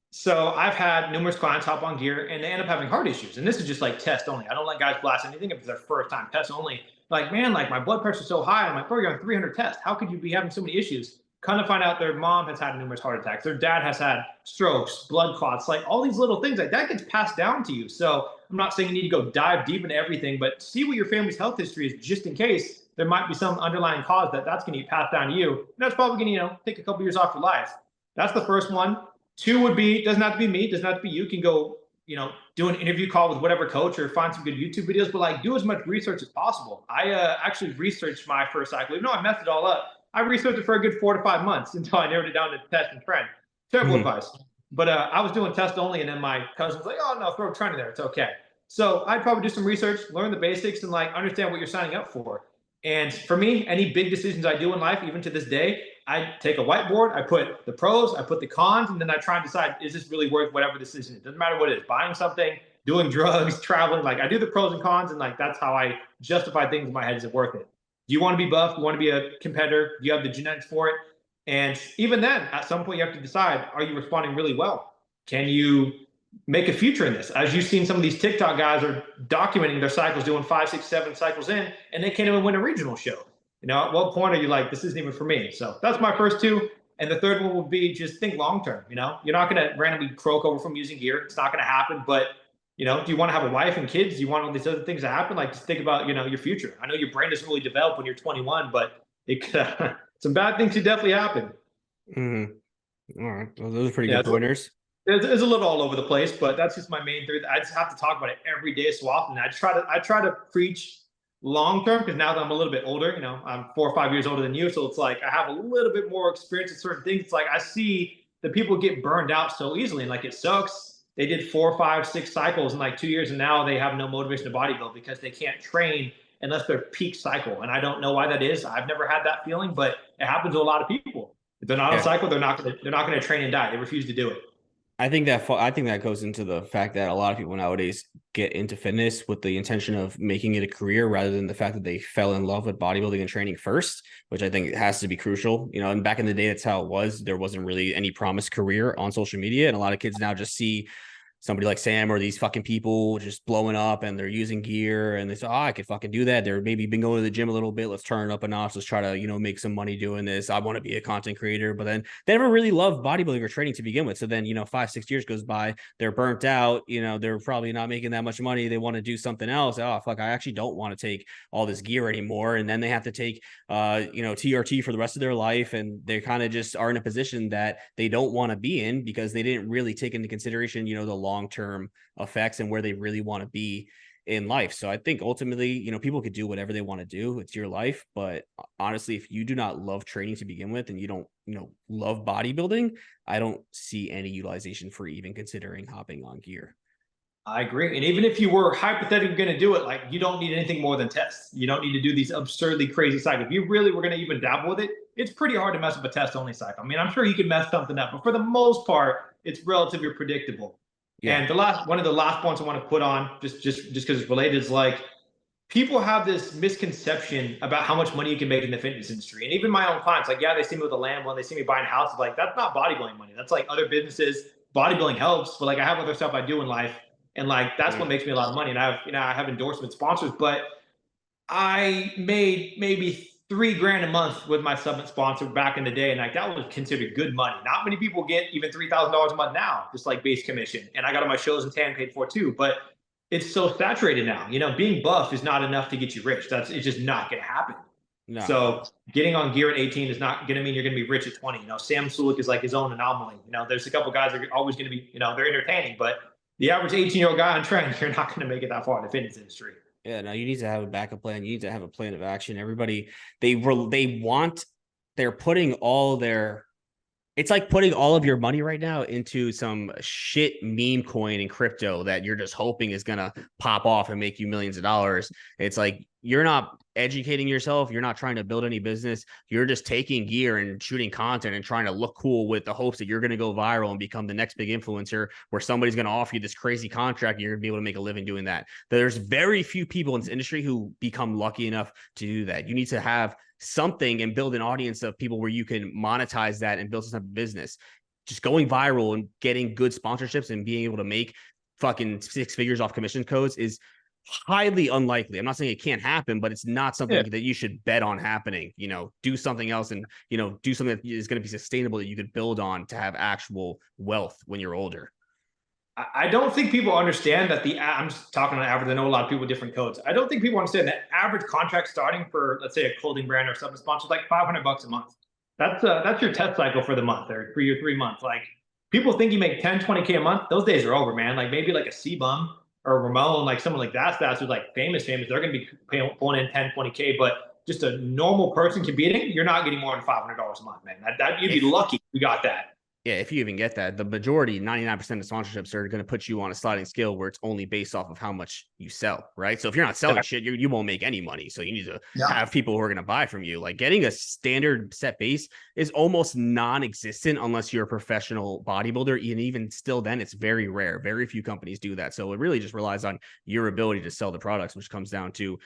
So I've had numerous clients hop on gear and they end up having heart issues. And this is just like test only. I don't let guys blast anything if it's their first time test only. Like, man, like my blood pressure's so high. I'm like, bro, you're on 300 tests. How could you be having so many issues? Kind of find out their mom has had numerous heart attacks. Their dad has had strokes, blood clots, like all these little things like that gets passed down to you. So I'm not saying you need to go dive deep into everything, but see what your family's health history is just in case there might be some underlying cause that's going to get passed down to you. And that's probably going to, take a couple years off your life. That's the first one. 2 would be, doesn't have to be me, doesn't have to be you. Can go, do an interview call with whatever coach or find some good YouTube videos, but like do as much research as possible. I actually researched my first cycle. Even though I messed it all up, I researched it for a good 4 to 5 months until I narrowed it down to test and trend. Terrible advice. But I was doing test only, and then my cousin was like, oh, no, throw trend in there. It's okay. So I'd probably do some research, learn the basics, and like understand what you're signing up for. And for me, any big decisions I do in life, even to this day, I take a whiteboard, I put the pros, I put the cons, and then I try and decide, is this really worth whatever decision is? Doesn't matter what it is, buying something, doing drugs, traveling, like I do the pros and cons, and like that's how I justify things in my head. Is it worth it? Do you want to be buff? Do you want to be a competitor? Do you have the genetics for it? And even then, at some point, you have to decide, are you responding really well? Can you make a future in this? As you've seen, some of these TikTok guys are documenting their cycles, doing 5, 6, 7 cycles in, and they can't even win a regional show. You know, at what point are you like, this isn't even for me? So that's my first two. And the third one will be just think long term. You know, you're not going to randomly croak over from using gear. It's not going to happen. But you know, do you want to have a wife and kids? Do you want all these other things to happen? Like, just think about, you know, your future. I know your brain doesn't really develop when you're 21, but it could, some bad things could definitely happen. Mm-hmm. All right, well, those are pretty good pointers. It's a little all over the place, but that's just my main theory. I just have to talk about it every day so often. I try to preach long term, because now that I'm a little bit older, you know, I'm 4 or 5 years older than you, so it's like I have a little bit more experience with certain things. It's like I see that people get burned out so easily, and like it sucks. They did 4, 5, 6 cycles in like 2 years, and now they have no motivation to bodybuild because they can't train unless they're peak cycle. And I don't know why that is. I've never had that feeling, but it happens to a lot of people. If they're not on cycle, they're not going to train and diet. They refuse to do it. I think that goes into the fact that a lot of people nowadays get into fitness with the intention of making it a career rather than the fact that they fell in love with bodybuilding and training first, which I think has to be crucial. You know, and back in the day, that's how it was. There wasn't really any promised career on social media. And a lot of kids now just see somebody like Sam or these fucking people just blowing up and they're using gear and they say, oh, I could fucking do that. They're maybe been going to the gym a little bit. Let's turn it up a notch. Let's try to, you know, make some money doing this. I want to be a content creator, but then they never really loved bodybuilding or training to begin with. So then, you know, 5, 6 years goes by, they're burnt out, you know, they're probably not making that much money. They want to do something else. Oh, fuck, I actually don't want to take all this gear anymore. And then they have to take, you know, TRT for the rest of their life. And they kind of just are in a position that they don't want to be in because they didn't really take into consideration, you know, the long-term effects and where they really want to be in life. So I think ultimately, you know, people could do whatever they want to do. It's your life. But honestly, if you do not love training to begin with and you don't, you know, love bodybuilding, I don't see any utilization for even considering hopping on gear. I agree. And even if you were hypothetically going to do it, like you don't need anything more than tests. You don't need to do these absurdly crazy cycles. If you really were going to even dabble with it, it's pretty hard to mess up a test only cycle. I mean, I'm sure you could mess something up, but for the most part, it's relatively predictable. Yeah. And one of the last points I want to put on, just because it's related, is like people have this misconception about how much money you can make in the fitness industry. And even my own clients, like, yeah, they see me with a Lambo, they see me buying houses, like that's not bodybuilding money. That's like other businesses. Bodybuilding helps, but like I have other stuff I do in life, and like that's what makes me a lot of money. And I have endorsement sponsors, but I made maybe $3,000 a month with my supplement sponsor back in the day, and like that was considered good money. Not many people get even $3,000 a month now, just like base commission. And I got on my shows and tan paid for too. But it's so saturated now. You know, being buff is not enough to get you rich. It's just not going to happen. No. So getting on gear at 18 is not going to mean you're going to be rich at 20. You know, Sam Sulek is like his own anomaly. You know, there's a couple guys that are always going to be, you know, they're entertaining, but the average 18-year-old guy on trend, you're not going to make it that far in the fitness industry. Yeah, no, you need to have a backup plan. You need to have a plan of action. Everybody, they're putting all their, it's like putting all of your money right now into some shit meme coin and crypto that you're just hoping is going to pop off and make you millions of dollars. It's like, you're not educating yourself. You're not trying to build any business. You're just taking gear and shooting content and trying to look cool with the hopes that you're going to go viral and become the next big influencer where somebody's going to offer you this crazy contract. And you're going to be able to make a living doing that. There's very few people in this industry who become lucky enough to do that. You need to have something and build an audience of people where you can monetize that and build some type of business. Just going viral and getting good sponsorships and being able to make fucking 6 figures off commission codes is highly unlikely. I'm not saying it can't happen, but it's not something that you should bet on happening. You know, do something else and, you know, do something that is going to be sustainable that you could build on to have actual wealth when you're older. I don't think people understand that I'm just talking on average. I know a lot of people with different codes. I don't think people understand that average contract starting for, let's say, a clothing brand or something sponsor is like $500 a month. That's your test cycle for the month or for your 3 months. Like people think you make 10, 20K a month. Those days are over, man. Like maybe like a C-Bum or Ramon, like someone like that's who's like famous, they're going to be pulling in 10, 20K, but just a normal person competing, you're not getting more than $500 a month, man. You'd be lucky if you got that. Yeah, if you even get that, the majority, 99% of sponsorships are going to put you on a sliding scale where it's only based off of how much you sell, right? So if you're not selling shit, you won't make any money. So you need to Yeah. have people who are going to buy from you. Like getting a standard set base is almost non-existent unless you're a professional bodybuilder. And even still then, it's very rare. Very few companies do that. So it really just relies on your ability to sell the products, which comes down to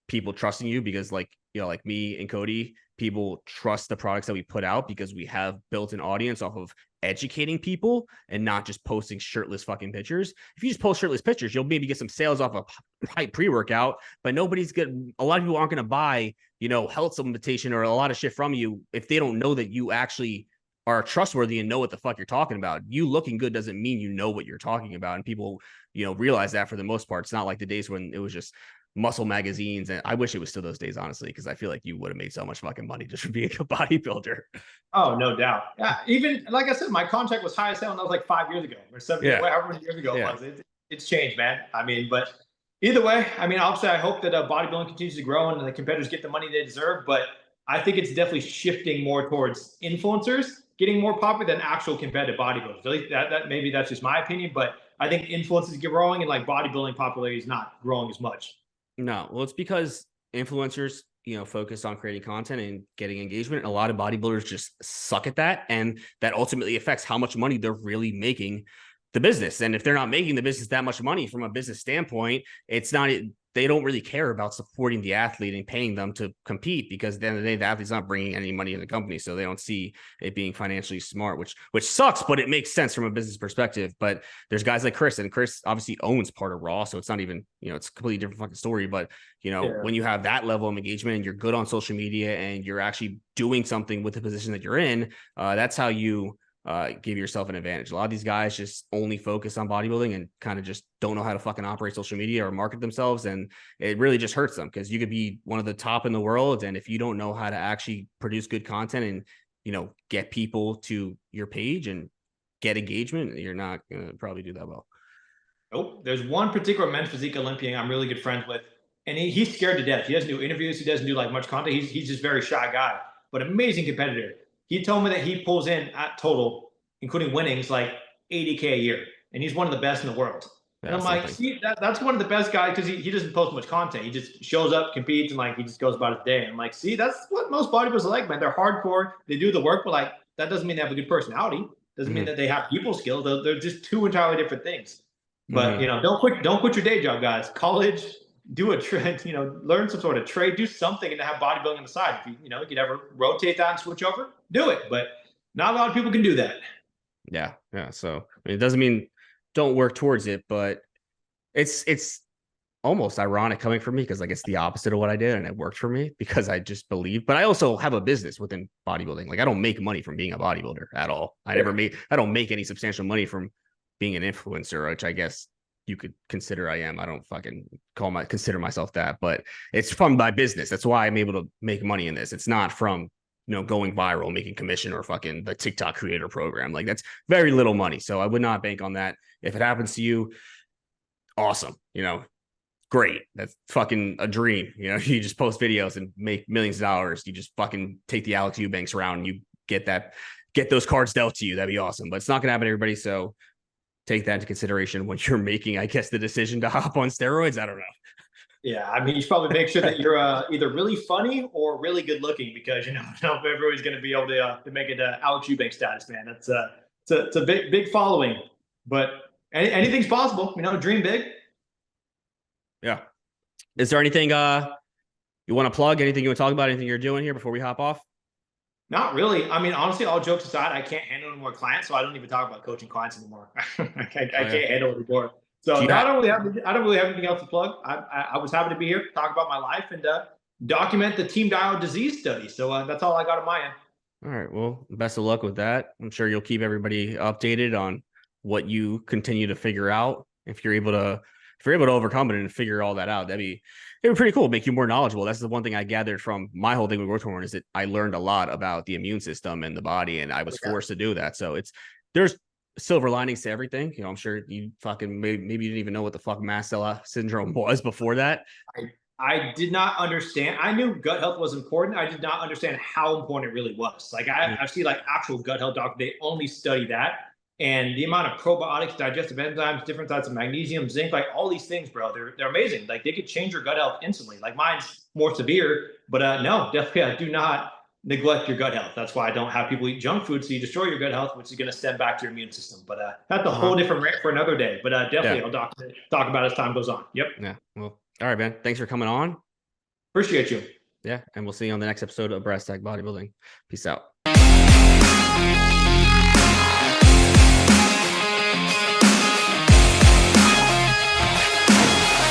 people trusting you because like, you know, like me and Kodi, people trust the products that we put out because we have built an audience off of educating people and not just posting shirtless fucking pictures. If you just post shirtless pictures, you'll maybe get some sales off a hype pre-workout, but nobody's good. A lot of people aren't going to buy, you know, health supplementation or a lot of shit from you if they don't know that you actually are trustworthy and know what the fuck you're talking about. You looking good doesn't mean you know what you're talking about. And people, you know, realize that for the most part. It's not like the days when it was just muscle magazines. And I wish it was still those days, honestly, because I feel like you would have made so much fucking money just from being a bodybuilder. Oh, no doubt. Yeah, even like I said, my contract was high as hell, and that was like 5 years ago or 7 years, Yeah. however many years ago it Yeah. was. It's changed, man. I mean, but either way, I mean, obviously, I hope that bodybuilding continues to grow and the competitors get the money they deserve. But I think it's definitely shifting more towards influencers getting more popular than actual competitive bodybuilders. At least that maybe that's just my opinion, but I think influencers are growing and like bodybuilding popularity is not growing as much. No, well, it's because influencers, you know, focus on creating content and getting engagement. And a lot of bodybuilders just suck at that. And that ultimately affects how much money they're really making the business. And if they're not making the business that much money from a business standpoint, it's not, they don't really care about supporting the athlete and paying them to compete because at the end of the day, the athlete's not bringing any money in the company. So they don't see it being financially smart, which sucks, but it makes sense from a business perspective. But there's guys like Chris, and Chris obviously owns part of Raw. So it's not even, you know, it's a completely different fucking story. But, you know, Yeah. when you have that level of engagement and you're good on social media and you're actually doing something with the position that you're in, that's how you give yourself an advantage. A lot of these guys just only focus on bodybuilding and kind of just don't know how to fucking operate social media or market themselves. And it really just hurts them because you could be one of the top in the world. And if you don't know how to actually produce good content and, you know, get people to your page and get engagement, you're not going to probably do that well. Nope. There's one particular men's physique Olympian I'm really good friends with, and he's scared to death. He doesn't do interviews. He doesn't do like much content. He's just a very shy guy, but amazing competitor. He told me that he pulls in at total, including winnings, like 80K a year, and he's one of the best in the world. And I'm That's like, something. see, that's one of the best guys because he doesn't post much content. He just shows up, competes, and like he just goes about his day. And I'm like, see, that's what most bodybuilders are like, man. They're hardcore. They do the work, but like that doesn't mean they have a good personality. Doesn't mean Mm-hmm. that they have people skills. They're just two entirely different things. But Mm-hmm. you know, don't quit your day job, guys. College, do a trade, you know, learn some sort of trade, do something, and to have bodybuilding on the side. If you know, you could ever rotate that and switch over, do it. But not a lot of people can do that. Yeah. Yeah. So I mean, it doesn't mean don't work towards it, but it's almost ironic coming from me because like it's the opposite of what I did and it worked for me because I just believe. But I also have a business within bodybuilding. Like I don't make money from being a bodybuilder at all. I don't make any substantial money from being an influencer, which I guess you could consider I am. I don't fucking consider myself that, but it's from my business. That's why I'm able to make money in this. It's not from, you know, going viral, making commission or fucking the TikTok creator program. Like that's very little money. So I would not bank on that. If it happens to you, awesome. You know, great. That's fucking a dream. You know, you just post videos and make millions of dollars. You just fucking take the Alex Eubanks round and you get those cards dealt to you. That'd be awesome. But it's not gonna happen to everybody. So take that into consideration when you're making, I guess, the decision to hop on steroids. I don't know. Yeah, I mean, you should probably make sure that you're either really funny or really good looking because you know not everybody's going to be able to make it Alex Eubank status, man. It's a big following, but anything's possible. You know, dream big. Yeah. Is there anything you want to plug? Anything you want to talk about? Anything you're doing here before we hop off? Not really. I mean, honestly, all jokes aside, I can't handle any more clients, so I don't even talk about coaching clients anymore. I can't Oh yeah. handle it anymore. Do So you no, have I don't really have anything else to plug. I was happy to be here, talk about my life, and document the team dial disease study. So that's all I got on my end. all right. Well, best of luck with that. I'm sure you'll keep everybody updated on what you continue to figure out. If you're able to overcome it and figure all that out, it'd be pretty cool. Make you more knowledgeable. That's the one thing I gathered from my whole thing with growth hormone is that I learned a lot about the immune system and the body, and I was forced to do that. So there's silver linings to everything. You know, I'm sure you fucking maybe you didn't even know what the fuck mast cell syndrome was before that. I did not understand. I knew gut health was important. I did not understand how important it really was. Like I see like actual gut health doctors, they only study that. And the amount of probiotics, digestive enzymes, different types of magnesium, zinc, like all these things, bro, they're amazing. Like they could change your gut health instantly. Like mine's more severe, but no, definitely do not neglect your gut health. That's why I don't have people eat junk food, so you destroy your gut health, which is going to stem back to your immune system. But that's a whole different rant for another day. But definitely, Yeah. I'll talk about as time goes on. Yep. Yeah. Well, all right, man. Thanks for coming on. Appreciate you. Yeah. And we'll see you on the next episode of Brass Tack Bodybuilding. Peace out.